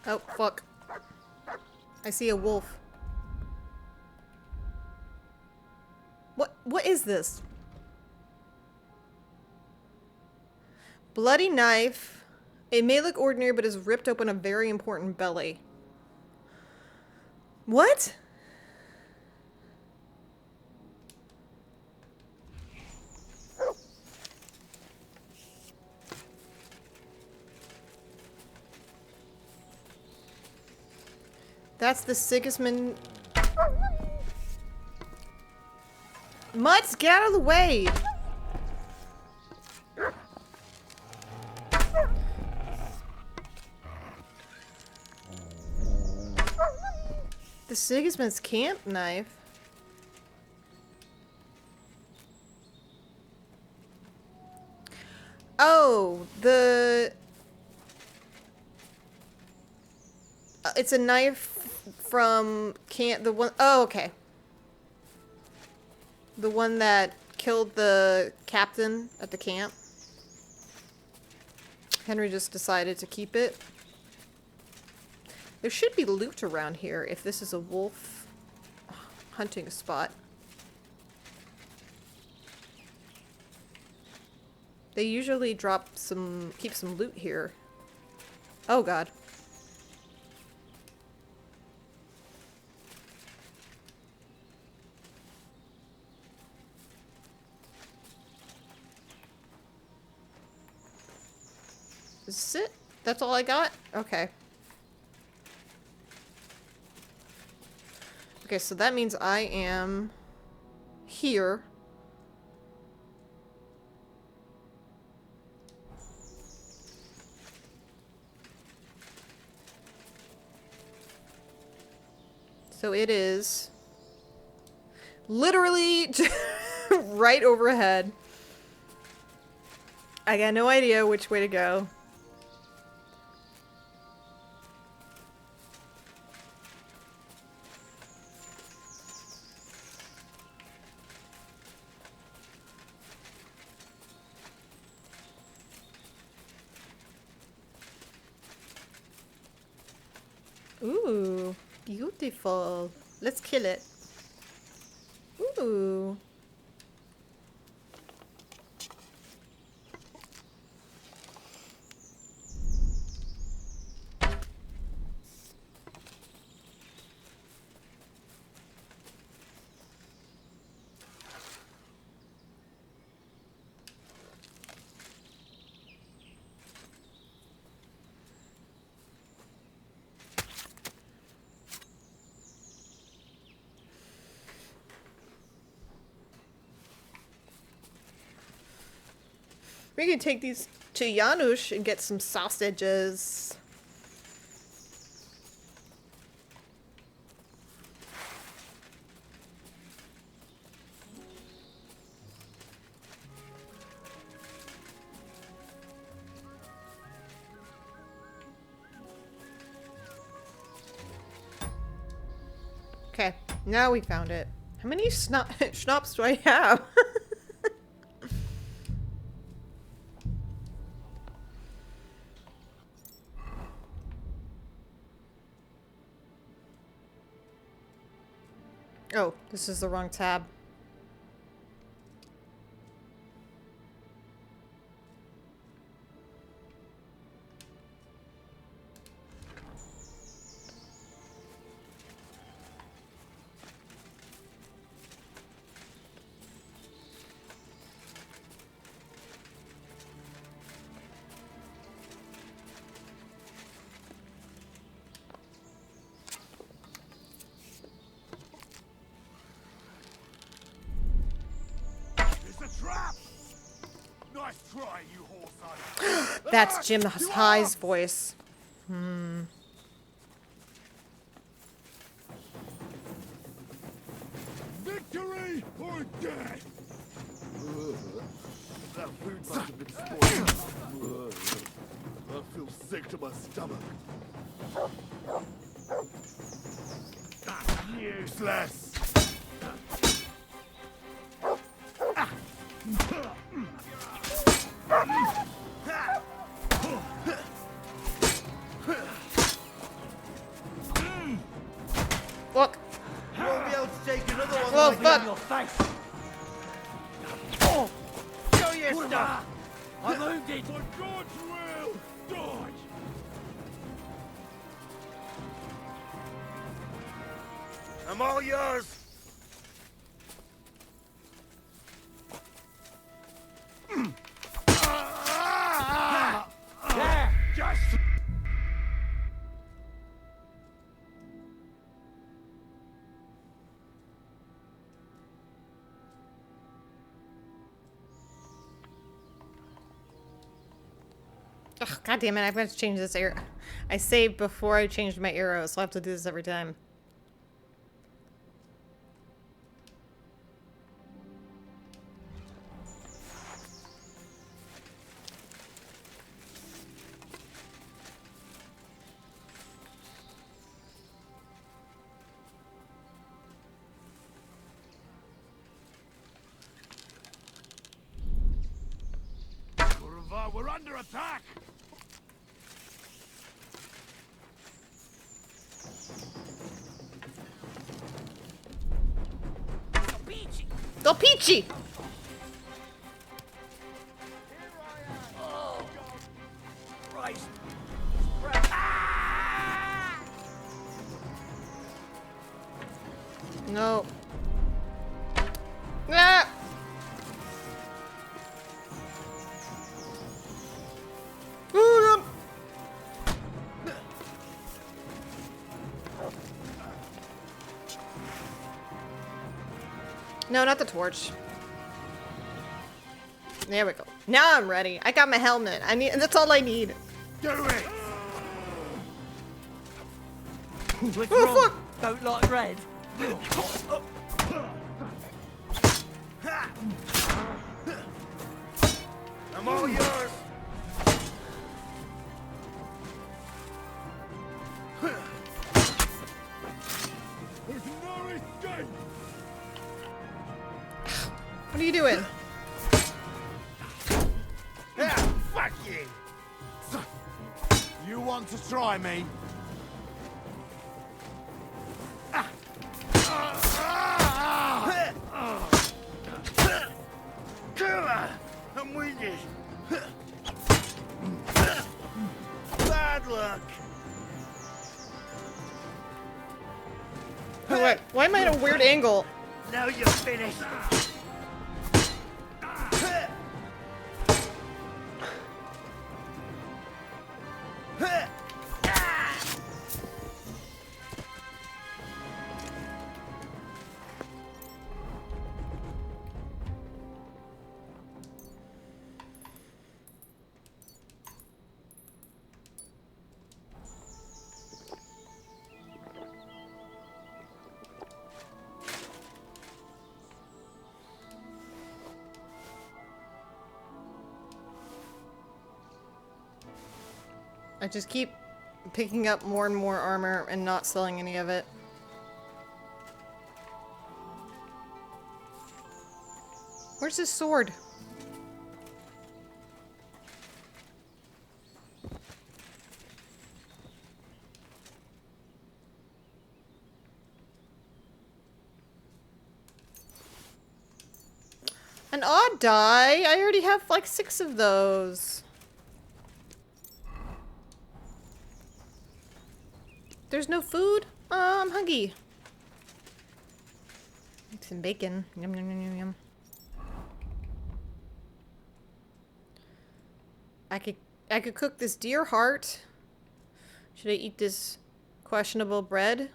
Oh, fuck. I see a wolf. What is this? Bloody knife. It may look ordinary, but has ripped open a very important belly. What? That's the Sigismund. Mutts, get out of the way! The Sigismund's camp knife. Oh, it's a knife from the one. Oh, okay. The one that killed the captain at the camp. Henry just decided to keep it. There should be loot around here if this is a wolf hunting spot. They usually keep some loot here. Oh god. Is this it? That's all I got? Okay. Okay, so that means I am here. So it is literally right overhead. I got no idea which way to go. Ooh, beautiful. Let's kill it. Ooh. We can take these to Janusz and get some sausages. Okay, now we found it. How many schnapps do I have? Oh, this is the wrong tab. Nice try, you horse. That's Jim High's voice. Victory or death? That food must have been spoiled. I feel sick to my stomach. Useless. Look. You won't be able to take another one Oh, like fuck. in your face. Oh, show your stuff. I'm wounded. For God's will, dodge. I'm all yours. There. Just. Ugh, God damn it, I've got to change this arrow. I saved before I changed my arrows, so I have to do this every time. We're under attack! Go Peachy! Oh, Christ! No. Ah! Ooh, no, not the torch. There we go. Now I'm ready. I got my helmet. That's all I need. Do it! What's Oh, wrong? fuck. Don't like red? I'm all yours! There's no escape! What are you doing? Yeah, fuck you! You want to try me? I'm with you. Bad luck. Oh, wait, why am I at a weird angle? Now you're finished. I just keep picking up more and more armor and not selling any of it. Where's his sword? An odd die? I already have like 6 of those. There's no food? I'm hungry. Make some bacon. Yum, yum, yum, yum, yum. I could cook this deer heart. Should I eat this questionable bread?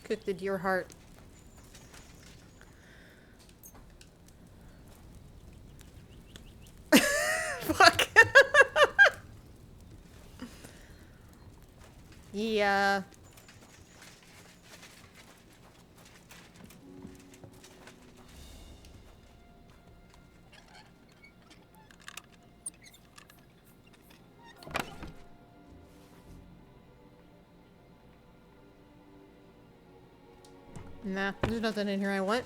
Cook the deer heart. Fuck. Yeah. Nah, there's nothing in here I want.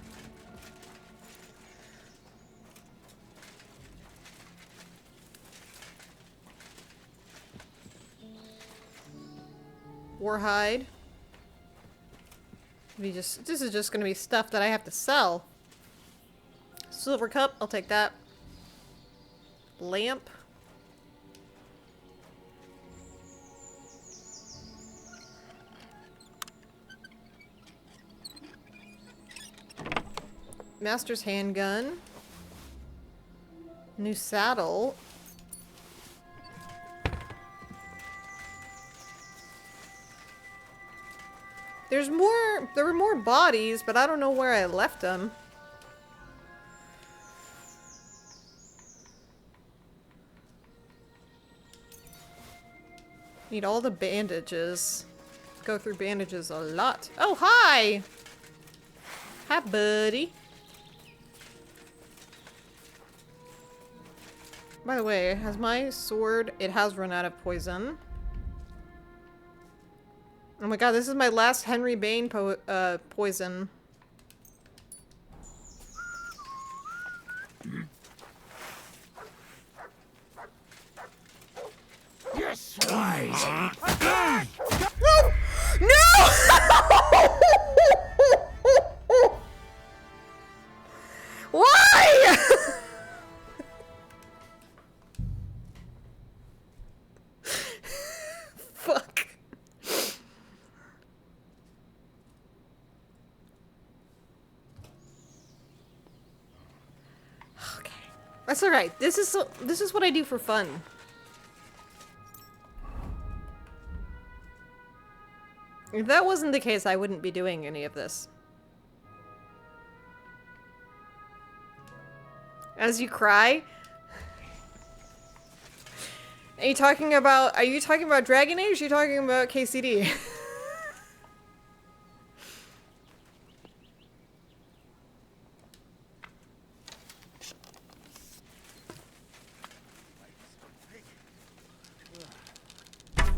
Warhide. This is just gonna be stuff that I have to sell. Silver cup, I'll take that. Lamp. Master's handgun. New saddle. There's more. There were more bodies, but I don't know where I left them. Need all the bandages. Go through bandages a lot. Oh, hi! Hi, buddy. By the way, has my sword... It has run out of poison. Oh my god, this is my last Henry Bane poison. Yes, wise. No! No! Why? Fuck. Okay. That's alright. This is what I do for fun. If that wasn't the case, I wouldn't be doing any of this. As you cry? Are you talking about Dragon Age or are you talking about KCD?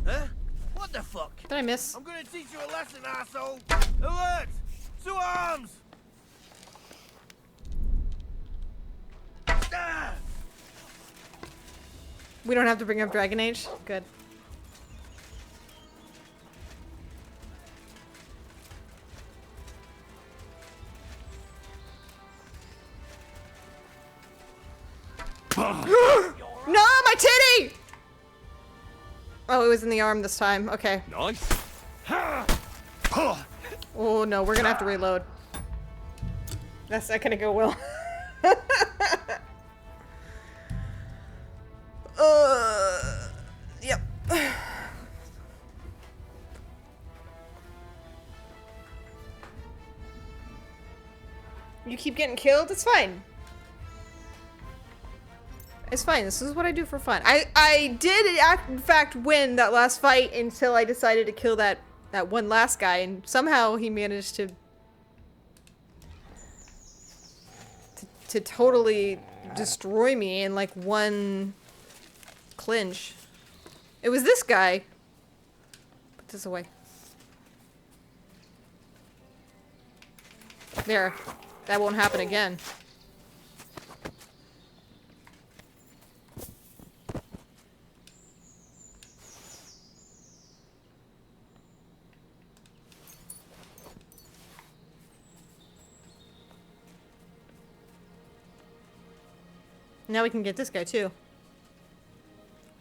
Huh? What the fuck? Did I miss? I'm gonna teach you a lesson, asshole. Alert! To arms! Ah! We don't have to bring up Dragon Age? Good. No, my titty! Oh, it was in the arm this time. Okay. Nice. Oh no, we're gonna have to reload. That's not gonna go well. Yep. You keep getting killed? It's fine. It's fine. This is what I do for fun. I did in fact win that last fight until I decided to kill that one last guy, and somehow he managed to totally destroy me in like one clinch. It was this guy. Put this away. There. That won't happen again. Now we can get this guy too.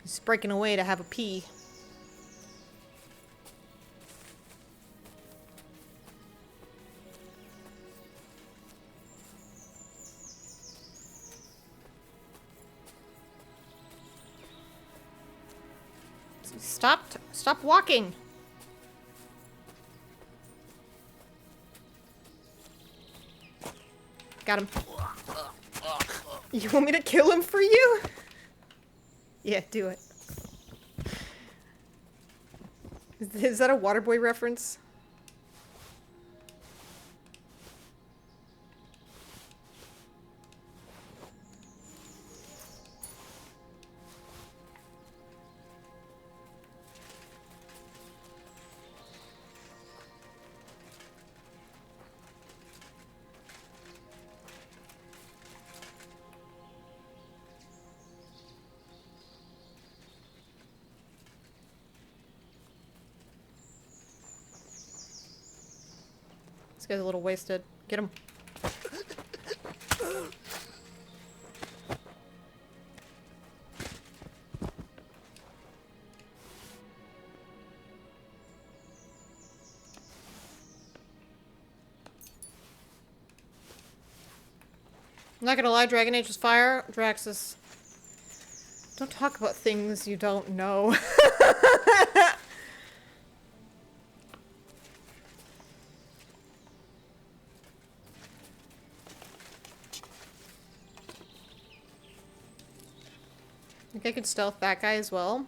He's breaking away to have a pee. Stop walking. Got him. You want me to kill him for you? Yeah, do it. Is that a Waterboy reference? This guy's a little wasted. Get him. I'm not gonna lie, Dragon Age was fire. Draxus. Don't talk about things you don't know. think I could stealth that guy as well.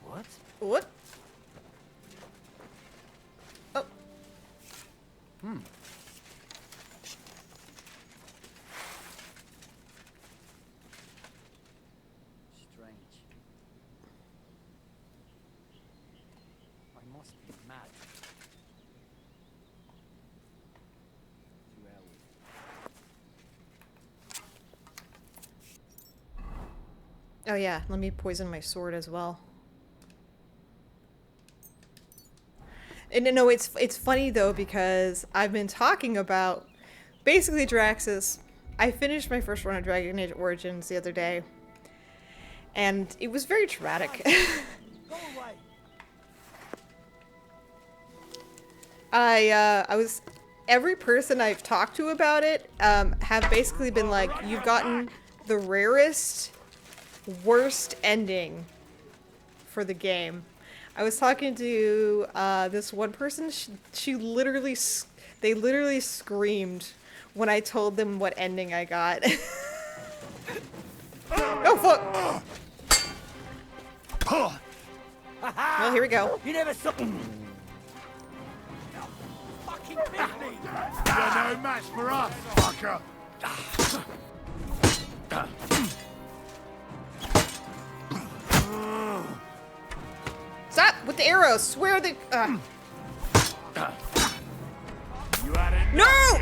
What? What? Oh. Hmm. Strange. I must be mad. To hell with Oh yeah, let me poison my sword as well. And no, it's funny though because I've been talking about basically Draxus. I finished my first run of Dragon Age Origins the other day, and it was very traumatic. I was every person I've talked to about it have basically been like, you've gotten the rarest, worst ending for the game. I was talking to this one person. She literally, they literally screamed when I told them what ending I got. Oh fuck! Well, here we go. You never saw. Fucking beat me! You're no match for us, fucker! Stop with the arrows. Swear the. No!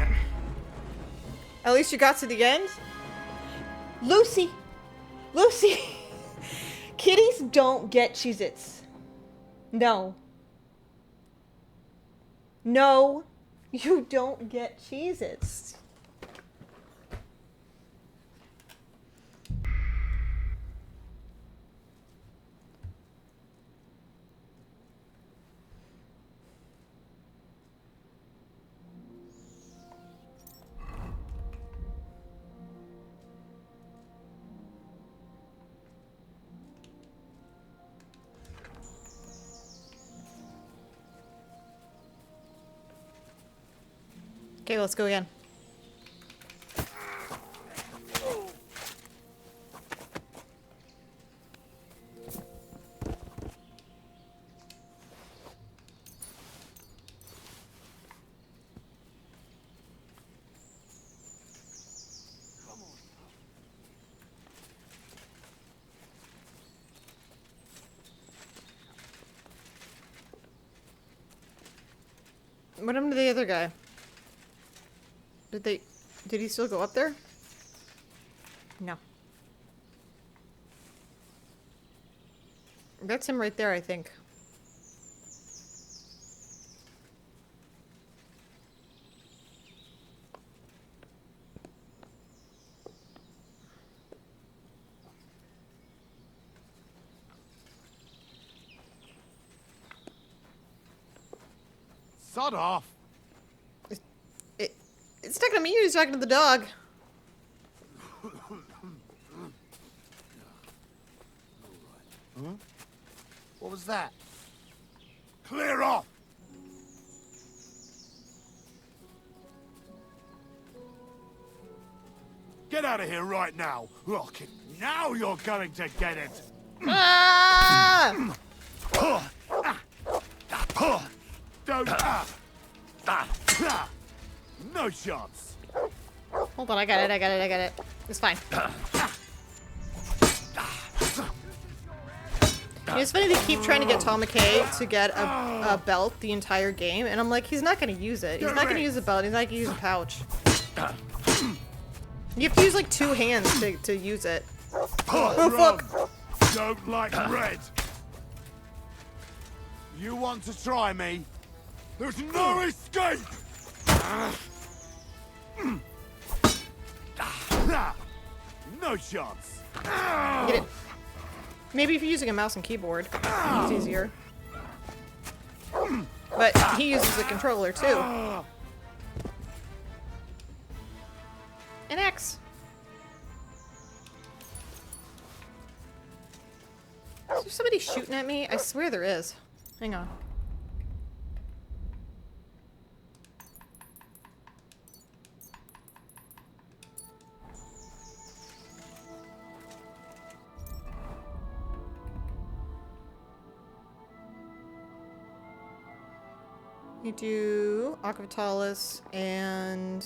At least you got to the end. Lucy, Lucy. Kitties don't get Cheez-Its. No. No, you don't get Cheez-Its. Okay, let's go again. What happened to the other guy? Did he still go up there? No. That's him right there, I think. Sod off! It's not gonna be you, he's talking to the dog. Huh? What was that? Clear off! Get out of here right now! Look, now you're going to get it! Ah! Don't... No chance! Hold on, I got it. It's fine. It's funny they keep trying to get Tom McKay to get a belt the entire game, and I'm like, he's not gonna use it. He's not gonna use a belt, he's not gonna use a pouch. You have to use like two hands to use it. Oh fuck! Don't like red! You want to try me? There's no escape! No chance! Get it. Maybe if you're using a mouse and keyboard, it's easier. But he uses a controller too. An X. Is there somebody shooting at me? I swear there is. Hang on. You do Aquavitalis, and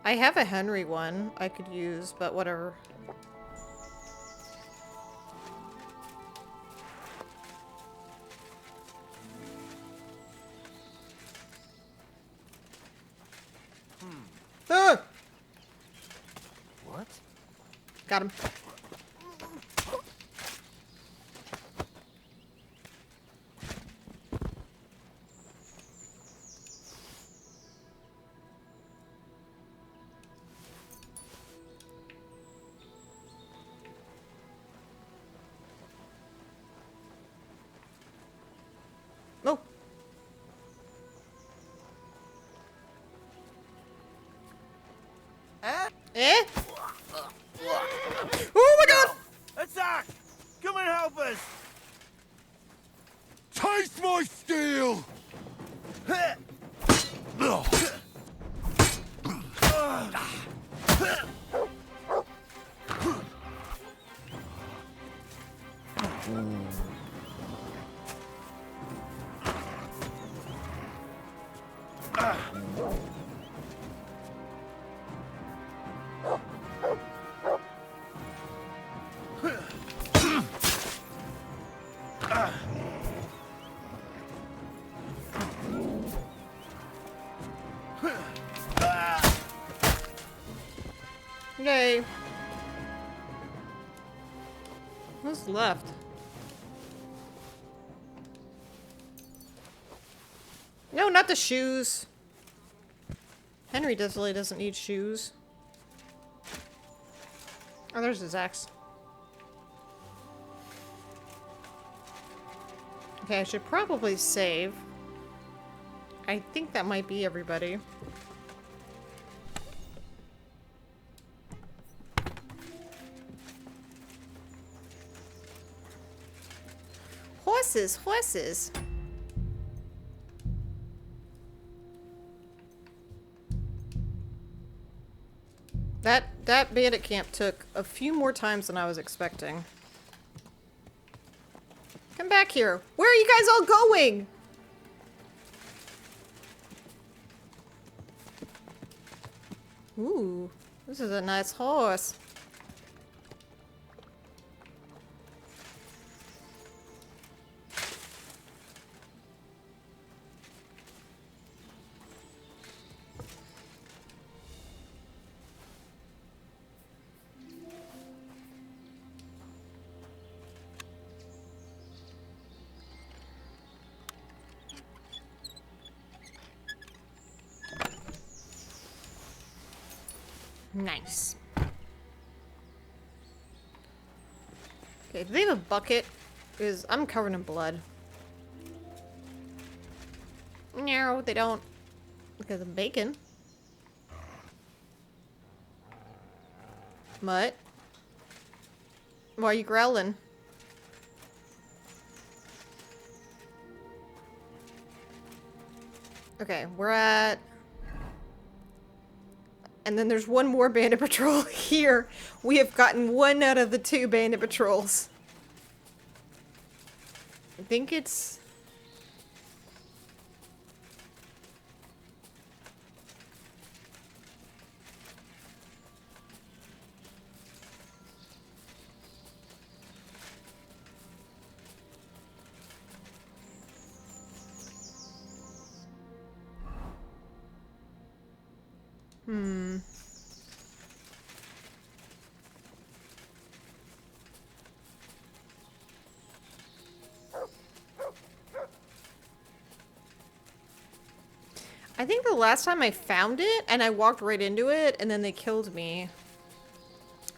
I have a Henry one I could use, but whatever. Ah! What? Got him. Oh. Eh? Oh my god! Attack! Come and help us! Taste my steel! Yay. Who's left? No, not the shoes. Henry definitely doesn't need shoes. Oh, there's his axe. Okay, I should probably save. I think that might be everybody. Horses, horses. That bandit camp took a few more times than I was expecting. Come back here. Where are you guys all going? Ooh, this is a nice horse. Nice. Okay, do they have a bucket? Because I'm covered in blood. No, they don't. Because of bacon. Mutt? Why are you growling? Okay, we're at... And then there's one more bandit patrol here. We have gotten one out of the 2 bandit patrols. I think it's... I think the last time I found it, and I walked right into it, and then they killed me.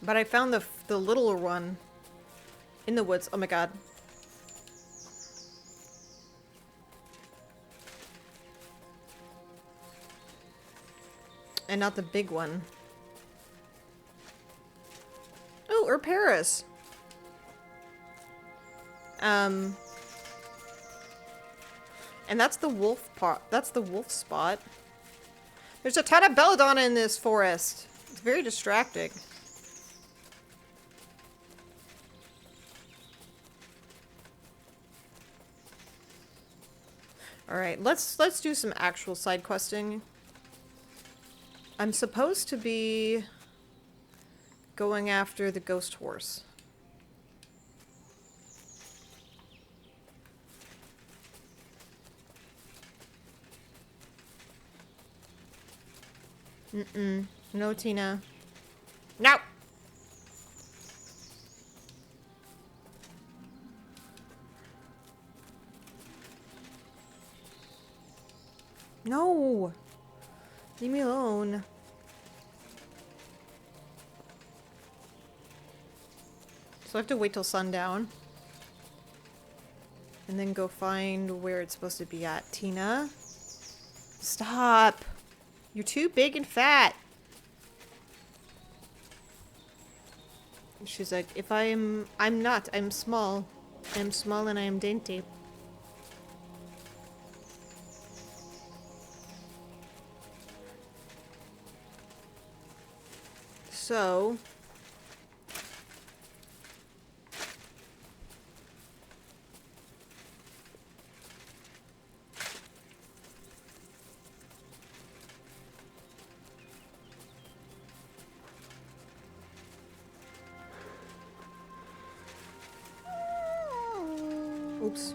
But I found the littler one in the woods. Oh my god. And not the big one. Oh, or Paris. And that's the wolf part. That's the wolf spot. There's a ton of belladonna in this forest. It's very distracting. All right, let's do some actual side questing. I'm supposed to be going after the ghost horse. No, Tina. No! No! Leave me alone. So I have to wait till sundown. And then go find where it's supposed to be at. Tina? Stop! You're too big and fat! She's like, if I'm not, I'm small. I'm small and I am dainty. So... Oops.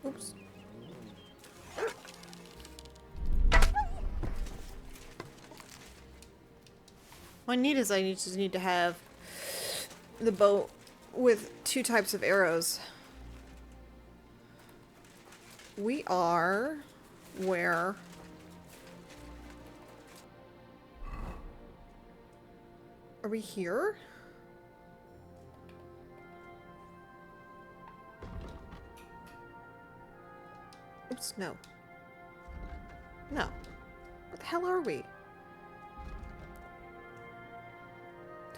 Oops. What I need is I just need to have the bow with 2 types of arrows. We are where? Are we here? Oops, no. No. What the hell are we? Do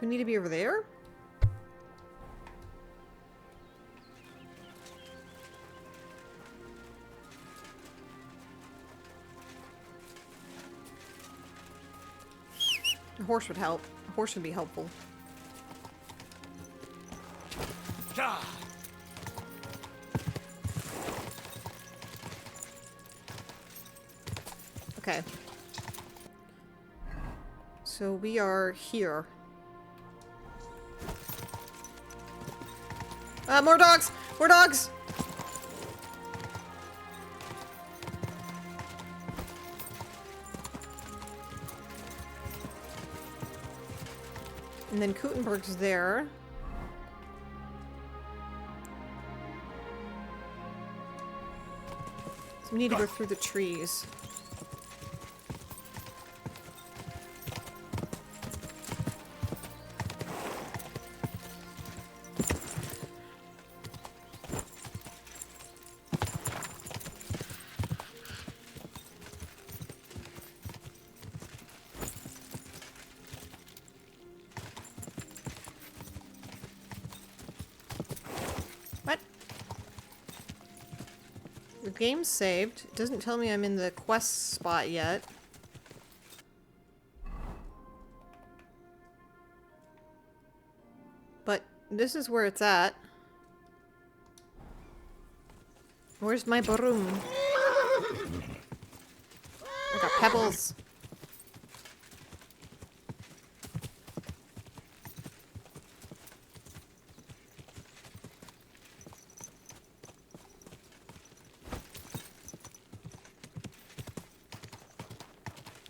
we need to be over there? A horse would help. A horse would be helpful. Okay. So we are here. More dogs! More dogs! And then Kutenberg's there. So we need to go through the trees. The game's saved. It doesn't tell me I'm in the quest spot yet. But this is where it's at. Where's my broom? I got pebbles.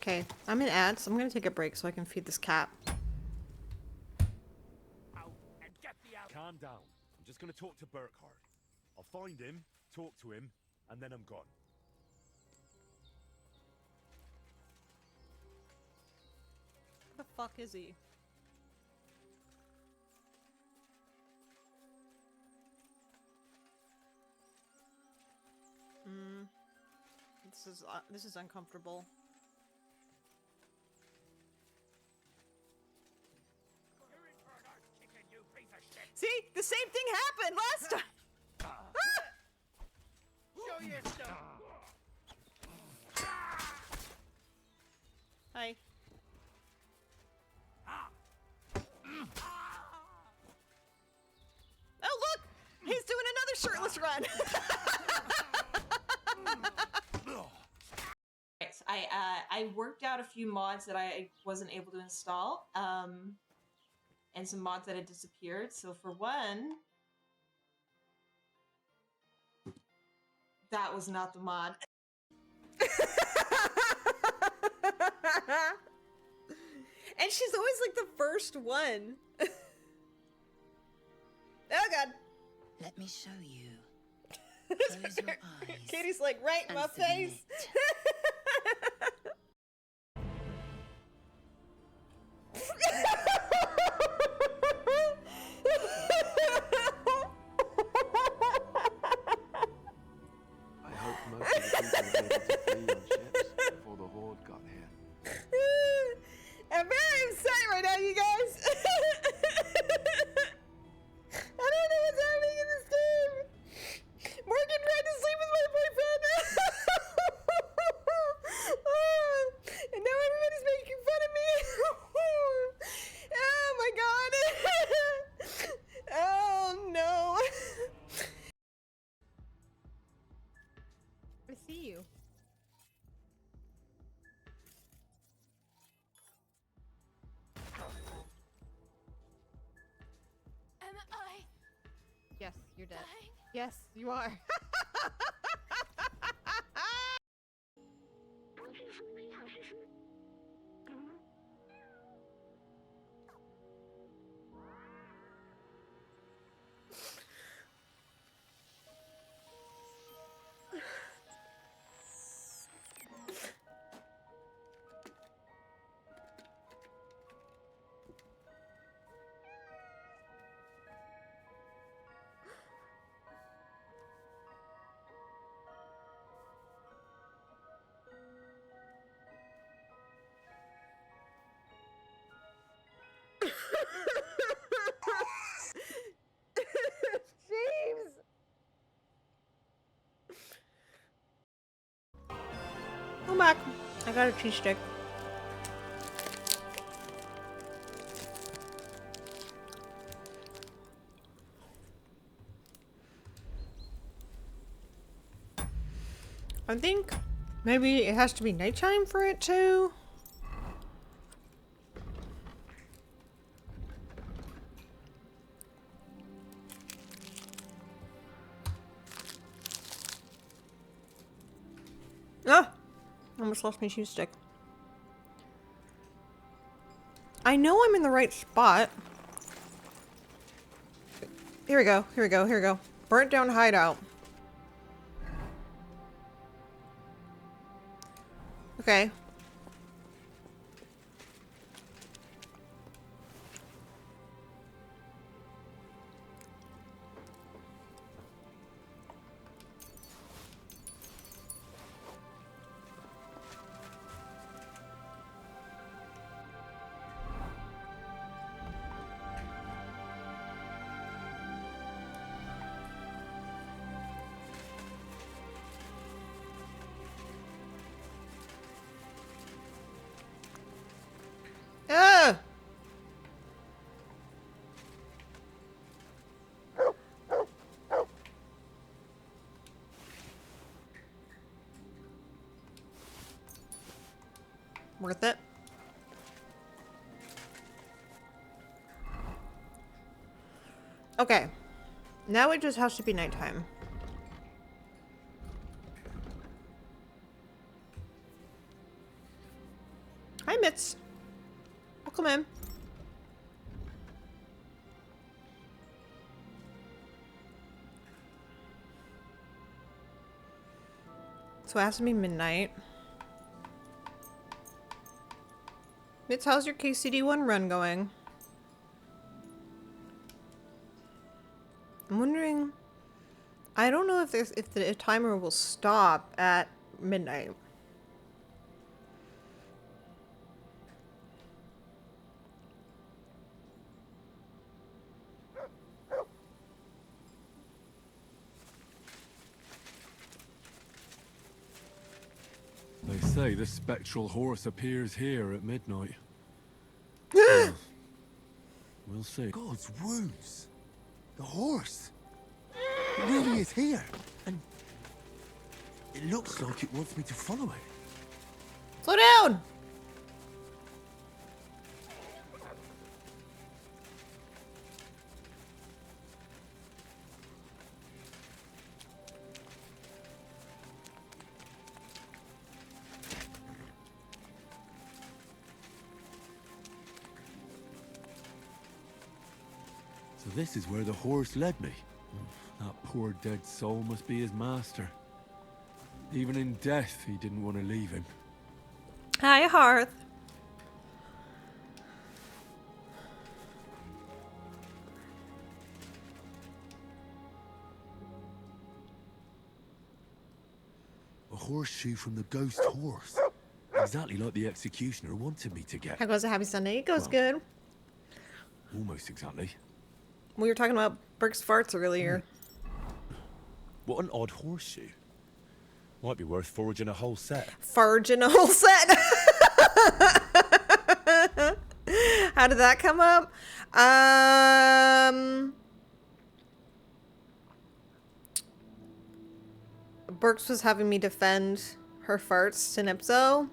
Okay, I'm in ads. I'm gonna take a break so I can feed this cat. Calm down. I'm just gonna talk to Burkhardt. I'll find him, talk to him, and then I'm gone. Where the fuck is he? This is uncomfortable. See? The same thing happened last time! god. Right, so I worked out a few mods that I wasn't able to install, and some mods that had disappeared. So for one, that was not the mod. And she's always like the first one. Oh god. Let me show you. Close your eyes. Katie's like, right in my face. I hope most of the people were able to flee on ships before the Horde got here. I'm very upset right now, you guys. I don't know what's happening in this game. Morgan tried to sleep with my boyfriend. And now everybody's making fun of me. Oh my god. Oh no. I see you. Am I? Yes, you're dead. Yes, you are. James! I'm back. I got a cheese stick. I think maybe it has to be nighttime for it to. Ah! Almost lost my cheese stick. I know I'm in the right spot. Here we go, here we go, here we go. Burnt down hideout. Okay. Ah! Worth it. Okay. Now it just has to be nighttime. Hi, Mitz. Welcome in. So it has to be midnight. Mitz, how's your KCD1 run going? I'm wondering. I don't know if the timer will stop at midnight. They say the spectral horse appears here at midnight. We'll see. God's wounds. The horse. It really is here. And it looks like it wants me to follow it. Slow down! So this is where the horse led me. That poor dead soul must be his master. Even in death, he didn't want to leave him. Hi, Hearth. A horseshoe from the ghost horse. Exactly like the executioner wanted me to get. How goes a happy Sunday? It goes Well, good. Almost exactly. We were talking about Burke's farts earlier. What an odd horseshoe. Might be worth foraging a whole set. Foraging a whole set. How did that come up? Burks was having me defend her farts to Nipso.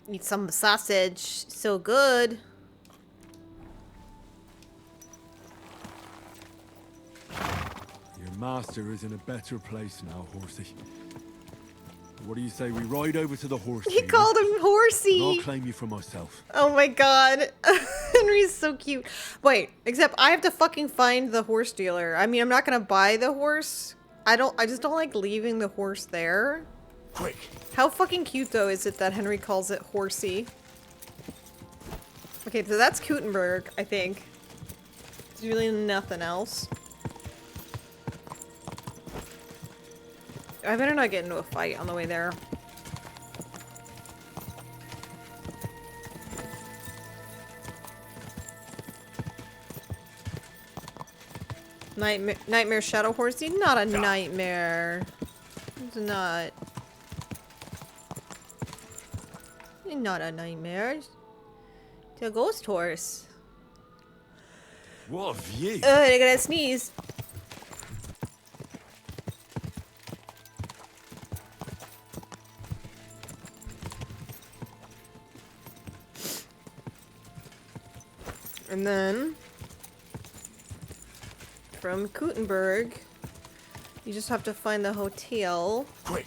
Eat some sausage. So good. Your master is in a better place now, horsey. What do you say we ride over to the horse? He called him horsey. I'll claim you for myself. Oh my god. Henry's so cute. Wait, except I have to fucking find the horse dealer. I mean, I'm not gonna buy the horse. I just don't like leaving the horse there. Quick. How fucking cute though is it that Henry calls it horsey? Okay, so that's Kutenberg, I think. There's really nothing else. I better not get into a fight on the way there. Nightmare Shadow Horsey? Not a nightmare. It's not. Not a nightmare. It's a ghost horse. What a view. I gotta sneeze. And then from Kutenberg, you just have to find the hotel. Quick.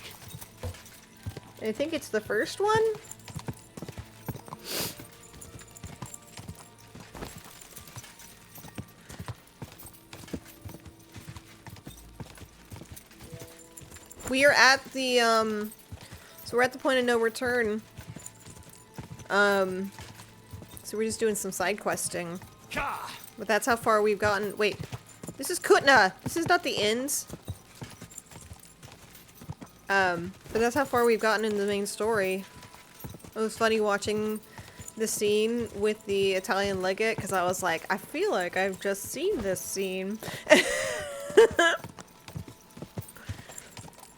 I think it's the first one. We are at the, so we're at the point of no return. So we're just doing some side questing. But that's how far we've gotten. Wait, this is Kutna. This is not the inns. But that's how far we've gotten in the main story. It was funny watching the scene with the Italian legate, because I was like, I feel like I've just seen this scene.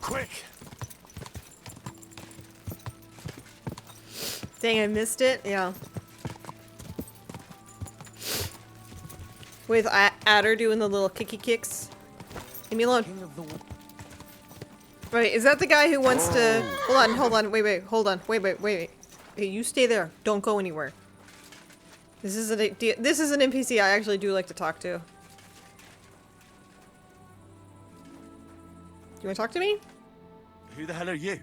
Quick! Dang, I missed it. Yeah. With Adder doing the little kicky kicks. Leave me alone. Wait, is that the guy who wants to... Hold on, wait, hold on, wait. Hey, you stay there. Don't go anywhere. This is an NPC I actually do like to talk to. You want to talk to me? Who the hell are you?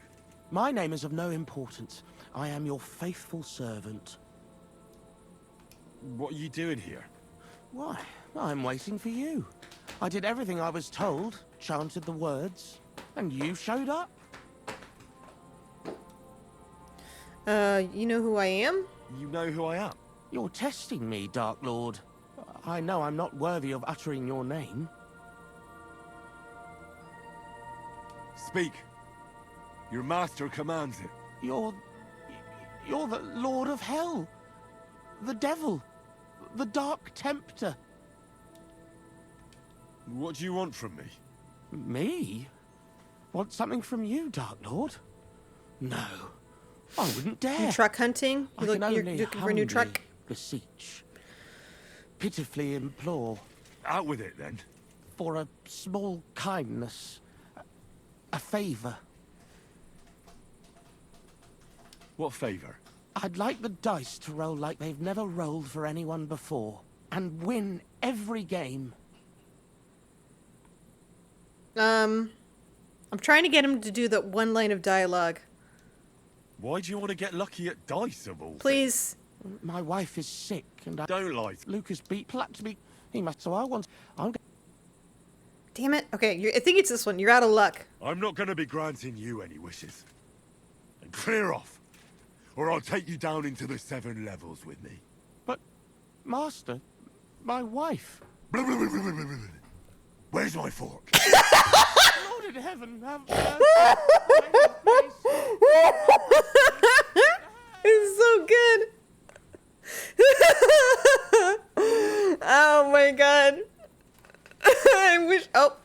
My name is of no importance. I am your faithful servant. What are you doing here? Why, I'm waiting for you. I did everything I was told, chanted the words, and you showed up. You know who I am? You know who I am? You're testing me, Dark Lord. I know I'm not worthy of uttering your name. Speak. Your master commands it. You're the Lord of Hell. The Devil. The Dark Tempter. What do you want from me? Me? Want something from you, Dark Lord? No. I wouldn't dare. You truck hunting? I You're can only looking for a new truck? humbly beseech, pitifully implore. Out with it, then. For a small kindness. A favour. What favour? I'd like the dice to roll like they've never rolled for anyone before. And win every game. I'm trying to get him to do that one line of dialogue. Why do you want to get lucky at dice of all Please. My wife is sick and I... Don't lie. Lucas plucked me. He must, so I want... I'm... Damn it. Okay, I think it's this one. You're out of luck. I'm not going to be granting you any wishes. And clear off, or I'll take you down into the 7 levels with me. But, Master, my wife... Where's my fork? Lord in heaven, have It's so good. Oh my god. I wish. Oh.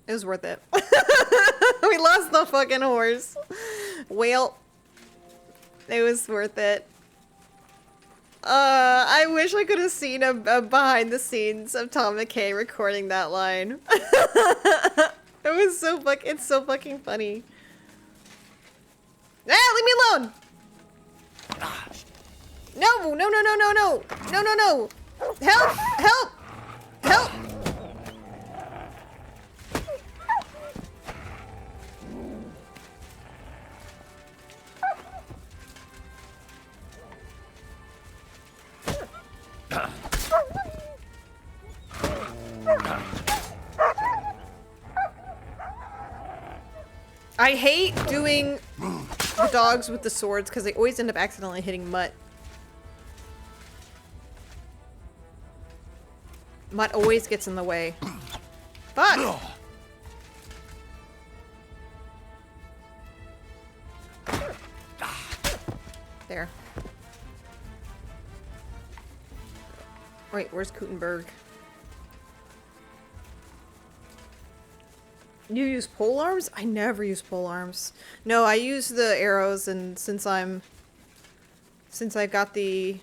It was worth it. We lost the fucking horse. Well, it was worth it. I wish I could have seen a behind the scenes of Tom McKay recording that line. It was so it's so fucking funny. Ah, leave me alone! No, no, no, no, no, no! No, no, no! Help! Help! Help! I hate doing the dogs with the swords because they always end up accidentally hitting Mutt. Mutt always gets in the way. Fuck! There. Wait, where's Kutenberg? You use pole arms? I never use pole arms. No, I use the arrows, and since I got the...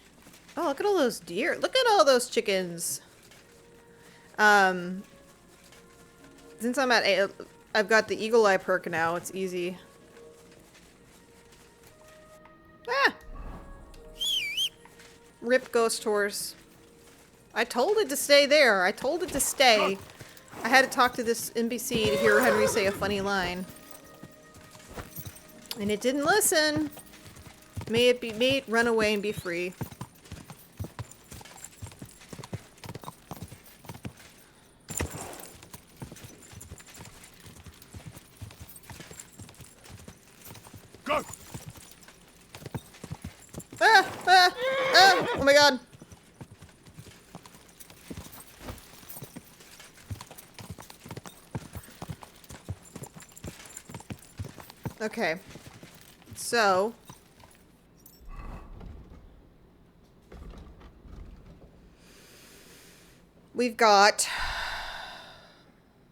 Oh, look at all those deer. Look at all those chickens. Since I'm at I've got the eagle eye perk now, it's easy. Ah! Rip ghost horse. I told it to stay there. I told it to stay. I had to talk to this NPC to hear Henry say a funny line. And it didn't listen. May it run away and be free. Go! Ah! Ah! Ah! Oh my god. Okay, so we've got,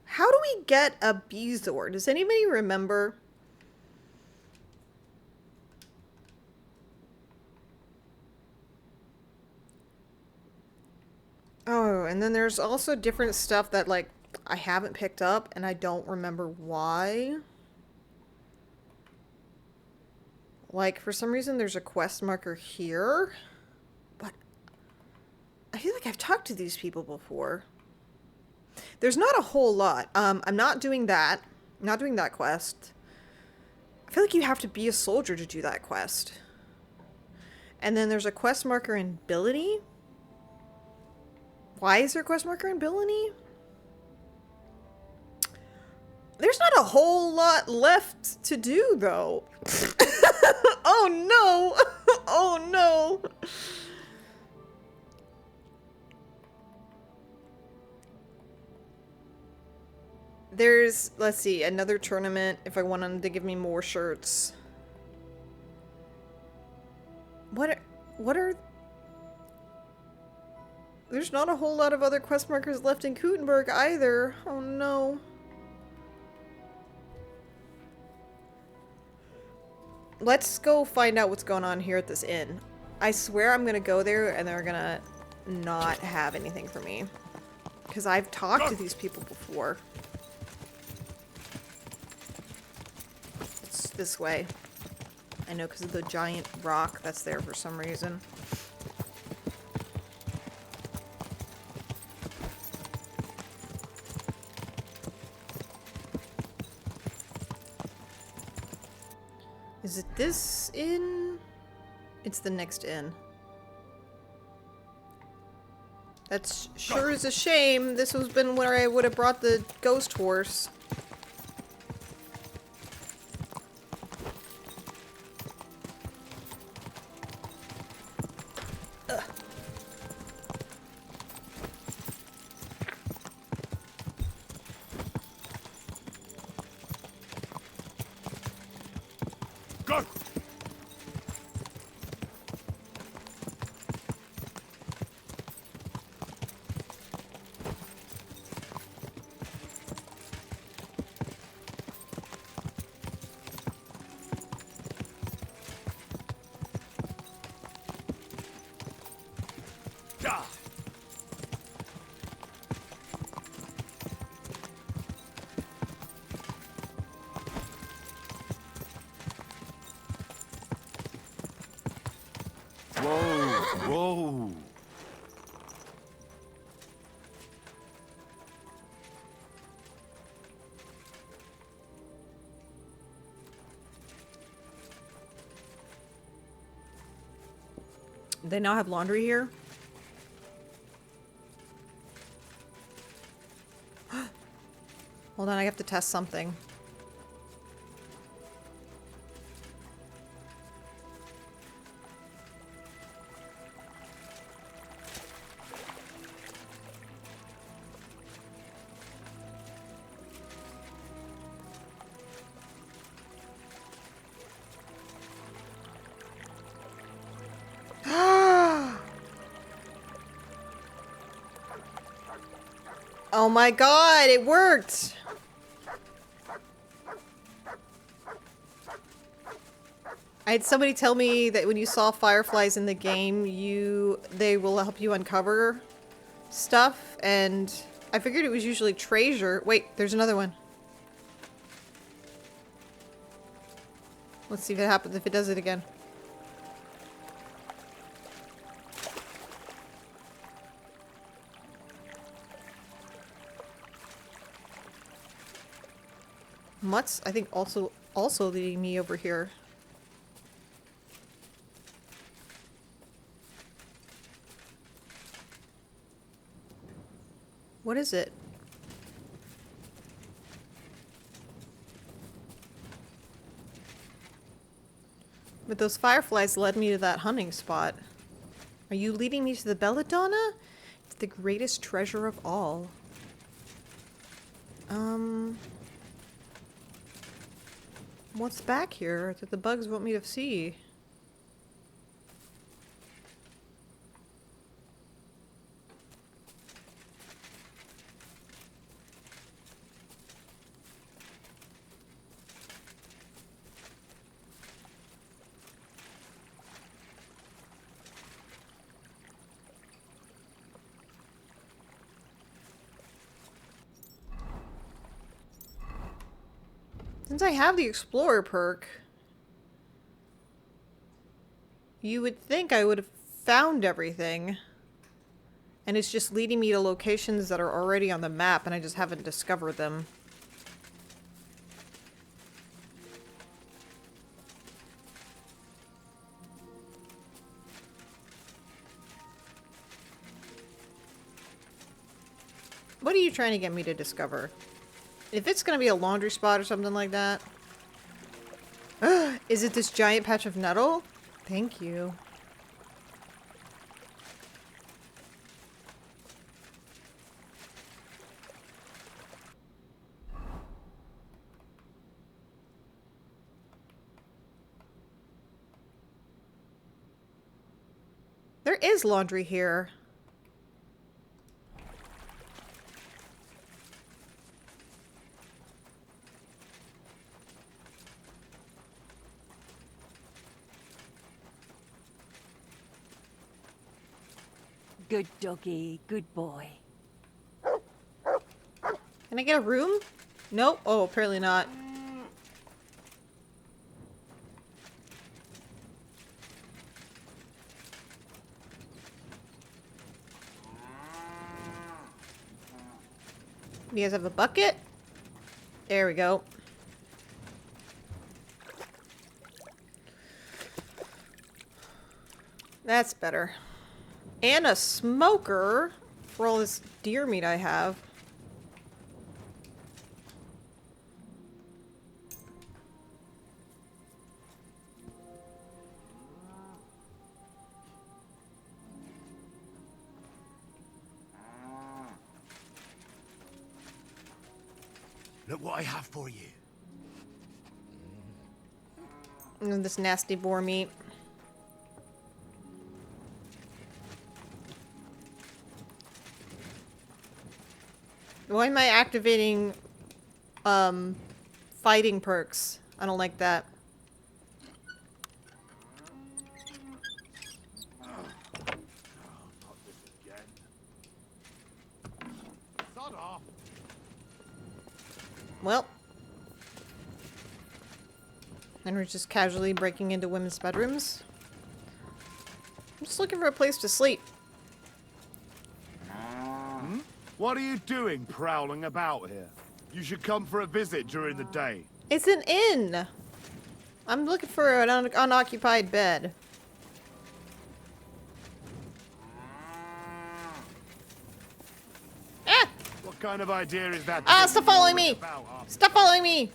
how do we get a Bezoar? Does anybody remember? Oh, and then there's also different stuff that like I haven't picked up and I don't remember why. Like, for some reason, there's a quest marker here. But I feel like I've talked to these people before. There's not a whole lot. I'm not doing that. I'm not doing that quest. I feel like you have to be a soldier to do that quest. And then there's a quest marker in Billany. Why is there a quest marker in Billany? There's not a whole lot left to do, though. Oh no! Oh no! There's, let's see, another tournament if I want them to give me more shirts. What are There's not a whole lot of other quest markers left in Kutenberg either. Oh no. Let's go find out what's going on here at this inn. I swear I'm gonna go there and they're gonna not have anything for me. Because I've talked to these people before. It's this way. I know because of the giant rock that's there for some reason. Is it this inn? It's the next inn. That's sure is a shame. This was been where I would have brought the ghost horse. Ugh. Go! Whoa, whoa. They now have laundry here? Hold on, I have to test something. Oh my god, it worked! I had somebody tell me that when you saw fireflies in the game, they will help you uncover stuff, and I figured it was usually treasure. Wait, there's another one. Let's see if it happens, if it does it again. Mutt's, I think, also leading me over here. What is it? But those fireflies led me to that hunting spot. Are you leading me to the Belladonna? It's the greatest treasure of all. What's back here that the bugs want me to see? Since I have the Explorer perk, you would think I would have found everything. And it's just leading me to locations that are already on the map and I just haven't discovered them. What are you trying to get me to discover? If it's gonna be a laundry spot or something like that. Is it this giant patch of nettle? Thank you. There is laundry here. Good doggy, good boy. Can I get a room? Nope. Oh, apparently not. You guys have a bucket? There we go. That's better. And a smoker for all this deer meat I have. Look what I have for you. And this nasty boar meat. Why am I activating fighting perks? I don't like that. Well. And we're just casually breaking into women's bedrooms. I'm just looking for a place to sleep. What are you doing prowling about here? You should come for a visit during the day. It's an inn! I'm looking for an unoccupied bed. Ah! What kind of idea is that? Ah, stop following me! Stop following me!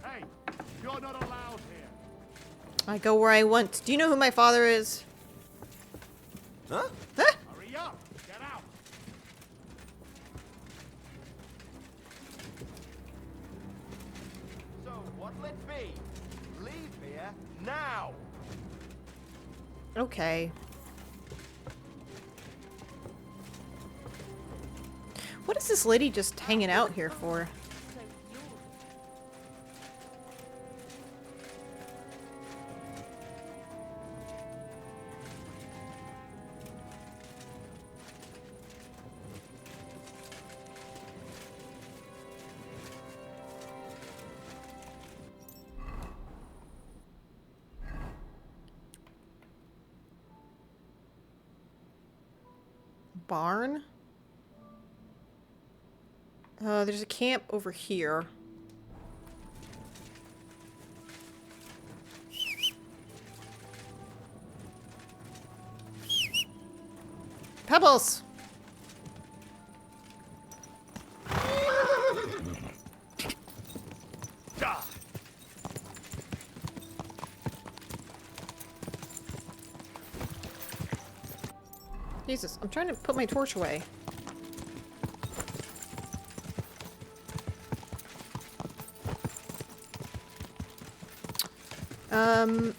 Hey, you're not allowed here. I go where I want. Do you know who my father is? Huh? Huh? Hurry up! Get out! So, what'll it be? Leave here now! Okay. What is this lady just hanging out here for? Barn? There's a camp over here. Pebbles! Jesus, I'm trying to put my torch away.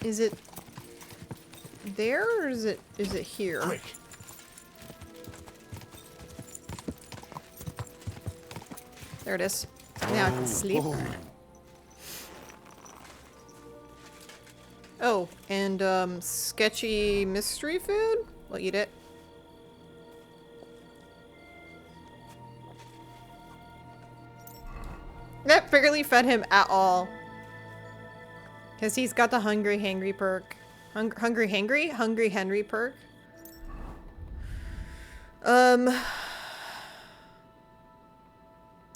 Is it there or is it here? Quick. There it is. Now I can sleep. Oh, and sketchy mystery food? We'll eat it. That barely fed him at all. Because he's got the hungry hangry perk. Hungry hangry? Hungry Henry perk.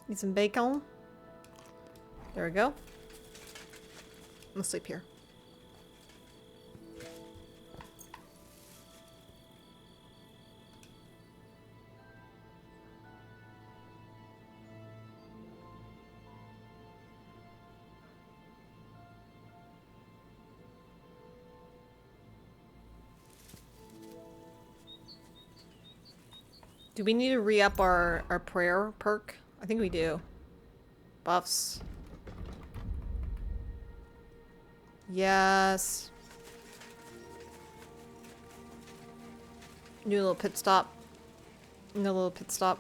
Need some bacon. There we go. I'm gonna sleep here. Do we need to re-up our prayer perk? I think we do. Buffs. Yes. New little pit stop. New little pit stop.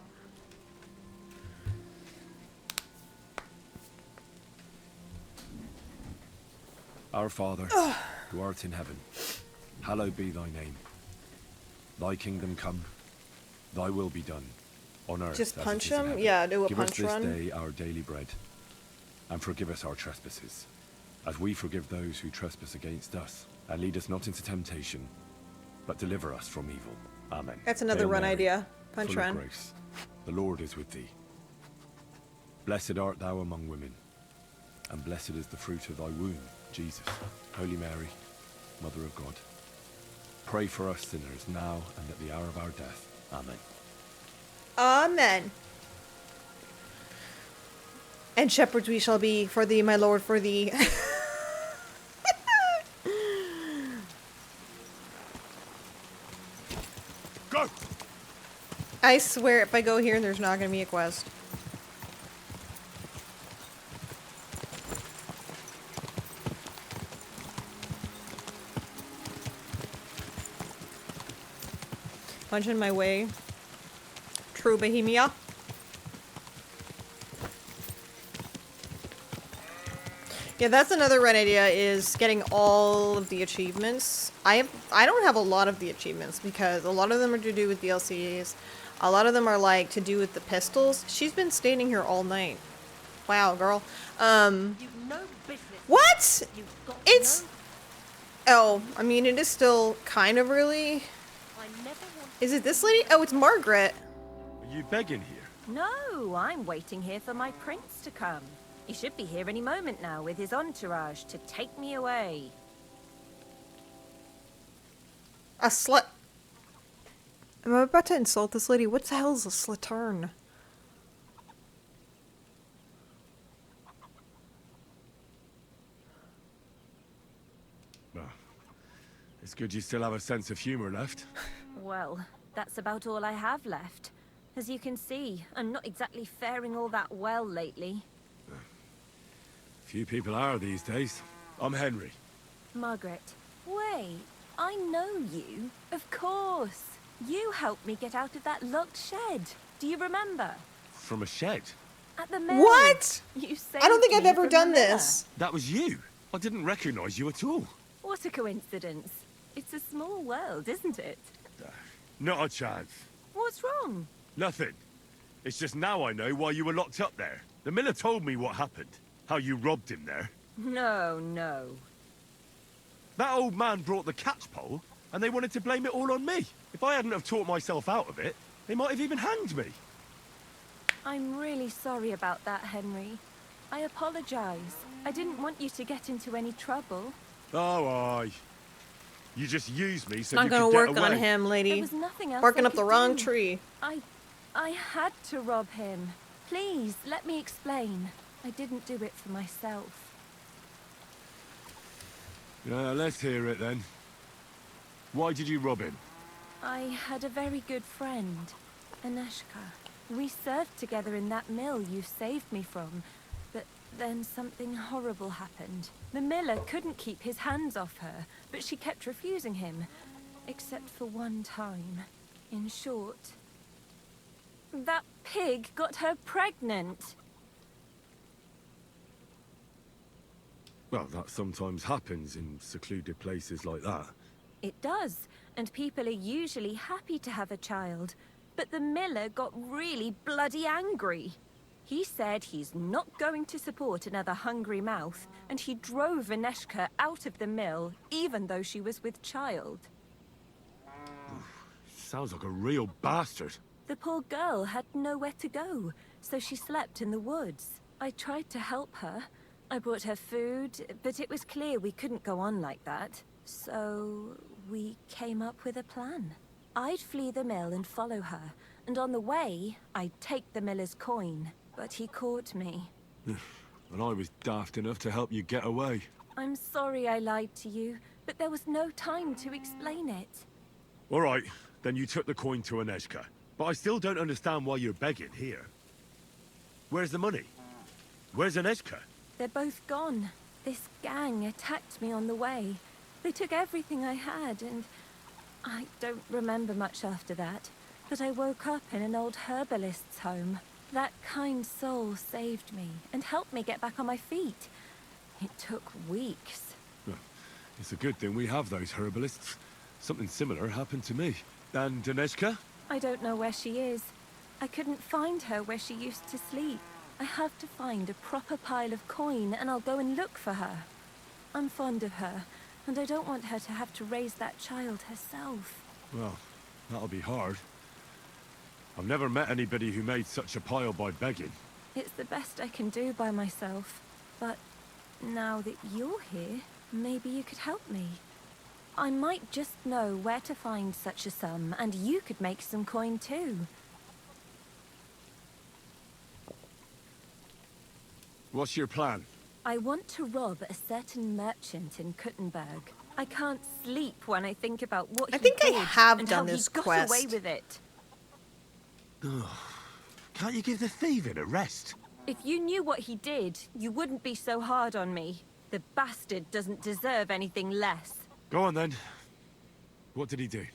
Our Father, who art in heaven, hallowed be thy name. Thy kingdom come, thy will be done, on earth Just as punch it is in him? heaven. Yeah, do a Give punch us this run. day our daily bread, and forgive us our trespasses, as we forgive those who trespass against us. And lead us not into temptation, but deliver us from evil. Amen. That's another Hail run Mary, idea. Punch full of run. grace, the Lord is with thee. Blessed art thou among women, and blessed is the fruit of thy womb, Jesus. Holy Mary, Mother of God, pray for us sinners now and at the hour of our death. Amen. Amen. And shepherds we shall be for thee, my Lord, for thee. Go! I swear if I go here, there's not going to be a quest. Punching my way. True Bohemia. Yeah, that's another run idea, is getting all of the achievements. I don't have a lot of the achievements because a lot of them are to do with DLCs. A lot of them are like to do with the pistols. She's been standing here all night. Wow, girl. What? It's... Oh, I mean, it is still kind of early. Is it this lady? Oh, it's Margaret. Are you begging here? No, I'm waiting here for my prince to come. He should be here any moment now with his entourage to take me away. A slut. Am I about to insult this lady? What the hell is a slattern? Well, it's good you still have a sense of humor left. Well, that's about all I have left. As you can see, I'm not exactly faring all that well lately. Few people are these days. I'm Henry. Margaret, wait, I know you. Of course. You helped me get out of that locked shed. Do you remember? From a shed? At the mill. What? You saved I don't think I've me ever from done the miller. this. That was you. I didn't recognize you at all. What a coincidence. It's a small world, isn't it? Not a chance. What's wrong? Nothing. It's just now I know why you were locked up there. The miller told me what happened. How you robbed him there. No, no. That old man brought the catch pole, and they wanted to blame it all on me. If I hadn't have talked myself out of it, they might have even hanged me. I'm really sorry about that, Henry. I apologize. I didn't want you to get into any trouble. Oh, aye. You just used me so Not you gonna could get work away. on him, lady. There was nothing else Barking I up the could wrong do. tree. I had to rob him. Please, let me explain. I didn't do it for myself. Let's hear it then. Why did you rob him? I had a very good friend, Aneshka. We served together in that mill you saved me from, but then something horrible happened. The miller couldn't keep his hands off her, but she kept refusing him, except for one time. In short, that pig got her pregnant. Well, that sometimes happens in secluded places like that. It does, and people are usually happy to have a child. But the miller got really bloody angry. He said he's not going to support another hungry mouth, and he drove Aneshka out of the mill, even though she was with child. Sounds like a real bastard. The poor girl had nowhere to go, so she slept in the woods. I tried to help her. I brought her food, but it was clear we couldn't go on like that. So we came up with a plan. I'd flee the mill and follow her, and on the way, I'd take the miller's coin. But he caught me. And I was daft enough to help you get away. I'm sorry I lied to you, but there was no time to explain it. All right, then you took the coin to Aneshka. But I still don't understand why you're begging here. Where's the money? Where's Aneshka? They're both gone. This gang attacked me on the way. They took everything I had, and I don't remember much after that. But I woke up in an old herbalist's home. That kind soul saved me and helped me get back on my feet. It took weeks. It's a good thing we have those herbalists. Something similar happened to me. And Daneshka? I don't know where she is. I couldn't find her where she used to sleep. I have to find a proper pile of coin and I'll go and look for her. I'm fond of her, and I don't want her to have to raise that child herself. Well, that'll be hard. I've never met anybody who made such a pile by begging. It's the best I can do by myself. But now that you're here, maybe you could help me. I might just know where to find such a sum, and you could make some coin too. What's your plan? I want to rob a certain merchant in Kuttenberg. I can't sleep when I think about what I he think I did have and done how this he got quest. away with it. Can't you give the thieving a rest? If you knew what he did, you wouldn't be so hard on me. The bastard doesn't deserve anything less. Go on then. What did he do?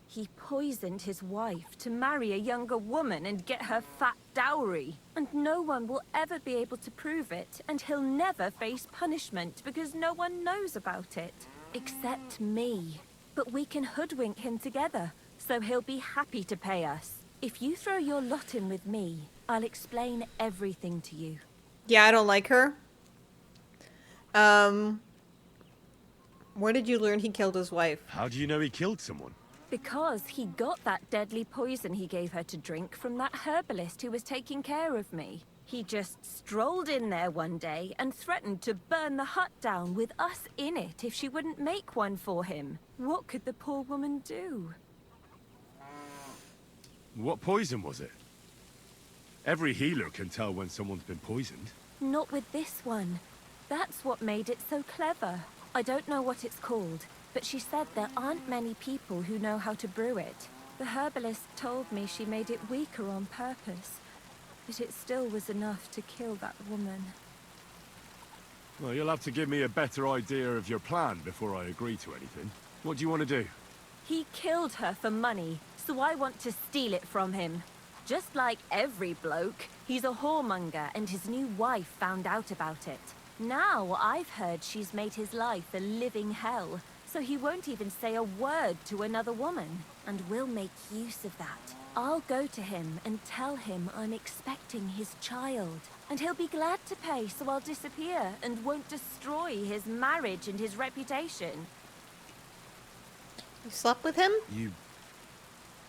He poisoned his wife to marry a younger woman and get her fat dowry. And no one will ever be able to prove it, and he'll never face punishment because no one knows about it. Except me. But we can hoodwink him together, so he'll be happy to pay us. If you throw your lot in with me, I'll explain everything to you. Yeah, I don't like her. Where did you learn he killed his wife? How do you know he killed someone? Because he got that deadly poison he gave her to drink from that herbalist who was taking care of me. He just strolled in there one day and threatened to burn the hut down with us in it if she wouldn't make one for him. What could the poor woman do? What poison was it? Every healer can tell when someone's been poisoned. Not with this one. That's what made it so clever. I don't know what it's called, but she said there aren't many people who know how to brew it. The herbalist told me she made it weaker on purpose, but it still was enough to kill that woman. Well, you'll have to give me a better idea of your plan before I agree to anything. What do you want to do? He killed her for money, so I want to steal it from him. Just like every bloke, he's a whoremonger and his new wife found out about it. Now I've heard she's made his life a living hell, so he won't even say a word to another woman. And we'll make use of that. I'll go to him and tell him I'm expecting his child. And he'll be glad to pay, so I'll disappear and won't destroy his marriage and his reputation. You slept with him? You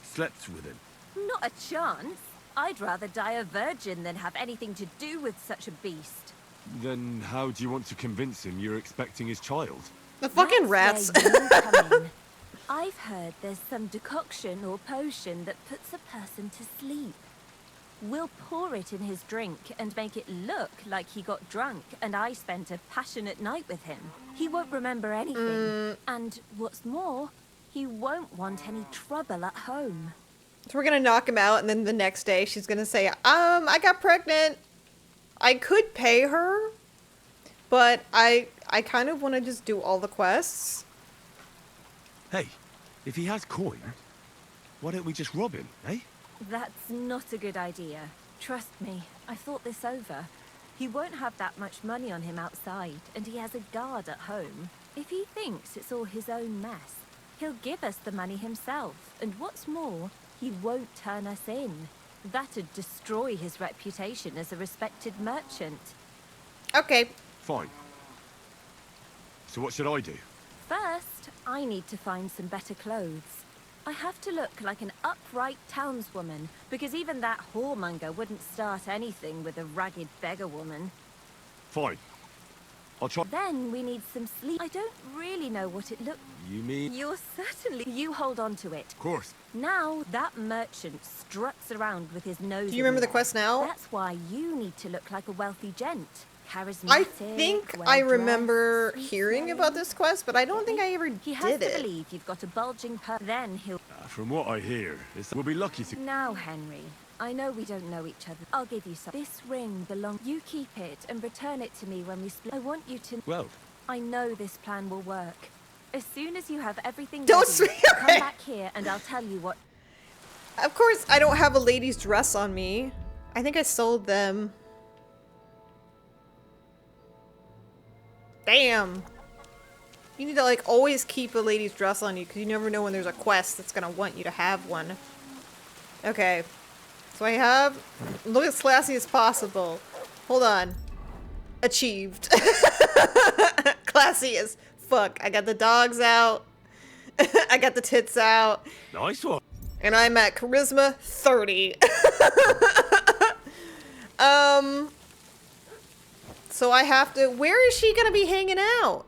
slept with him? Not a chance. I'd rather die a virgin than have anything to do with such a beast. Then how do you want to convince him you're expecting his child? The fucking rats. That's where you come in. I've heard there's some decoction or potion that puts a person to sleep. We'll pour it in his drink and make it look like he got drunk and I spent a passionate night with him. He won't remember anything. And what's more, he won't want any trouble at home. So we're gonna knock him out, and then the next day she's gonna say, I got pregnant. I could pay her, but I kind of want to just do all the quests. Hey, if he has coin, why don't we just rob him, eh? That's not a good idea. Trust me, I thought this over. He won't have that much money on him outside, and he has a guard at home. If he thinks it's all his own mess, he'll give us the money himself, and what's more, he won't turn us in. That'd destroy his reputation as a respected merchant. Okay. Fine. So what should I do? First, I need to find some better clothes. I have to look like an upright townswoman, because even that whoremonger wouldn't start anything with a ragged beggar woman. Fine. I'll try. Then we need some sleep. I don't really know what it looked. You mean? You're certainly... You hold on to it. Of course. Now, that merchant struts around with his nose. Do you remember the quest now? That's why you need to look like a wealthy gent. Charismatic. I think I remember hearing about this quest, but I don't think I ever He has did to it. believe you've got a bulging Then he'll... From what I hear, we'll be lucky to... Now, Henry, I know we don't know each other. I'll give you some. This ring belongs... You keep it and return it to me when we split. I want you to... Well... I know this plan will work. As soon as you have everything Don't ready, swear. come back here and I'll tell you what... Of course, I don't have a lady's dress on me. I think I sold them. Damn. You need to, like, always keep a lady's dress on you, because you never know when there's a quest that's gonna want you to have one. Okay. So I have... Look as classy as possible. Hold on. Achieved. Classy as fuck. I got the dogs out. I got the tits out. Nice one. And I'm at charisma 30. So I have to... Where is she gonna be hanging out?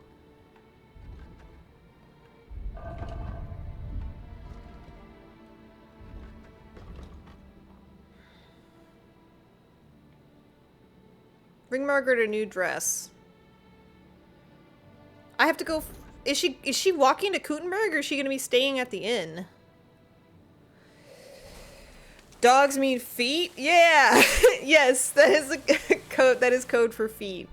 Bring Margaret a new dress. I have to go... Is she walking to Kutenberg, or is she gonna be staying at the inn? Dogs mean feet? Yeah! Yes, that is a code. That is code for feet.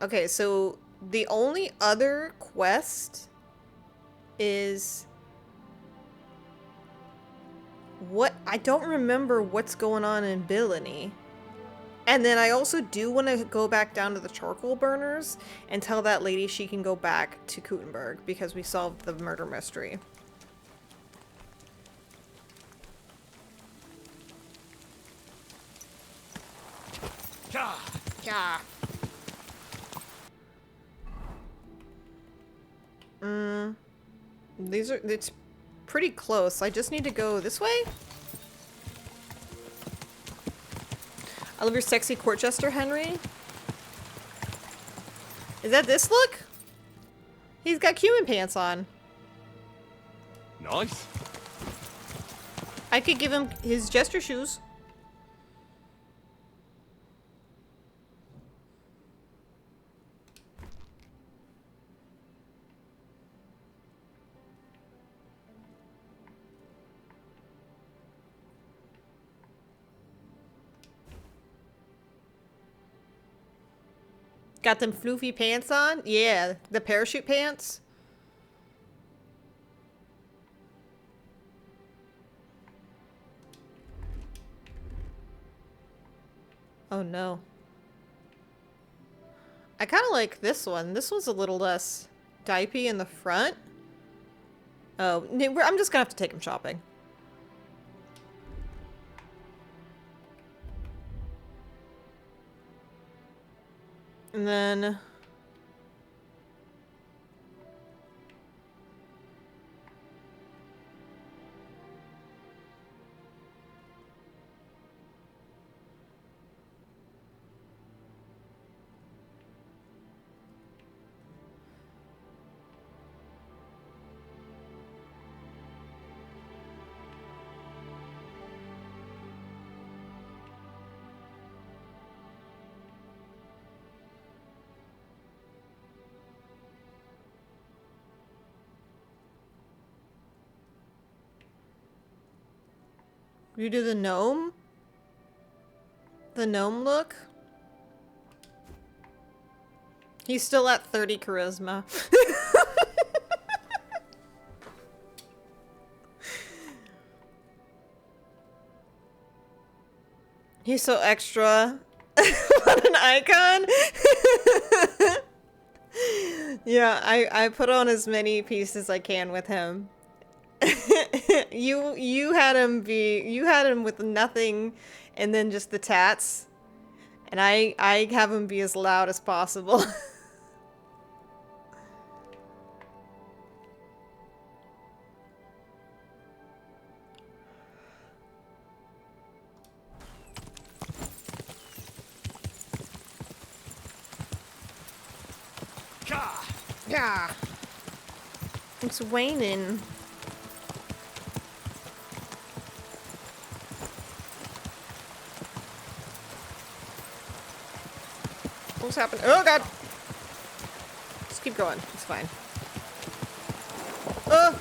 Okay, so the only other quest is... What? I don't remember what's going on in Billany. And then I also do want to go back down to the charcoal burners and tell that lady she can go back to Kutenberg because we solved the murder mystery. Yeah. It's pretty close. I just need to go this way. I love your sexy court jester, Henry. Is that this look? He's got cumin pants on. Nice. I could give him his jester shoes. Got them floofy pants on? Yeah, the parachute pants. Oh no. I kind of like this one. This one's a little less dipey in the front. Oh, I'm just gonna have to take him shopping. And then... You do the gnome? The gnome look? He's still at 30 charisma. He's so extra. What an icon! Yeah, I put on as many pieces as I can with him. You had him with nothing and then just the tats. And I have him be as loud as possible. Yeah. It's waning. What's happening? Oh god! Just keep going. It's fine. Oh!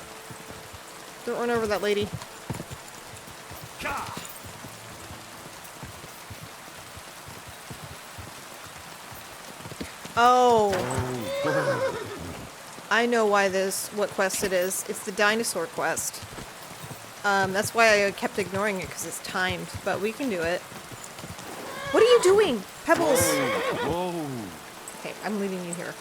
Don't run over that lady. Oh. I know why what quest it is. It's the dinosaur quest. That's why I kept ignoring it, because it's timed, but we can do it. What are you doing? Pebbles! Whoa. Okay, I'm leaving you here.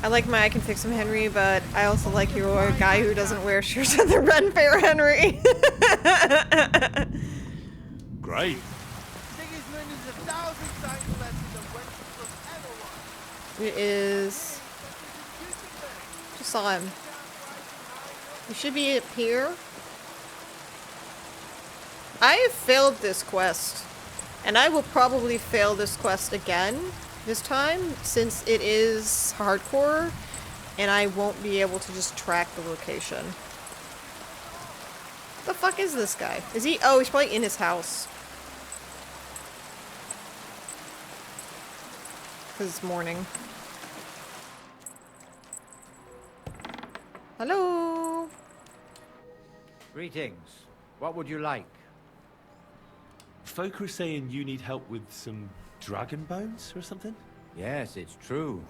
I like my I can fix him Henry, but I also like your guy who doesn't wear shirts at the Ren Fair Henry. Great. Sigismund is 1,000 times less than when he was ever was. It is... Just saw him. You should be up here. I have failed this quest. And I will probably fail this quest again this time, since it is hardcore, and I won't be able to just track the location. What the fuck is this guy? Is he? Oh, he's probably in his house. Because it's morning. Hello? Greetings. What would you like? Folk are saying you need help with some dragon bones or something? Yes, it's true.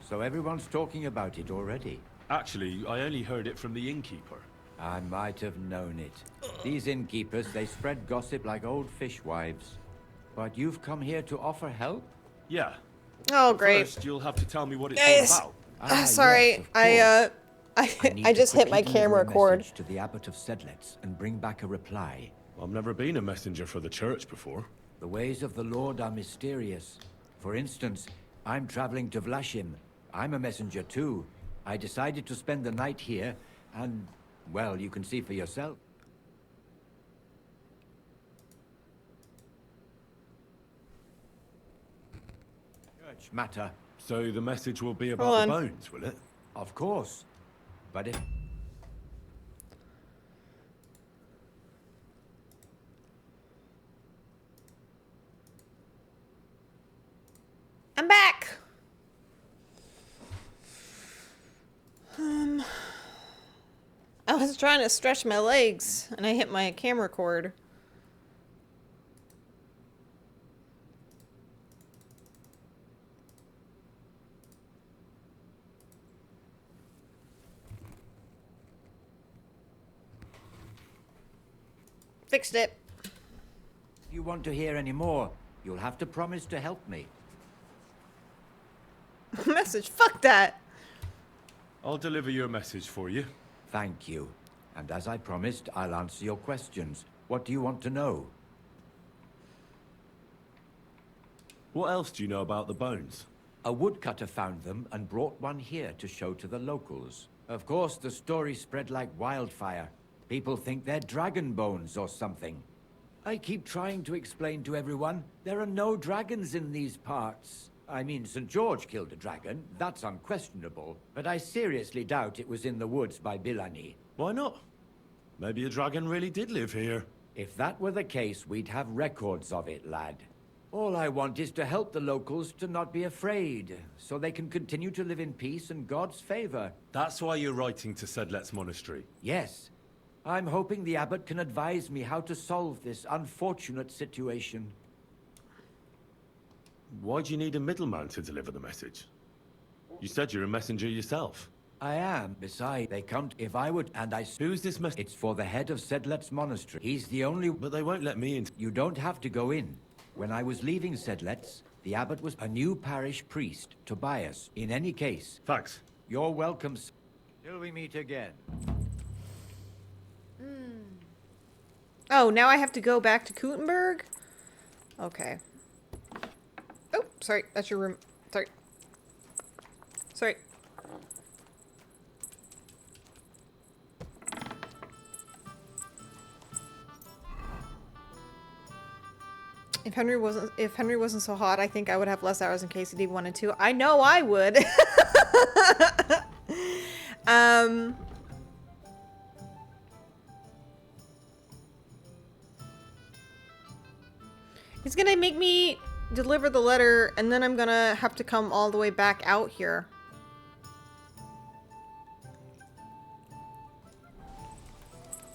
So everyone's talking about it already. Actually, I only heard it from the innkeeper. I might have known it. These innkeepers, they spread gossip like old fishwives. But you've come here to offer help? Yeah. Oh, great. First, you'll have to tell me what it's Guys, all about. sorry, yes, I just hit my camera cord. To the Abbot of Sedlitz and bring back a reply. I've never been a messenger for the church before. The ways of the Lord are mysterious. For instance, I'm traveling to Vlashim. I'm a messenger too. I decided to spend the night here, and, well, you can see for yourself. Church matter. So the message will be about the bones, will it? Of course. But if... I'm back! I was trying to stretch my legs, and I hit my camera cord. Fixed it. If you want to hear any more, you'll have to promise to help me. Message? Fuck that! I'll deliver your message for you. Thank you. And as I promised, I'll answer your questions. What do you want to know? What else do you know about the bones? A woodcutter found them and brought one here to show to the locals. Of course, the story spread like wildfire. People think they're dragon bones or something. I keep trying to explain to everyone, there are no dragons in these parts. I mean, St. George killed a dragon, that's unquestionable, but I seriously doubt it was in the woods by Bilani. Why not? Maybe a dragon really did live here. If that were the case, we'd have records of it, lad. All I want is to help the locals to not be afraid, so they can continue to live in peace and God's favor. That's why you're writing to Sedlet's monastery? Yes. I'm hoping the abbot can advise me how to solve this unfortunate situation. Why do you need a middleman to deliver the message? You said you're a messenger yourself. I am. Besides, they come if I would, and I... Who's this message? It's for the head of Sedlet's monastery. He's the only... But they won't let me in. You don't have to go in. When I was leaving Sedlet's, the abbot was a new parish priest, Tobias. In any case... Thanks. You're welcome. Till we meet again. Oh, now I have to go back to Kutenberg? Okay. Oh, sorry. That's your room. Sorry. Sorry. If Henry wasn't so hot, I think I would have less hours in KCD1 and 2. I know I would. He's gonna make me deliver the letter, and then I'm gonna have to come all the way back out here.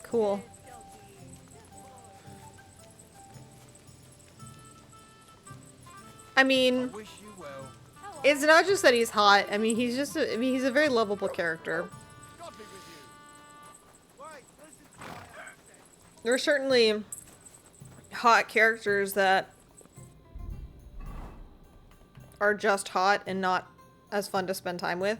Cool. I mean, It's not just that he's hot. I mean, he's just I mean, he's a very lovable character. There are certainly hot characters that are just hot and not as fun to spend time with.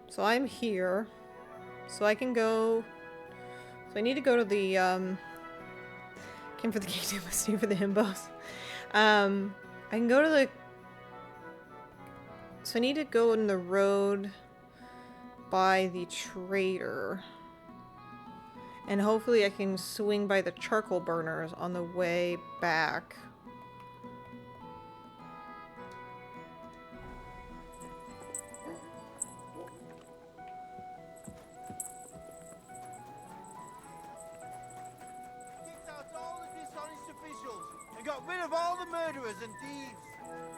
So I'm here. So I can go... So I need to go to the, came for the K2, but stay for the himbos. I can go to the... So I need to go in the road by the trader. And hopefully I can swing by the charcoal burners on the way back. Kicked out all the dishonest officials and got rid of all the murderers and thieves.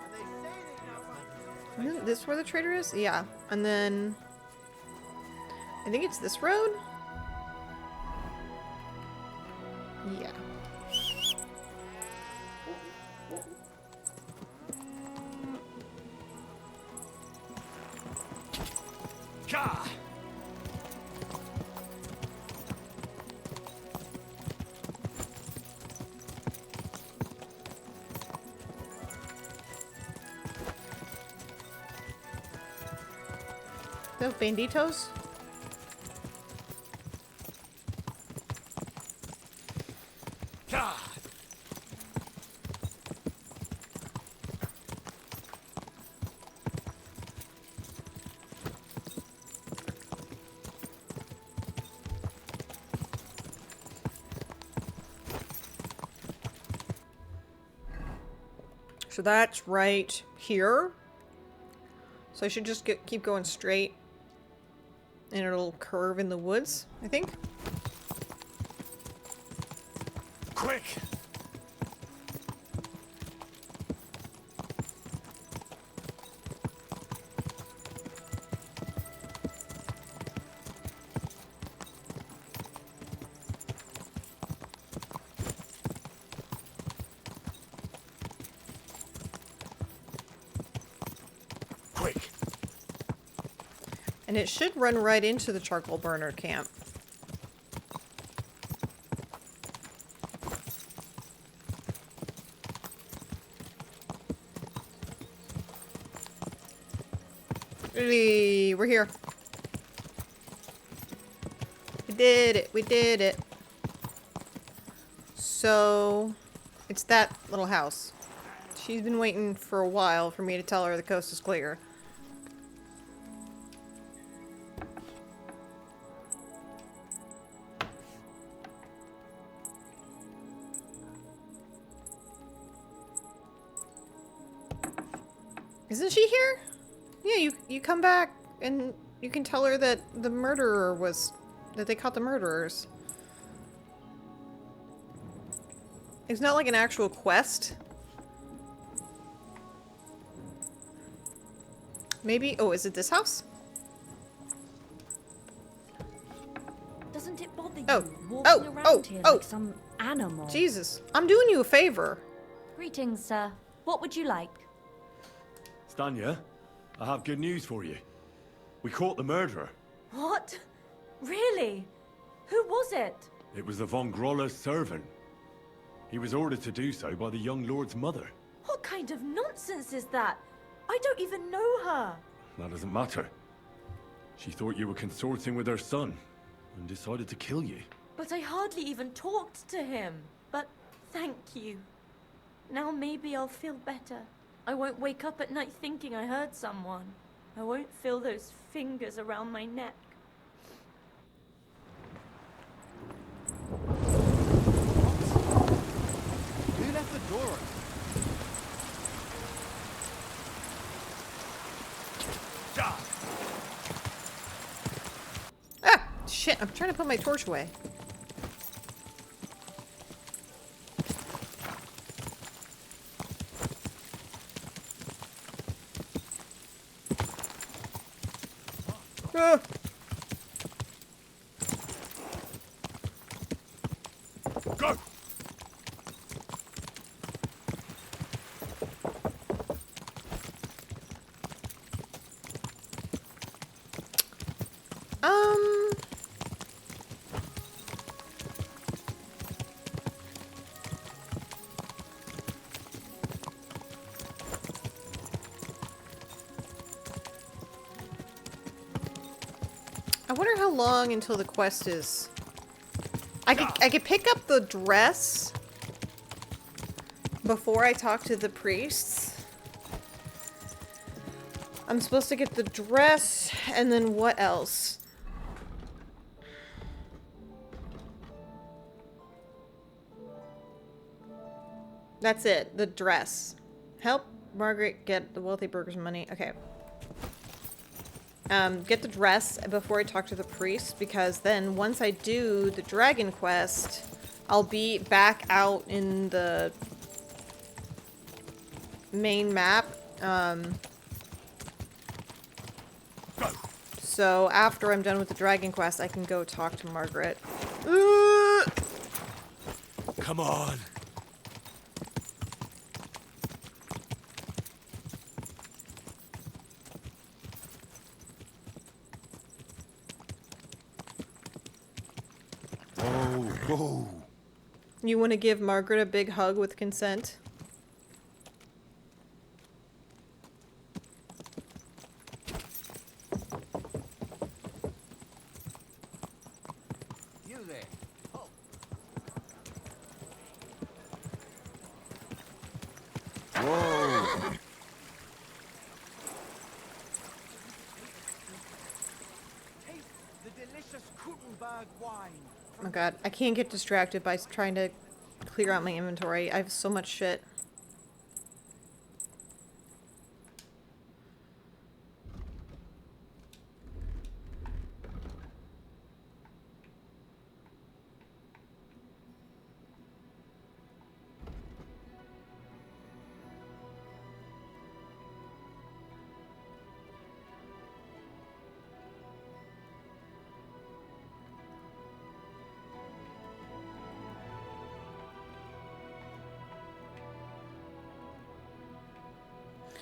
And they say they now find... Isn't this where the trader is? Yeah. And then... I think it's this road? Yeah. Gah! Those banditos? Gah! So that's right here. So I should just keep going straight. And it'll curve in the woods, I think. Quick! Quick! And it should run right into the charcoal burner camp. We're here. We did it. We did it. So, it's that little house. She's been waiting for a while for me to tell her the coast is clear. Isn't she here? Yeah, you come back and you can tell her that the murderer was... that they caught the murderers. It's not like an actual quest. Maybe... Oh, is it this house? Doesn't it bother you Oh, walking around here like some animal? Jesus, I'm doing you a favor. Greetings, sir. What would you like? Stanya, I have good news for you. We caught the murderer. What? Really? Who was it? It was the von Groller's servant. He was ordered to do so by the young lord's mother. What kind of nonsense is that? I don't even know her. That doesn't matter. She thought you were consorting with her son and decided to kill you. But I hardly even talked to him. But thank you. Now maybe I'll feel better. I won't wake up at night thinking I hurt someone. I won't feel those fingers around my neck. Who left the door open? Ah! Shit, I'm trying to put my torch away. Ah. Go! wonder how long until the quest is. I could pick up the dress before I talk to the priests. I'm supposed to get the dress, and then what else? That's it, the dress. Help Margaret get the wealthy burger's money. Okay. Get the dress before I talk to the priest, because then once I do the dragon quest, I'll be back out in the main map. So after I'm done with the dragon quest, I can go talk to Margaret. Come on. Go. You want to give Margaret a big hug with consent? You there. Oh. Whoa. Taste the delicious Krutenberg wine. Oh god, I can't get distracted by trying to clear out my inventory. I have so much shit.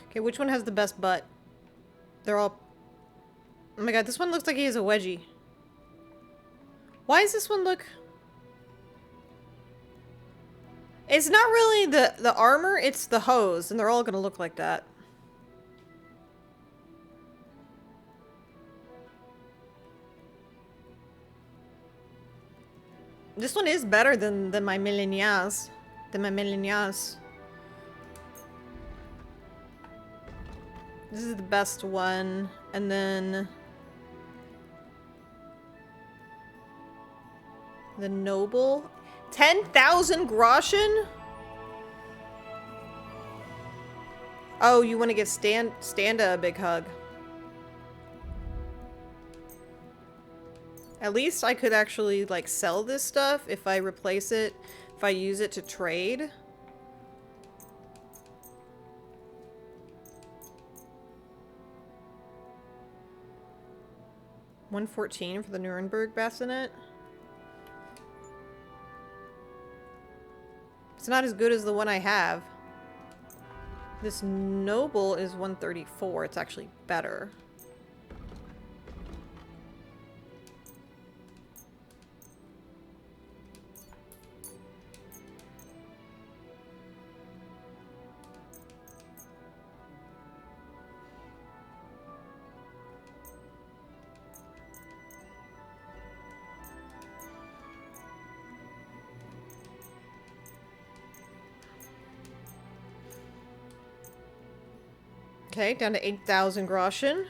Okay, which one has the best butt? They're all... Oh my god, this one looks like he has a wedgie. Why does this one look... It's not really the armor, it's the hose, and they're all gonna look like that. This one is better than my Millennials. This is the best one. And then... the Noble. 10,000 Groschen? Oh, you want to give Standa a big hug. At least I could actually, like, sell this stuff if I replace it, if I use it to trade. $114 for the Nuremberg bassinet. It's not as good as the one I have. This Noble is 134. It's actually better. Okay, down to 8,000 Groschen.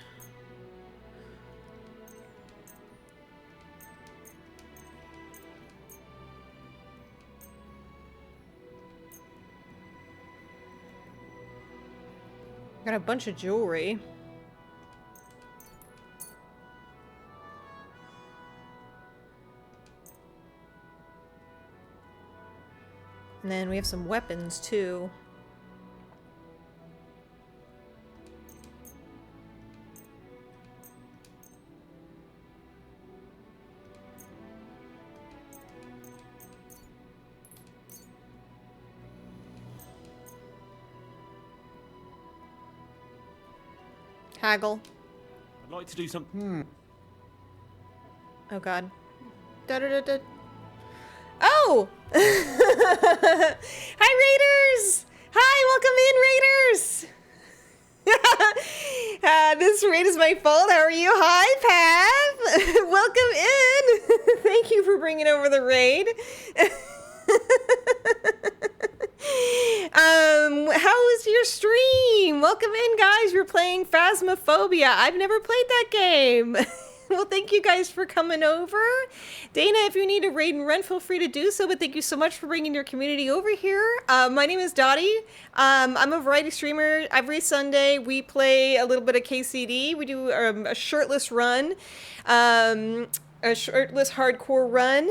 Got a bunch of jewelry. And then we have some weapons too. Haggle. I'd like to do something. Oh god. Da da da da. Oh! Hi, Raiders! Hi, welcome in, Raiders! This raid is my fault. How are you? Hi, Path. Welcome in. Thank you for bringing over the raid. How was your stream? Welcome in, guys. We're playing Phasmophobia. I've never played that game. Well, thank you guys for coming over. Dana, if you need a raid and run, feel free to do so, but thank you so much for bringing your community over here. My name is Dottie. I'm a variety streamer. Every Sunday, we play a little bit of KCD. We do a shirtless run, a shirtless hardcore run.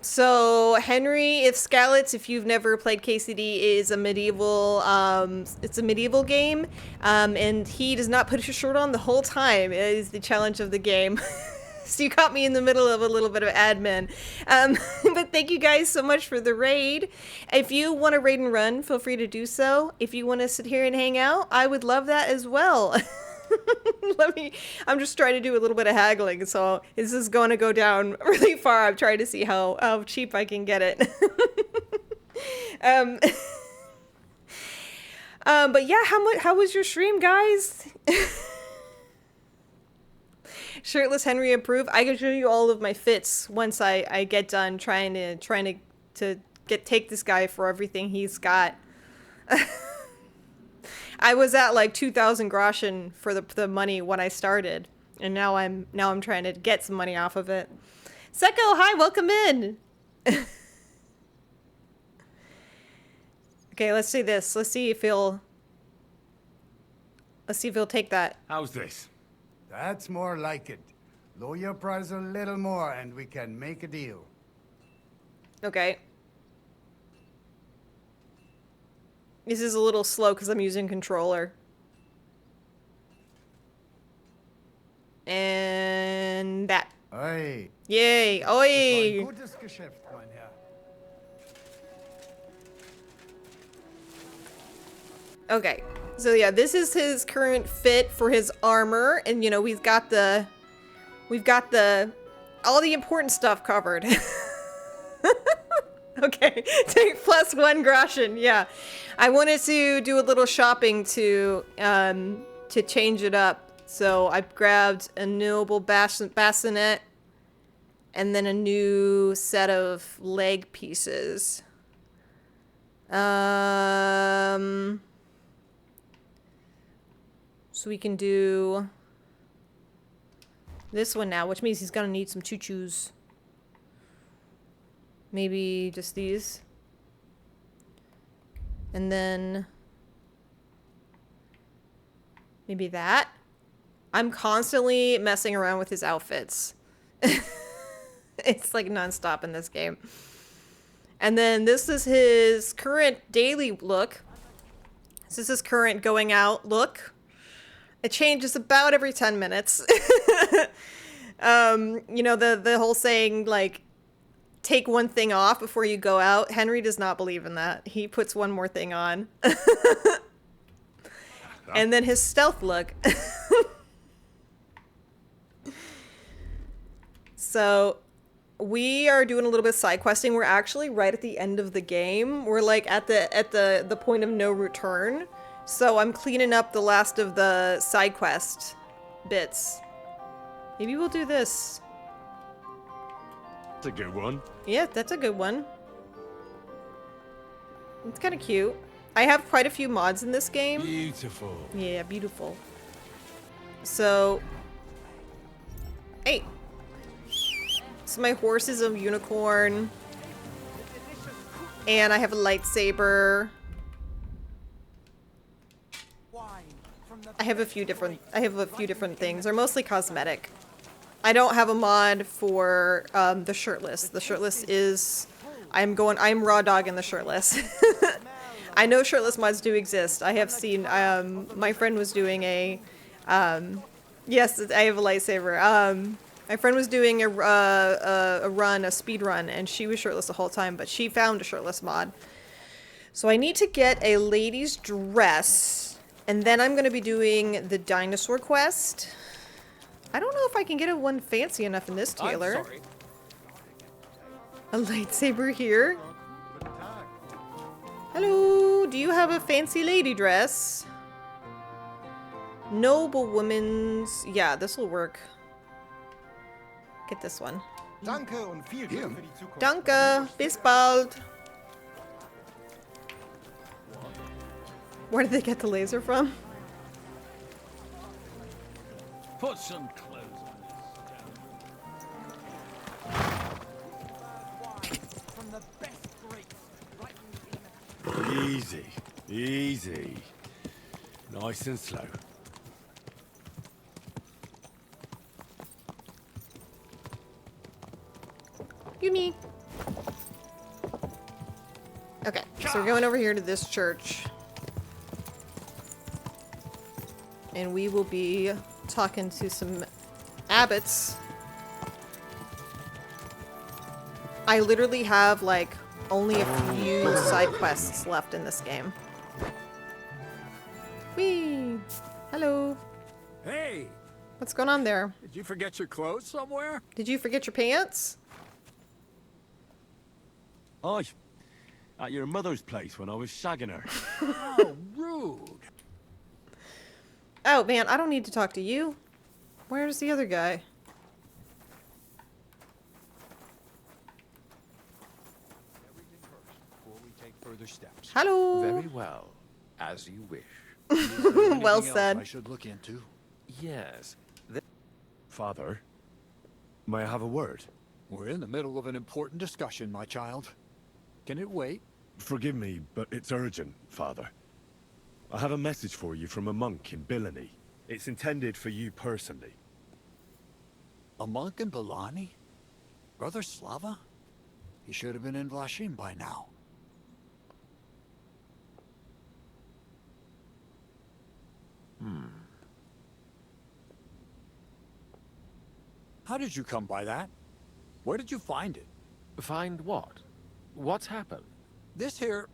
So Henry, if Skalitz, if you've never played KCD, is a medieval, it's a medieval game, and he does not put his shirt on the whole time. It is the challenge of the game. So you caught me in the middle of a little bit of admin. But thank you guys so much for the raid. If you want to raid and run, feel free to do so. If you want to sit here and hang out, I would love that as well. I'm just trying to do a little bit of haggling, so this is going to go down really far. I'm trying to see how cheap I can get it. But yeah, how was your stream, guys? Shirtless Henry approved. I can show you all of my fits once I get done trying to take this guy for everything he's got. I was at like 2,000 groschen for the money when I started, and now I'm trying to get some money off of it. Seko, hi, welcome in. Okay, let's see this. Let's see if he'll take that. How's this? That's more like it. Lower your price a little more and we can make a deal. Okay. This is a little slow because I'm using controller. And that. Oi. Yay. Oi. Gutes Geschäft, mein Herr. Okay. So yeah, this is his current fit for his armor, and you know, we've got all the important stuff covered. Okay, take +1 groschen. Yeah, I wanted to do a little shopping to change it up, so I grabbed a noble bassinet and then a new set of leg pieces. So we can do this one now, which means he's gonna need some choo-choos. Maybe just these. And then maybe that. I'm constantly messing around with his outfits. It's like nonstop in this game. And then this is his current daily look. This is his current going out look. It changes about every 10 minutes. You know, the whole saying, like, take one thing off before you go out. Henry does not believe in that. He puts one more thing on. And then his stealth look. So we are doing a little bit of side questing. We're actually right at the end of the game. We're like at the point of no return. So I'm cleaning up the last of the side quest bits. Maybe we'll do this. That's a good one. Yeah, that's a good one. It's kind of cute. I have quite a few mods in this game. Beautiful. Yeah, beautiful. So, hey. So my horse is a unicorn. And I have a lightsaber. I have a few different things. They're mostly cosmetic. I don't have a mod for the Shirtless. The Shirtless is I'm raw dogging the Shirtless. I know Shirtless mods do exist. I have seen my friend was doing a yes, I have a lightsaber. My friend was doing a speed run, and she was shirtless the whole time, but she found a Shirtless mod. So I need to get a lady's dress, and then I'm going to be doing the dinosaur quest. I don't know if I can get one fancy enough in this tailor. A lightsaber here. Hello, do you have a fancy lady dress? Noblewoman's... Yeah, this will work. Get this one. Danke und viel Glück für die Zukunft. Danke, bis bald. Where did they get the laser from? Put some clothes on this. Easy, easy. Nice and slow. Yumi. Okay, so we're going over here to this church. And we will be talking to some abbots. I literally have, like, only a few side quests left in this game. Whee! Hello. Hey! What's going on there? Did you forget your clothes somewhere? Did you forget your pants? Aye. At your mother's place when I was shagging her. How rude. Oh, man, I don't need to talk to you. Where's the other guy? Everything first before we take further steps. Hello. Very well. As you wish. Well said. I should look into. Yes. Father, may I have a word? We're in the middle of an important discussion, my child. Can it wait? Forgive me, but it's urgent, Father. I have a message for you from a monk in Bilani. It's intended for you personally. A monk in Bilani? Brother Slava? He should have been in Vlashim by now. How did you come by that? Where did you find it? Find what? What's happened? This here,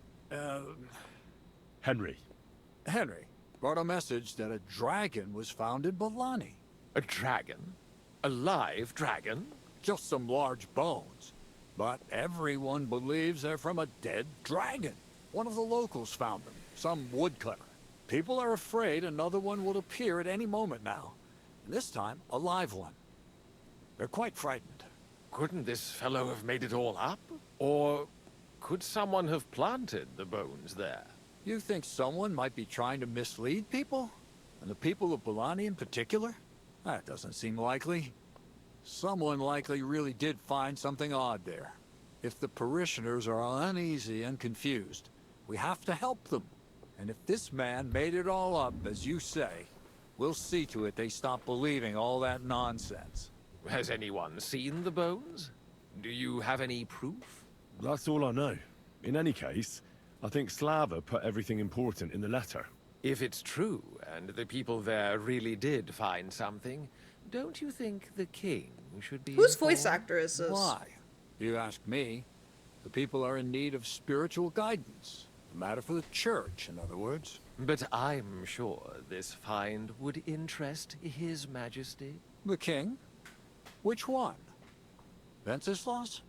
Henry. Henry brought a message that a dragon was found in Bilani. A dragon? A live dragon? Just some large bones. But everyone believes they're from a dead dragon. One of the locals found them, some woodcutter. People are afraid another one will appear at any moment now. And this time, a live one. They're quite frightened. Couldn't this fellow have made it all up? Or could someone have planted the bones there? You think someone might be trying to mislead people? And the people of Bilani in particular? That doesn't seem likely. Someone likely really did find something odd there. If the parishioners are uneasy and confused, we have to help them. And if this man made it all up, as you say, we'll see to it they stop believing all that nonsense. Has anyone seen the bones? Do you have any proof? That's all I know. In any case, I think Slava put everything important in the letter. If it's true, and the people there really did find something, don't you think the king should be Whose voice informed? actor is this? Why? You ask me. The people are in need of spiritual guidance. A matter for the church, in other words. But I'm sure this find would interest His Majesty. The king? Which one? Wenceslas?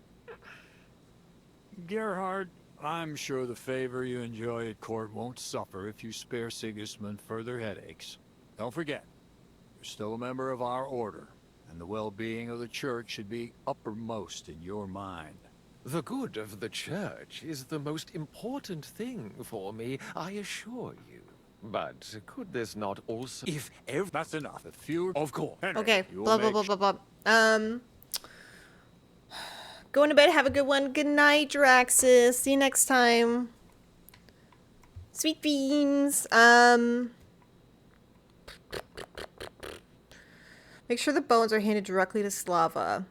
Gerhard, I'm sure the favor you enjoy at court won't suffer if you spare Sigismund further headaches. Don't forget, you're still a member of our order, and the well-being of the church should be uppermost in your mind. The good of the church is the most important thing for me, I assure you. But could this not also... If ever... That's enough. If you... Of course. Okay, blah, blah, blah, blah, blah. Going to bed, have a good one. Good night, Draxus. See you next time. Sweet beans. Make sure the bones are handed directly to Slava.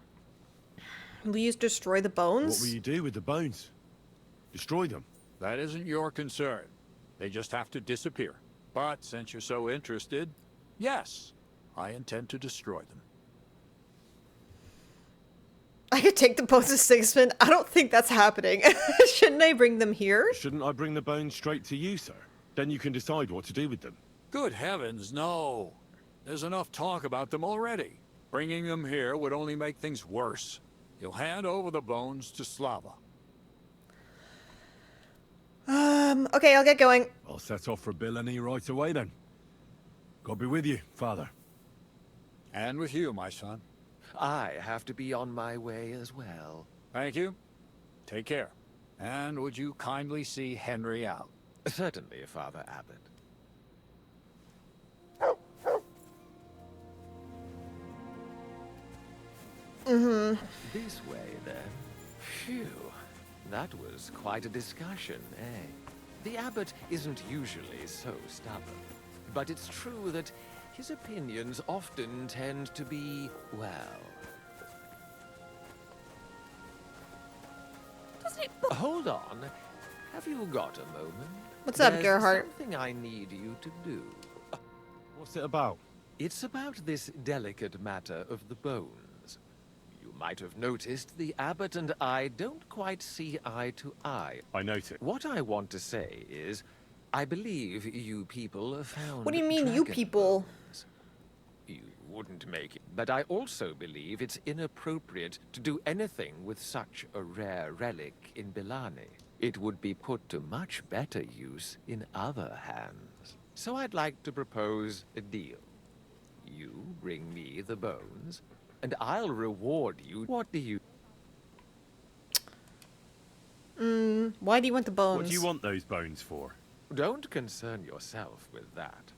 Will you destroy the bones? What will you do with the bones? Destroy them? That isn't your concern. They just have to disappear. But since you're so interested, yes, I intend to destroy them. I could take the bones to Sigismund. I don't think that's happening. Shouldn't I bring them here? Shouldn't I bring the bones straight to you, sir? Then you can decide what to do with them. Good heavens, no. There's enough talk about them already. Bringing them here would only make things worse. You'll hand over the bones to Slava. Okay, I'll get going. I'll set off for Bilani right away then. God be with you, Father. And with you, my son. I have to be on my way as well. Thank you. Take care. And would you kindly see Henry out? Certainly, Father Abbot. This way, then. Phew. That was quite a discussion, eh? The Abbot isn't usually so stubborn. But it's true that his opinions often tend to be, well... Hold on. Have you got a moment? What's up, There's Gerhardt? something I need you to do. What's it about? It's about this delicate matter of the bones. You might have noticed the Abbot and I don't quite see eye to eye. I noticed. What I want to say is, I believe you people have found... What do you mean, you dragon people? bones. You wouldn't make it. But I also believe it's inappropriate to do anything with such a rare relic in Bilani. It would be put to much better use in other hands. So I'd like to propose a deal. You bring me the bones, and I'll reward you. What do you... Why do you want the bones? What do you want those bones for? Don't concern yourself with that.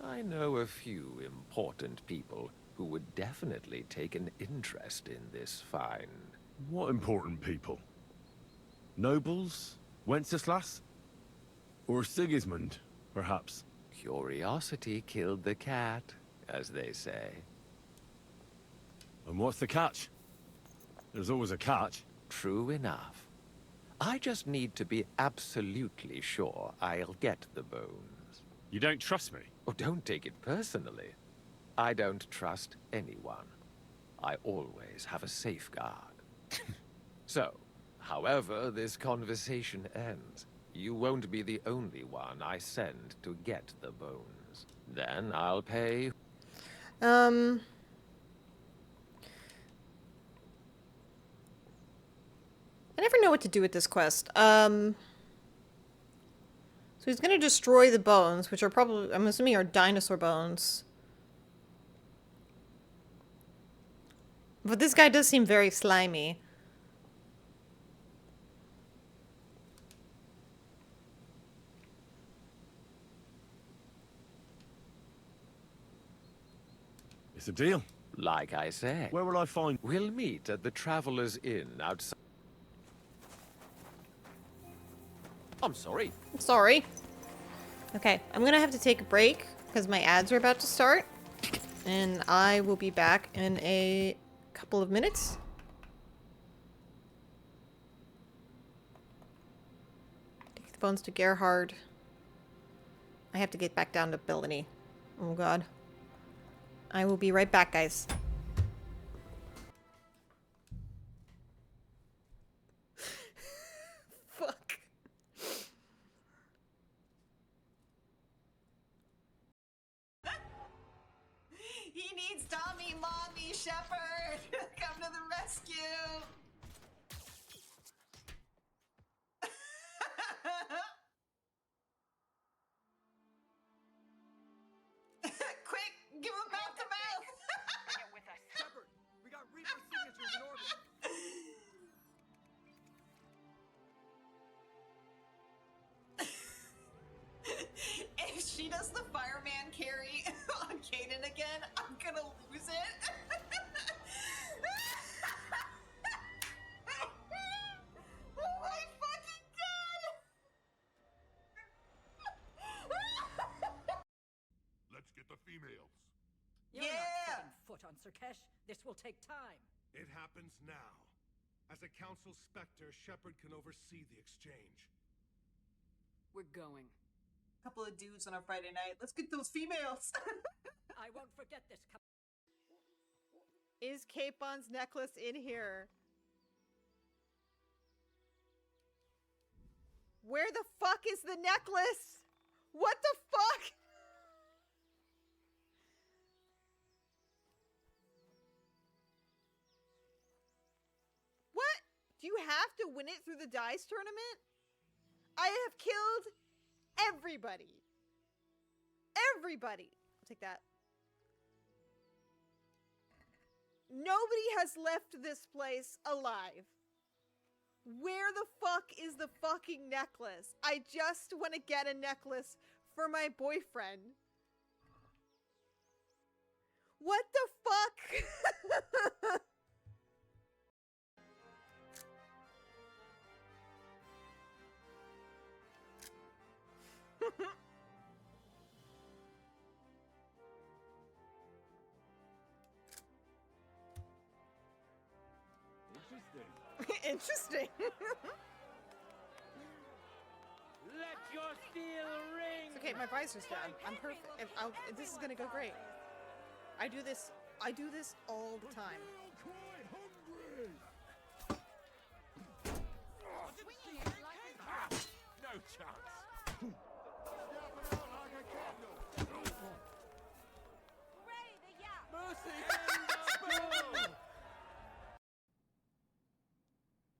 I know a few important people who would definitely take an interest in this find. What important people? Nobles? Wenceslas? Or Sigismund, perhaps? Curiosity killed the cat, as they say. And what's the catch? There's always a catch. True enough. I just need to be absolutely sure I'll get the bones. You don't trust me? Oh, don't take it personally. I don't trust anyone. I always have a safeguard. So, however this conversation ends, you won't be the only one I send to get the bones. Then I'll pay... I never know what to do with this quest. So he's gonna destroy the bones, which are probably, I'm assuming, are dinosaur bones. But this guy does seem very slimy. It's a deal. Like I said. Where will I find... We'll meet at the Traveler's Inn outside... I'm sorry. Sorry. Okay, I'm gonna have to take a break because my ads are about to start. And I will be back in a couple of minutes. Take the bones to Gerhard. I have to get back down to Bellany. Oh god. I will be right back, guys. Fuck. He needs Tommy, Mommy, Shepherd. Come to the rescue. Quick, give him mouth to mouth. Bring it with us. Shepard, we got Reaper signatures in orbit. If she does the fireman carry on Caden again, I'm gonna lose it. Oh my fucking god! Let's get the females. You're not setting foot on Sirkesh. This will take time. It happens now. As a council specter, Shepard can oversee the exchange. We're going. Couple of dudes on a Friday night. Let's get those females. I won't forget this. Is Capon's necklace in here? Where the fuck is the necklace? What the fuck? What? Do you have to win it through the dice tournament? I have killed everybody. Everybody. take that. Nobody has left this place alive. Where the fuck is the fucking necklace? I just want to get a necklace for my boyfriend. What the fuck? Interesting. Let your steel ring. It's okay, my visor's down. I'm perfect. This is gonna go great. I do this all the time. No chance.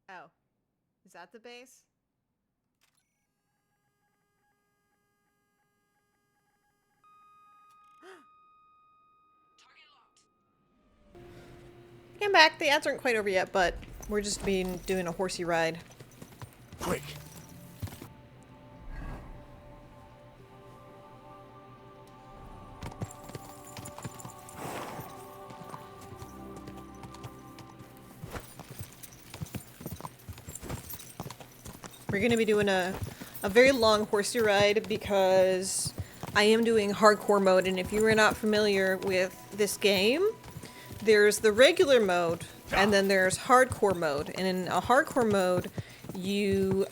Oh. Is that the base? I'm back. The ads aren't quite over yet, but we're just doing a horsey ride. Quick. We're going to be doing a very long horsey ride because I am doing hardcore mode, and if you are not familiar with this game, there's the regular mode, and then there's hardcore mode. And in a hardcore mode, you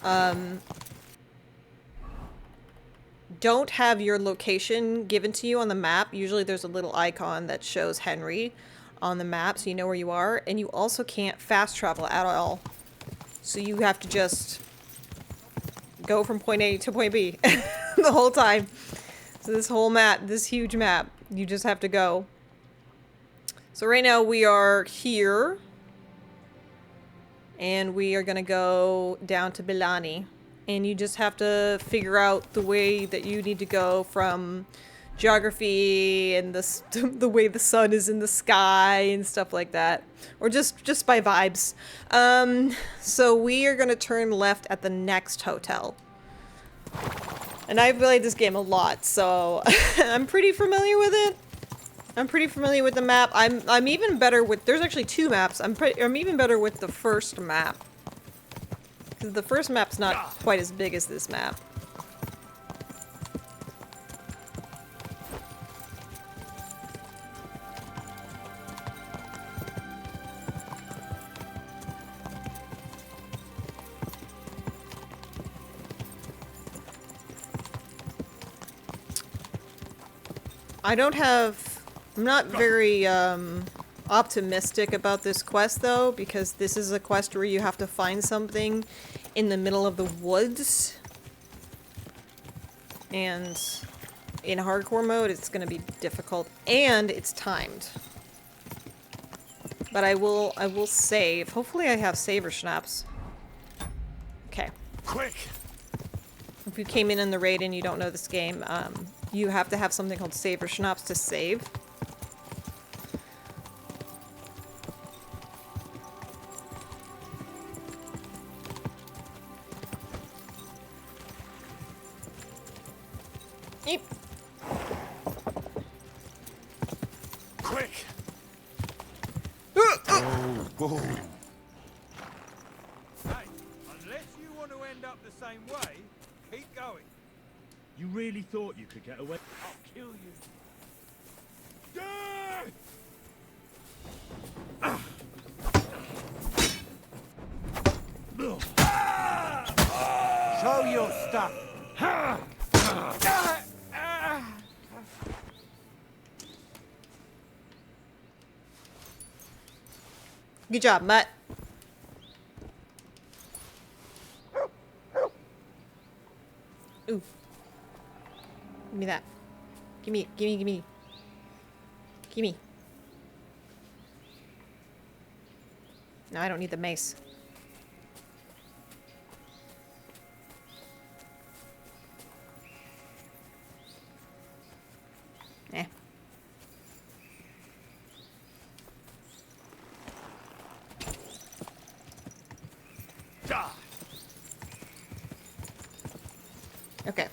don't have your location given to you on the map. Usually there's a little icon that shows Henry on the map, so you know where you are. And you also can't fast travel at all. So you have to just go from point A to point B the whole time. So this whole map, this huge map, you just have to go. So right now we are here, and we are gonna go down to Bilani, and you just have to figure out the way that you need to go from geography and the way the sun is in the sky and stuff like that, or just by vibes. So we are gonna turn left at the next hotel. And I've played this game a lot, so I'm pretty familiar with it. I'm pretty familiar with the map. I'm even better with. There's actually two maps. I'm even better with the first map, because the first map's not quite as big as this map. I'm not very optimistic about this quest though, because this is a quest where you have to find something in the middle of the woods. And in hardcore mode, it's going to be difficult, and it's timed. But I will save. Hopefully I have saver schnapps. Okay. Quick. If you came in the raid and you don't know this game, you have to have something called saver schnapps to save. Eep. Quick. Hey, unless you want to end up the same way, keep going. You really thought you could get away? I'll kill you. Show your stuff. Good job, Mutt. Ooh. Give me that. Gimme. Gimme. No, I don't need the mace. Eh. Okay.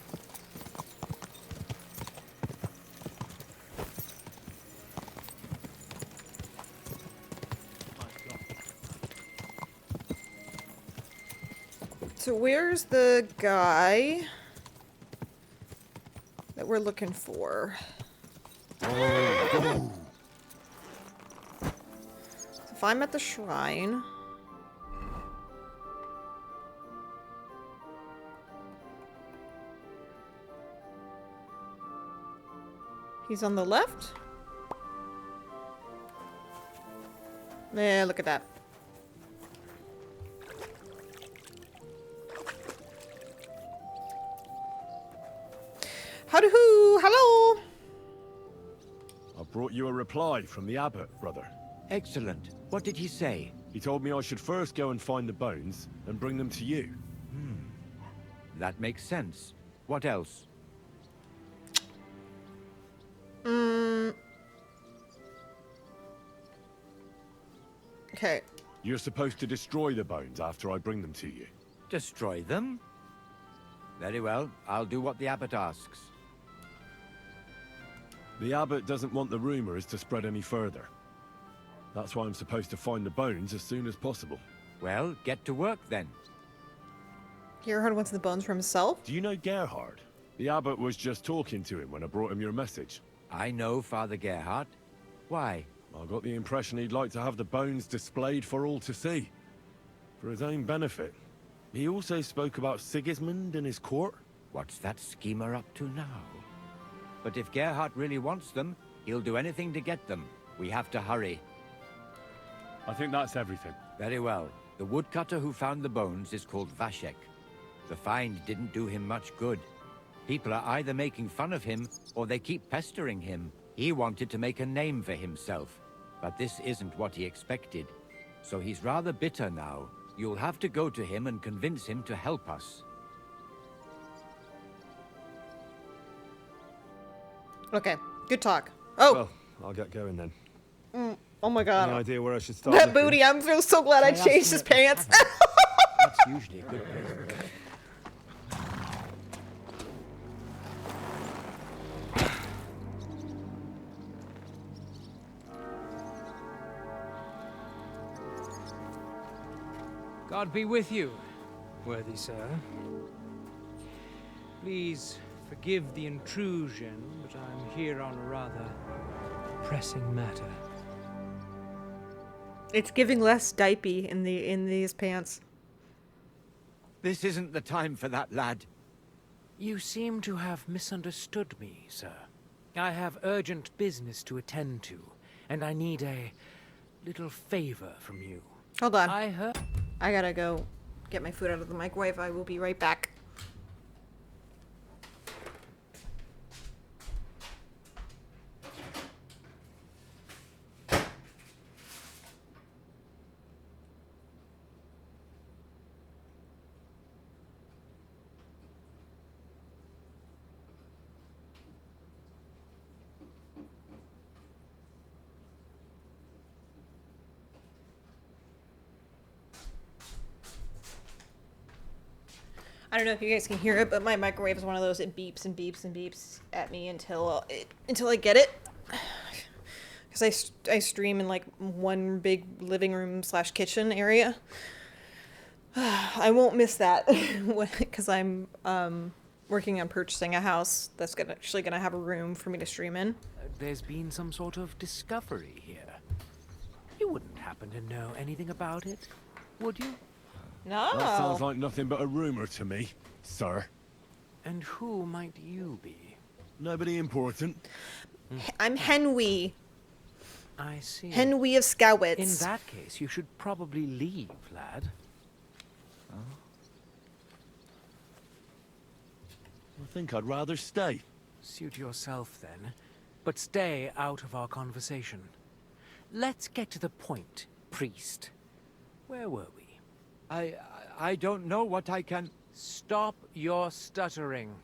So where's the guy that we're looking for? Oh, If I'm at the shrine... He's on the left? Yeah, look at that. Howdy-hoo! Hello! I brought you a reply from the abbot, brother. Excellent. What did he say? He told me I should first go and find the bones and bring them to you. That makes sense. What else? Okay. You're supposed to destroy the bones after I bring them to you. Destroy them? Very well. I'll do what the abbot asks. The abbot doesn't want the rumors to spread any further. That's why I'm supposed to find the bones as soon as possible. Well, get to work then. Gerhard wants the bones for himself? Do you know Gerhard? The abbot was just talking to him when I brought him your message. I know Father Gerhard. Why? I got the impression he'd like to have the bones displayed for all to see. For his own benefit. He also spoke about Sigismund and his court. What's that schemer up to now? But if Gerhard really wants them, he'll do anything to get them. We have to hurry. I think that's everything. Very well. The woodcutter who found the bones is called Vashek. The find didn't do him much good. People are either making fun of him, or they keep pestering him. He wanted to make a name for himself, but this isn't what he expected. So he's rather bitter now. You'll have to go to him and convince him to help us. Okay, good talk. Oh! Well, I'll get going then. Oh my god. Any idea where I should start That looking? booty, I'm feel so glad I changed his pants. That's usually a good place. God be with you, worthy sir. Please forgive the intrusion, but I'm here on a rather pressing matter. It's giving less dipey in these pants. This isn't the time for that, lad. You seem to have misunderstood me, sir. I have urgent business to attend to, and I need a little favor from you. Hold on. I heard... I gotta go get my food out of the microwave. I will be right back. I don't know if you guys can hear it, but my microwave is one of those. It beeps and beeps and beeps at me until I get it. Because I stream in like one big living room / kitchen area. I won't miss that because I'm working on purchasing a house that's actually gonna have a room for me to stream in. There's been some sort of discovery here. You wouldn't happen to know anything about it, would you? No. That sounds like nothing but a rumor to me, sir. And who might you be? Nobody important. I'm Henwy. I see. Henwy of Skowitz. In that case, you should probably leave, lad. I think I'd rather stay. Suit yourself, then. But stay out of our conversation. Let's get to the point, priest. Where were we? I don't know what I can... Stop your stuttering.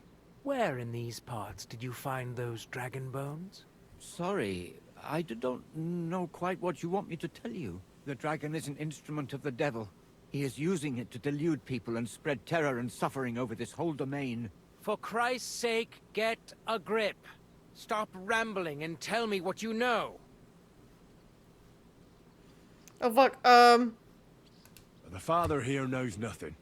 Where in these parts did you find those dragon bones? Sorry, I don't know quite what you want me to tell you. The dragon is an instrument of the devil. He is using it to delude people and spread terror and suffering over this whole domain. For Christ's sake, get a grip. Stop rambling and tell me what you know. Oh, fuck. The father here knows nothing.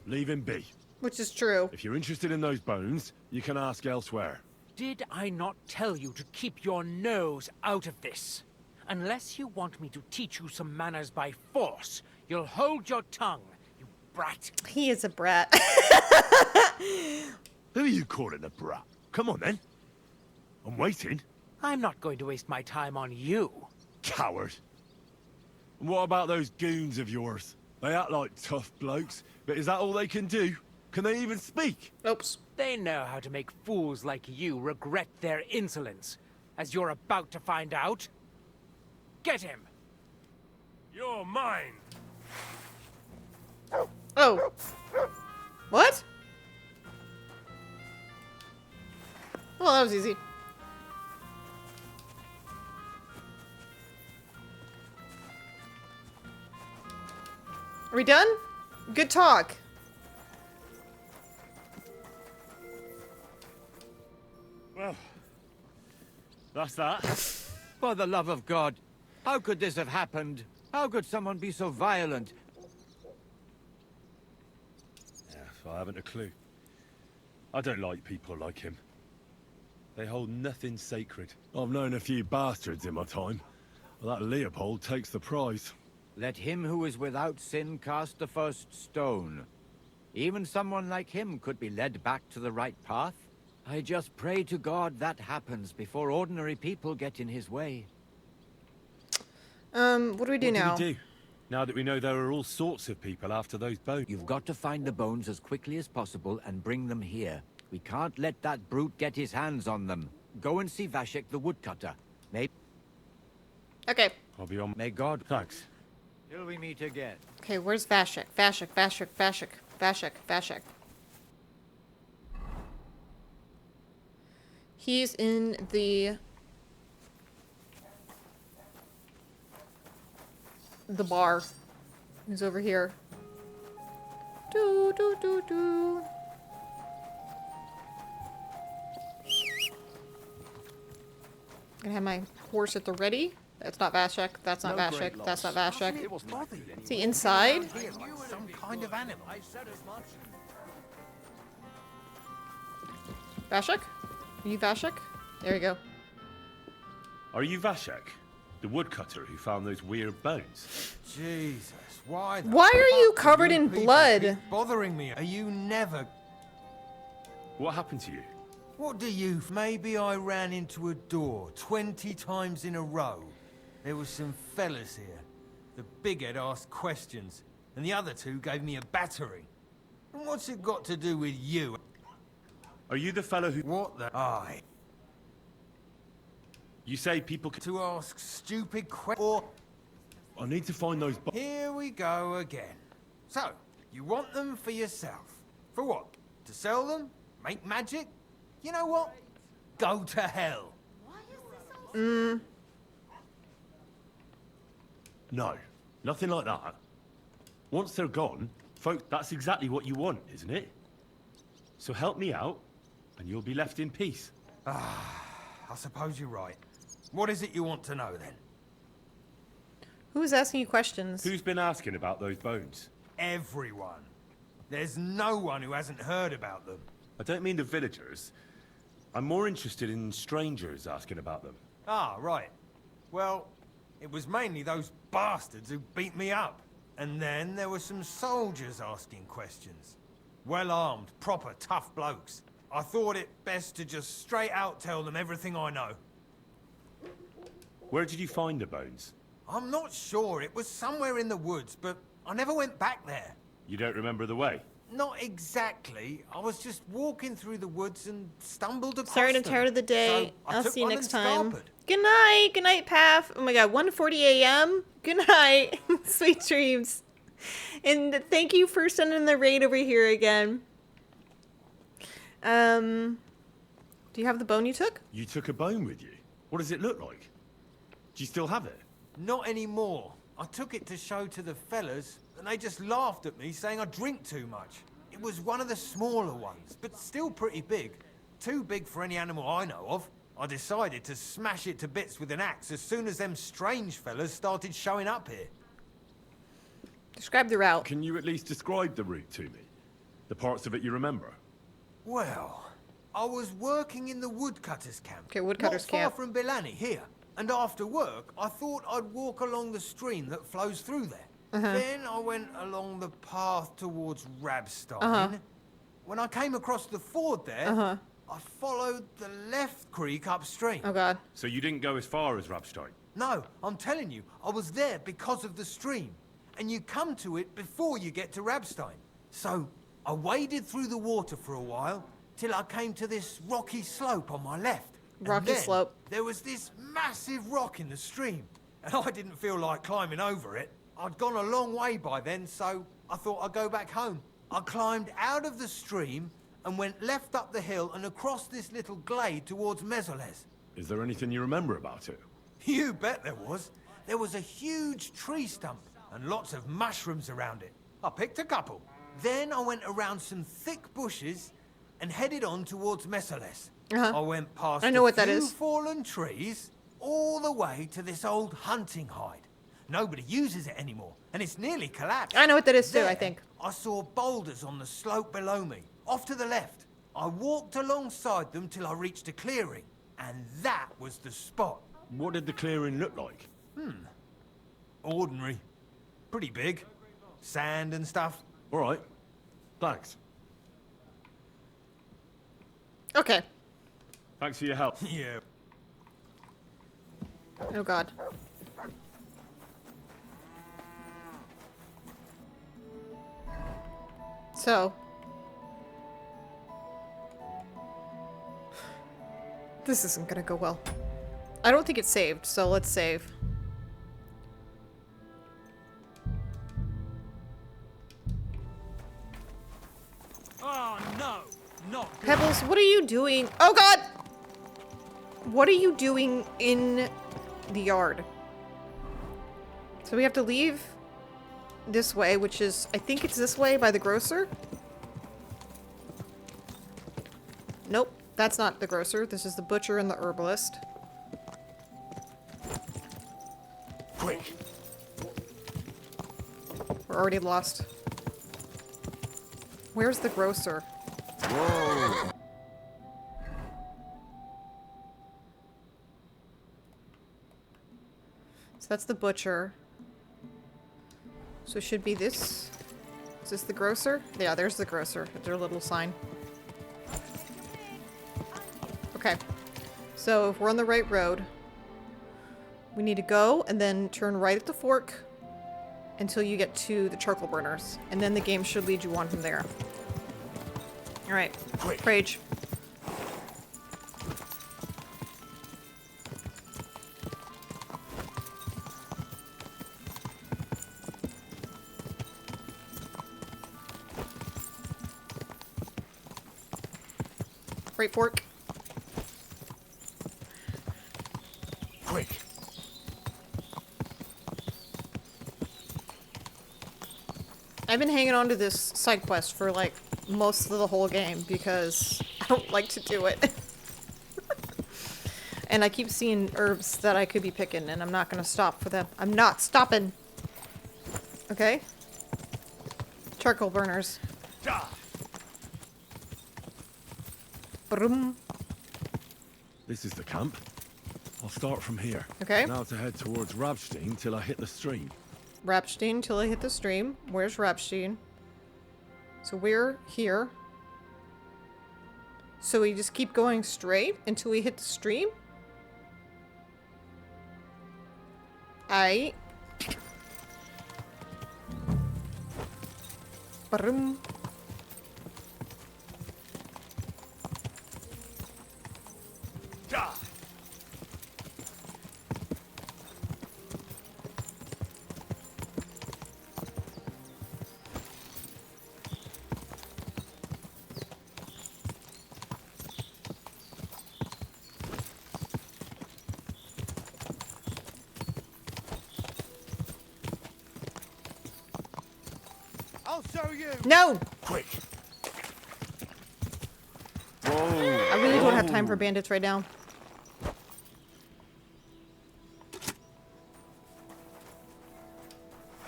Leave him be. Which is true. If you're interested in those bones, you can ask elsewhere. Did I not tell you to keep your nose out of this? Unless you want me to teach you some manners by force, you'll hold your tongue, you brat. He is a brat. Who are you calling a brat? Come on, then. I'm waiting. I'm not going to waste my time on you. Coward. And what about those goons of yours? They act like tough blokes, but is that all they can do? Can they even speak? Oops. They know how to make fools like you regret their insolence, as you're about to find out. Get him! You're mine! Oh. What? Well, that was easy. Are we done? Good talk. Well, that's that. For the love of God, how could this have happened? How could someone be so violent? Yeah, I haven't a clue. I don't like people like him. They hold nothing sacred. I've known a few bastards in my time. Well, that Leopold takes the prize. Let him who is without sin cast the first stone. Even someone like him could be led back to the right path. I just pray to God that happens before ordinary people get in his way. What do we do now? What do we do? Now that we know there are all sorts of people after those bones. You've got to find the bones as quickly as possible and bring them here. We can't let that brute get his hands on them. Go and see Vashek the woodcutter. Okay. I'll be on. May God... Thanks. Till we meet again. Okay, where's Vashek? Vashek. He's in the bar. He's over here. Do. Gonna have my horse at the ready. That's not Vashek. That's not Vashek. That's not Vashek. Is he inside? Some kind of animal. Vashek? Are you Vashek? There we go. Are you Vashek? The woodcutter who found those weird bones? Jesus, why? Why are you covered in people blood? keep bothering me. Are you never? What happened to you? What do you? Maybe I ran into a door 20 times in a row. There were some fellas here. The bighead asked questions, and the other two gave me a battery. And what's it got to do with you? Are you the fellow who... What the... Aye. You say people can... To ask stupid questions, or... I need to find those... Here we go again. So, you want them for yourself. For what? To sell them? Make magic? You know what? Go to hell. No, nothing like that. Once they're gone, folks, that's exactly what you want, isn't it? So help me out, and you'll be left in peace. I suppose you're right. What is it you want to know, then? Who's asking you questions? Who's been asking about those bones? Everyone. There's no one who hasn't heard about them. I don't mean the villagers. I'm more interested in strangers asking about them. Ah, right. Well, it was mainly those bastards who beat me up. And then there were some soldiers asking questions. Well-armed, proper tough blokes. I thought it best to just straight out tell them everything I know. Where did you find the bones? I'm not sure. It was somewhere in the woods, but I never went back there. You don't remember the way? Not exactly. I was just walking through the woods and stumbled across Sorry, I'm them. tired of the day. So I I'll took see you one next and time. scalpered. Good night. Good night, Path. Oh my god, 1:40 a.m. Good night. Sweet dreams. And thank you for sending the raid over here again. Do you have the bone you took? You took a bone with you? What does it look like? Do you still have it? Not anymore. I took it to show to the fellas, and they just laughed at me, saying I drink too much. It It was one of the smaller ones, but still pretty big. Too big for any animal I know of. I decided to smash it to bits with an axe as soon as them strange fellas started showing up here. Describe the route. Can you at least describe the route to me? The parts of it you remember? Well, I was working in the woodcutters camp. Okay, woodcutters not far camp. from Bilani here. And after work, I thought I'd walk along the stream that flows through there. Then I went along the path towards Rabstein. When I came across the ford there, I followed the left creek upstream. Oh god. So you didn't go as far as Rabstein? No, I'm telling you, I was there because of the stream. And you come to it before you get to Rabstein. So I waded through the water for a while till I came to this rocky slope on my left. Rocky slope. There was this massive rock in the stream, and I didn't feel like climbing over it. I'd gone a long way by then, so I thought I'd go back home. I climbed out of the stream and went left up the hill and across this little glade towards Mezoles. Is there anything you remember about it? You bet there was. There was a huge tree stump and lots of mushrooms around it. I picked a couple. Then I went around some thick bushes and headed on towards Mezoles. I went past a few fallen trees all the way to this old hunting hide. Nobody uses it anymore, and it's nearly collapsed. I know what that is too, I think. I saw boulders on the slope below me, off to the left. I walked alongside them till I reached a clearing, and that was the spot. What did the clearing look like? Ordinary. Pretty big. Sand and stuff. All right. Thanks. Okay. Thanks for your help. Yeah. Oh god. So. This isn't gonna go well. I don't think it's saved, so let's save. Oh no! Not Pebbles, what are you doing? Oh god! What are you doing in the yard? So we have to leave this way, which is, I think it's this way by the grocer. Nope, that's not the grocer. This is the butcher and the herbalist. Quick! We're already lost. Where's the grocer? Whoa! So that's the butcher. So it should be this. Is this the grocer? Yeah, there's the grocer. Their little sign. Okay. So if we're on the right road, we need to go and then turn right at the fork until you get to the charcoal burners. And then the game should lead you on from there. Alright. Rage. Right fork. Quick! I've been hanging on to this side quest for like most of the whole game because I don't like to do it. And I keep seeing herbs that I could be picking and I'm not gonna stop for them. I'm not stopping! Okay? Charcoal burners. Brum. This is the camp. I'll start from here. Okay. Now to head towards Rabstein till I hit the stream. Rapstein till I hit the stream. Where's Rapstein? So we're here. So we just keep going straight until we hit the stream? Aight. Brum. I'll show you! No! Quick! have time for bandits right now.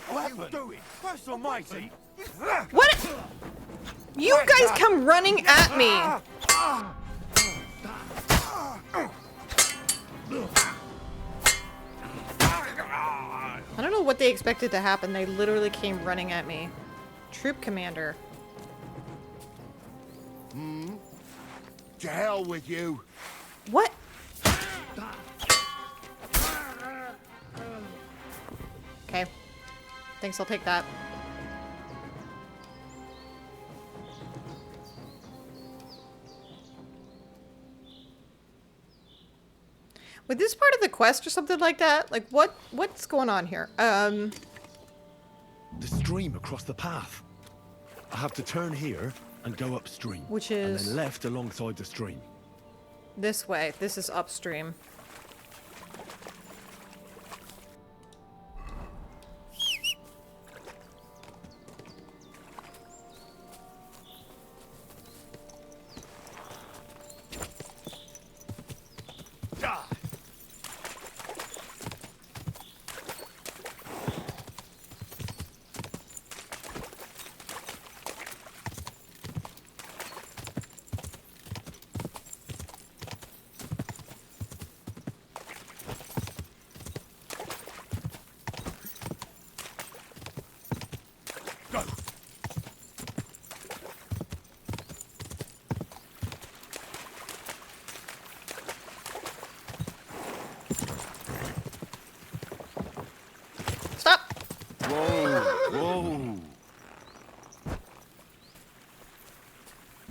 What are you doing? First almighty! What? You guys come running at me. I don't know what they expected to happen. They literally came running at me. Troop commander. To hell with you. What? Okay. Thanks, I'll take that. Was this part of the quest or something like that? Like, what's going on here? The stream across the path. I have to turn here and go upstream. Which is... And then left alongside the stream. This way. This is upstream.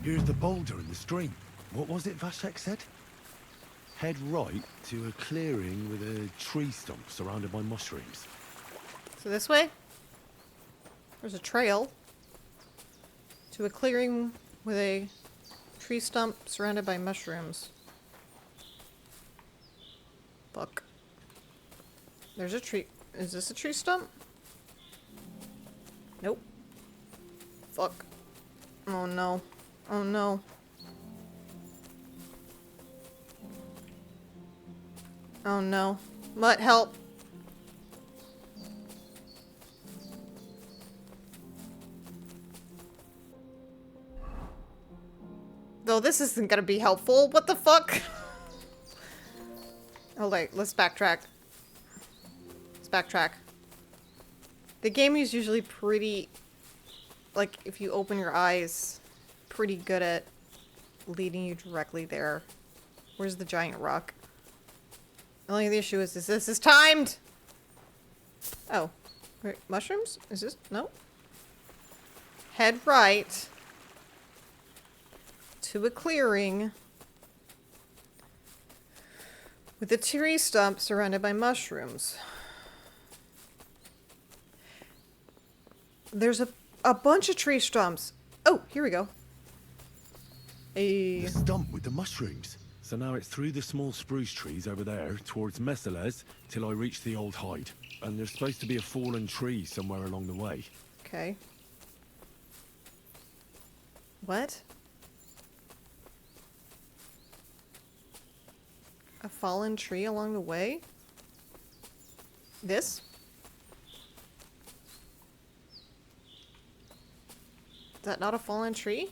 Here's the boulder in the stream. What was it Vashek said? Head right to a clearing with a tree stump surrounded by mushrooms. So this way? There's a trail to a clearing with a tree stump surrounded by mushrooms. Fuck. There's a tree. Is this a tree stump? Nope. Fuck. Oh no. Oh no. Oh no. Mutt, help. Though this isn't gonna be helpful. What the fuck? Oh wait, let's backtrack. Let's backtrack. The game is usually pretty... like, if you open your eyes, pretty good at leading you directly there. Where's the giant rock? The only issue is this is timed! Oh. Wait, mushrooms? Is this? No. Head right to a clearing with a tree stump surrounded by mushrooms. There's a bunch of tree stumps. Oh, here we go. The stump with the mushrooms. So now it's through the small spruce trees over there towards Messeles till I reach the old hide. And there's supposed to be a fallen tree somewhere along the way. Okay. What? A fallen tree along the way? This? Is that not a fallen tree?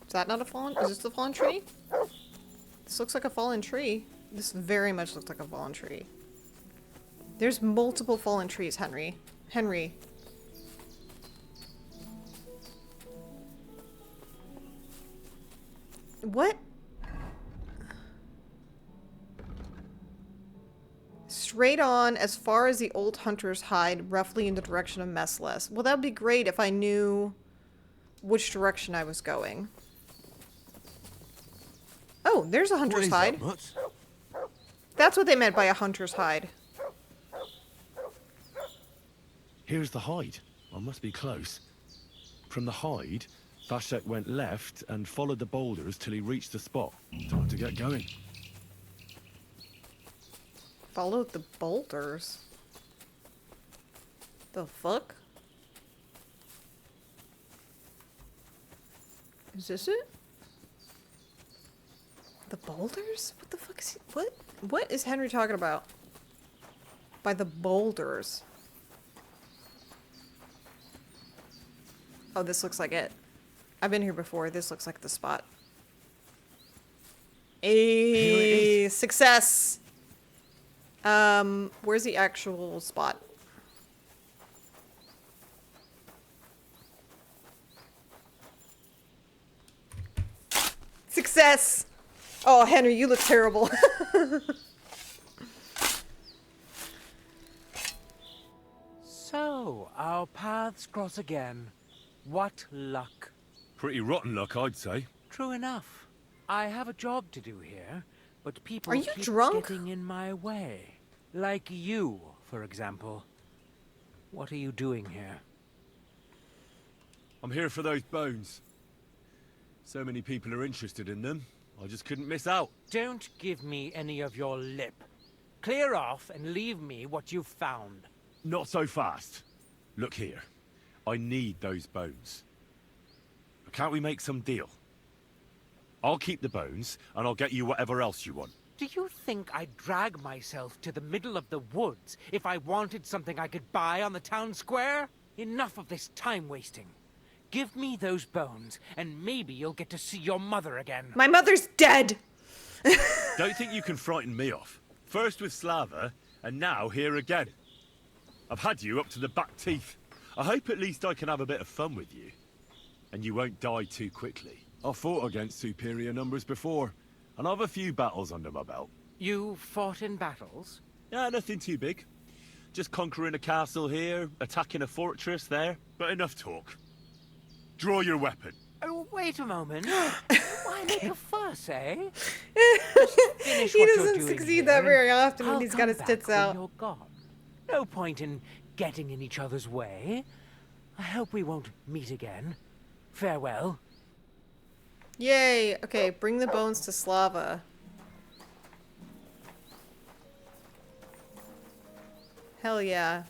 Is that not a fallen? Is this the fallen tree? This looks like a fallen tree. This very much looks like a fallen tree. There's multiple fallen trees, Henry. Henry. What? Straight on as far as the old hunter's hide, roughly in the direction of Messless. Well, that would be great if I knew which direction I was going. Oh, there's a hunter's hide. That's what they meant by a hunter's hide. Here's the hide. I must be close. From the hide, Vashek went left and followed the boulders till he reached the spot. Time to get going. Followed the boulders? The fuck? Is this it? The boulders? What the fuck is he? What is Henry talking about? By the boulders. Oh, this looks like it. I've been here before. This looks like the spot. A success. Where's the actual spot? Success. Oh, Henry, you look terrible. So, our paths cross again. What luck. Pretty rotten luck, I'd say. True enough. I have a job to do here, but people Are you keep drunk? getting in my way. Like you, for example. What are you doing here? I'm here for those bones. So many people are interested in them, I just couldn't miss out. Don't give me any of your lip. Clear off and leave me what you've found. Not so fast. Look here. I need those bones. But can't we make some deal? I'll keep the bones, and I'll get you whatever else you want. Do you think I'd drag myself to the middle of the woods if I wanted something I could buy on the town square? Enough of this time wasting. Give me those bones, and maybe you'll get to see your mother again. My mother's dead! Don't think you can frighten me off. First with Slava, and now here again. I've had you up to the back teeth. I hope at least I can have a bit of fun with you. And you won't die too quickly. I've fought against superior numbers before, and I've a few battles under my belt. You fought in battles? Yeah, nothing too big. Just conquering a castle here, attacking a fortress there, but enough talk. Draw your weapon. Oh, wait a moment. Why make a fuss, eh? He doesn't succeed that very often when he's got his tits out. You're gone. No point in getting in each other's way. I hope we won't meet again. Farewell. Yay! Okay, bring the bones to Slava. Hell yeah.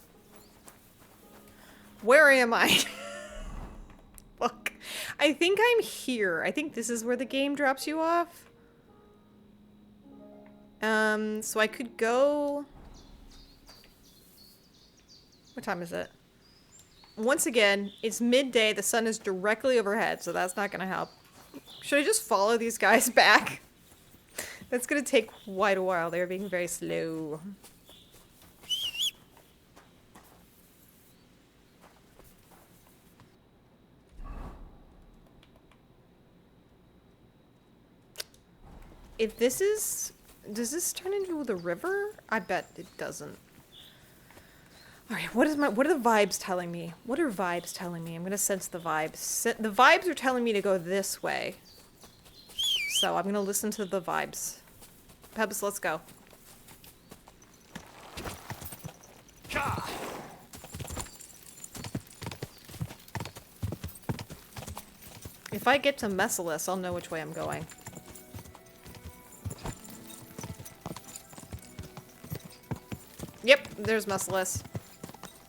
Where am I? Fuck. I think I'm here. I think this is where the game drops you off. So I could go... What time is it? Once again, it's midday. The sun is directly overhead, so that's not gonna help. Should I just follow these guys back? That's gonna take quite a while. They're being very slow. If this is... Does this turn into the river? I bet it doesn't. Alright, what are the vibes telling me? What are vibes telling me? I'm gonna sense the vibes. The vibes are telling me to go this way. So I'm gonna listen to the vibes. Pebs, let's go. If I get to Merciless, I'll know which way I'm going. Yep, there's Merciless.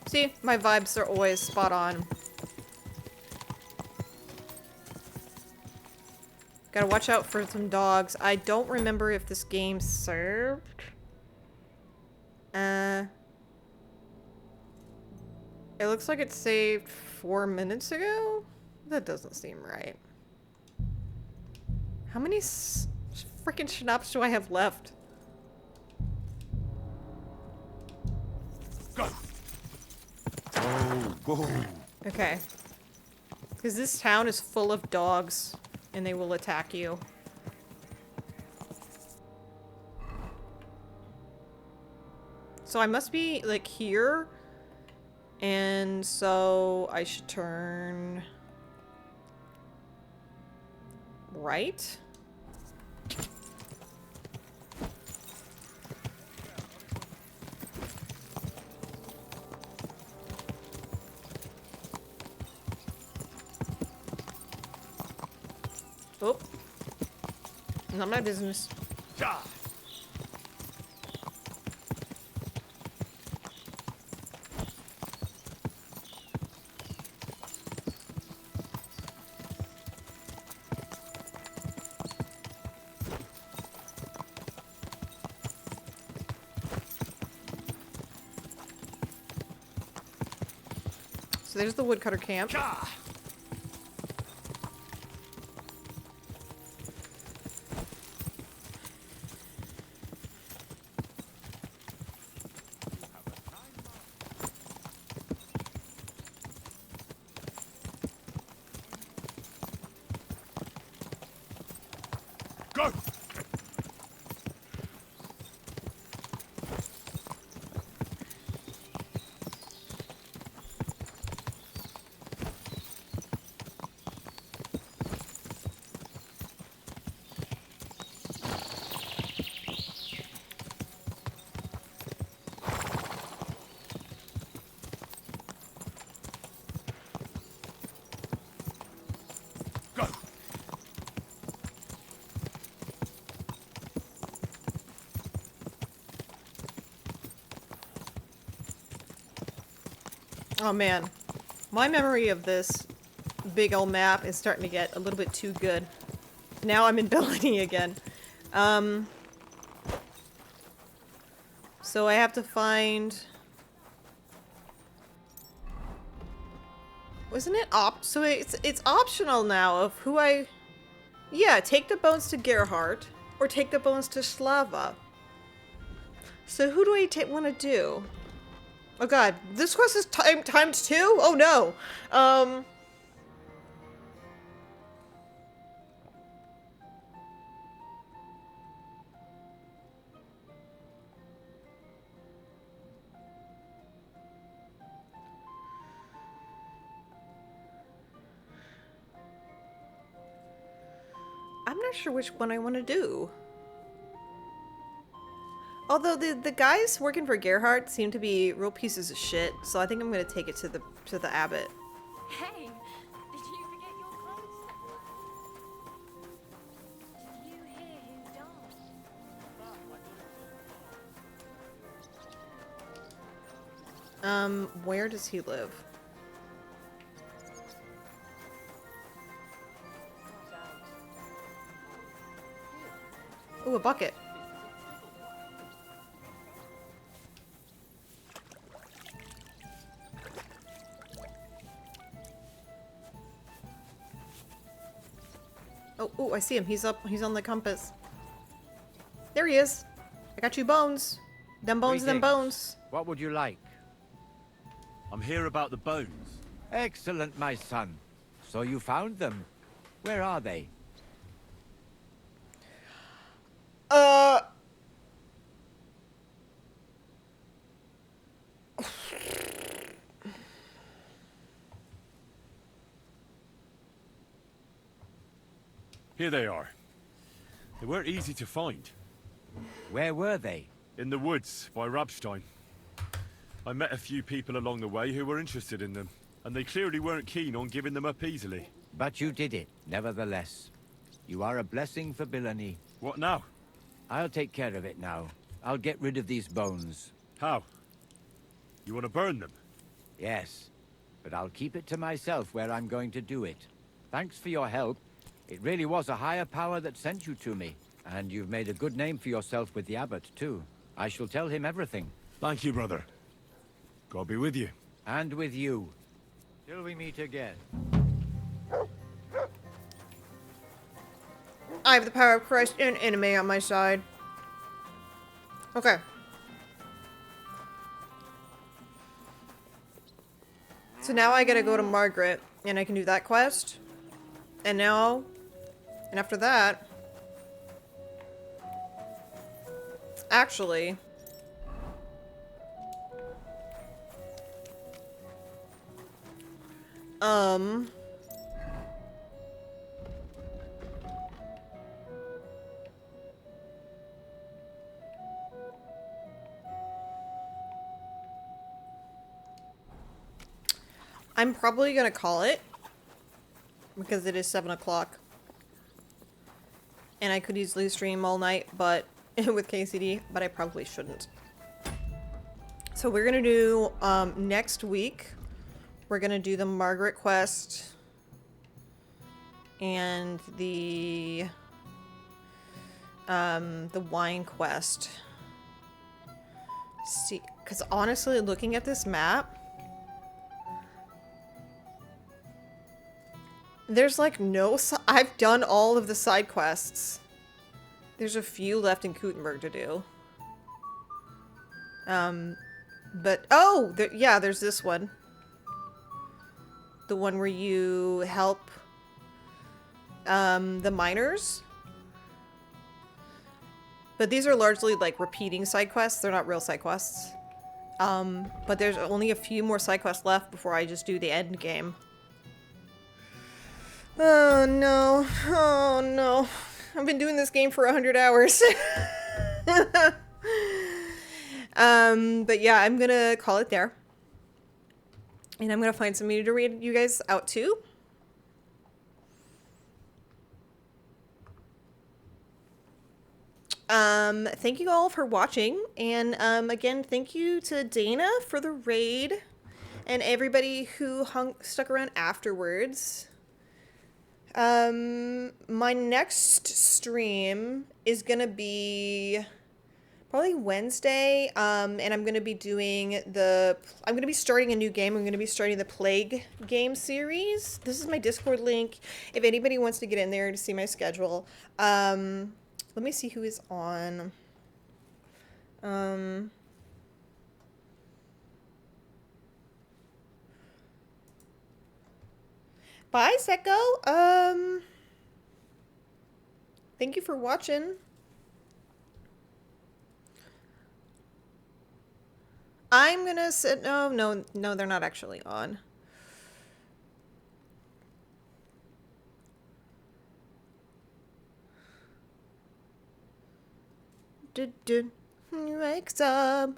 See, my vibes are always spot on. Gotta watch out for some dogs. I don't remember if this game served. It looks like it saved 4 minutes ago? That doesn't seem right. How many freaking schnapps do I have left? Go. Oh, Okay. Because this town is full of dogs, and they will attack you. So I must be, like, here. And so I should turn... right? Oh. Not my business. So there's the woodcutter camp. Go! Oh man, my memory of this big old map is starting to get a little bit too good. Now I'm in Bellany again. So I have to find... Wasn't it so it's optional now of who I... Yeah, take the bones to Gerhardt or take the bones to Slava. So who do I want to do? Oh god, this quest is times 2? Oh no. I'm not sure which one I want to do. Although the guys working for Gerhardt seem to be real pieces of shit, so I think I'm gonna take it to the abbot. Hey, did you forget your clothes somewhere? Did you hear who died? Where does he live? Ooh, a bucket. Oh, I see him. He's up. He's on the compass. There he is. I got you bones. Them bones, them bones. What would you like? I'm here about the bones. Excellent, my son. So you found them. Where are they? Here they are. They weren't easy to find. Where were they? In the woods by Rabstein. I met a few people along the way who were interested in them, and they clearly weren't keen on giving them up easily. But you did it, nevertheless. You are a blessing for Bellany. What now? I'll take care of it now. I'll get rid of these bones. How? You want to burn them? Yes, but I'll keep it to myself where I'm going to do it. Thanks for your help. It really was a higher power that sent you to me. And you've made a good name for yourself with the abbot, too. I shall tell him everything. Thank you, brother. God be with you. And with you. Till we meet again. I have the power of Christ and enemy on my side. Okay. So now I gotta go to Margaret, and I can do that quest. And now... And after that... Actually... I'm probably gonna call it. Because it is 7 o'clock. And I could easily stream all night, but... with KCD, but I probably shouldn't. So we're gonna do, next week, we're gonna do the Margaret quest. And the wine quest. See, because honestly, looking at this map, There's like no... I've done all of the side quests. There's a few left in Kutenberg to do. But... Oh! Yeah, there's this one. The one where you help the miners. But these are largely like repeating side quests. They're not real side quests. But there's only a few more side quests left before I just do the end game. Oh no. Oh no. I've been doing this game for 100 hours. But yeah, I'm gonna call it there. And I'm gonna find somebody to read you guys out to. Thank you all for watching. And again, thank you to Dana for the raid. And everybody who stuck around afterwards. My next stream is gonna be probably Wednesday, and I'm gonna be doing I'm gonna be starting a new game. I'm gonna be starting the Plague game series. This is my Discord link. If anybody wants to get in there to see my schedule, let me see who is on. Bye, Seko. Thank you for watching. I'm gonna sit. No, they're not actually on. He wakes up.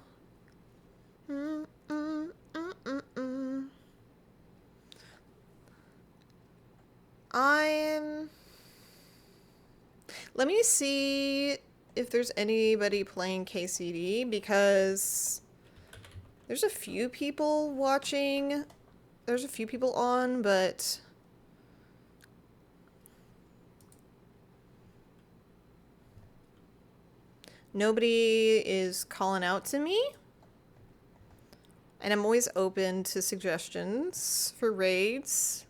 Let me see if there's anybody playing KCD, because there's a few people watching. There's a few people on, but nobody is calling out to me. And I'm always open to suggestions for raids.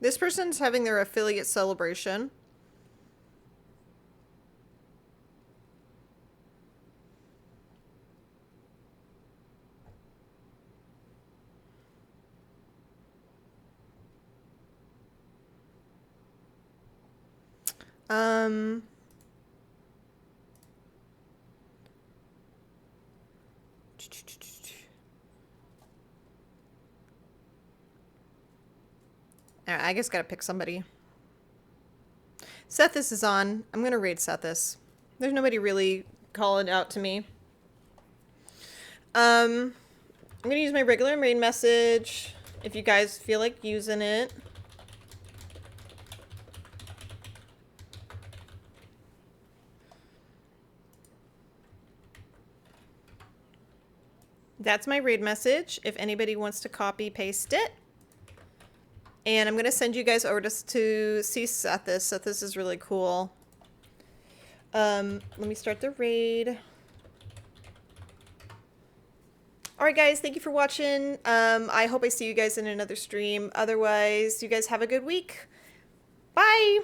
This person's having their affiliate celebration. Alright, I just gotta pick somebody. Sethis is on. I'm gonna raid Sethis. There's nobody really calling out to me. I'm gonna use my regular raid message if you guys feel like using it. That's my raid message if anybody wants to copy paste it. And I'm going to send you guys over to see Sethis. Sethis is really cool. Let me start the raid. Alright guys, thank you for watching. I hope I see you guys in another stream. Otherwise, you guys have a good week. Bye!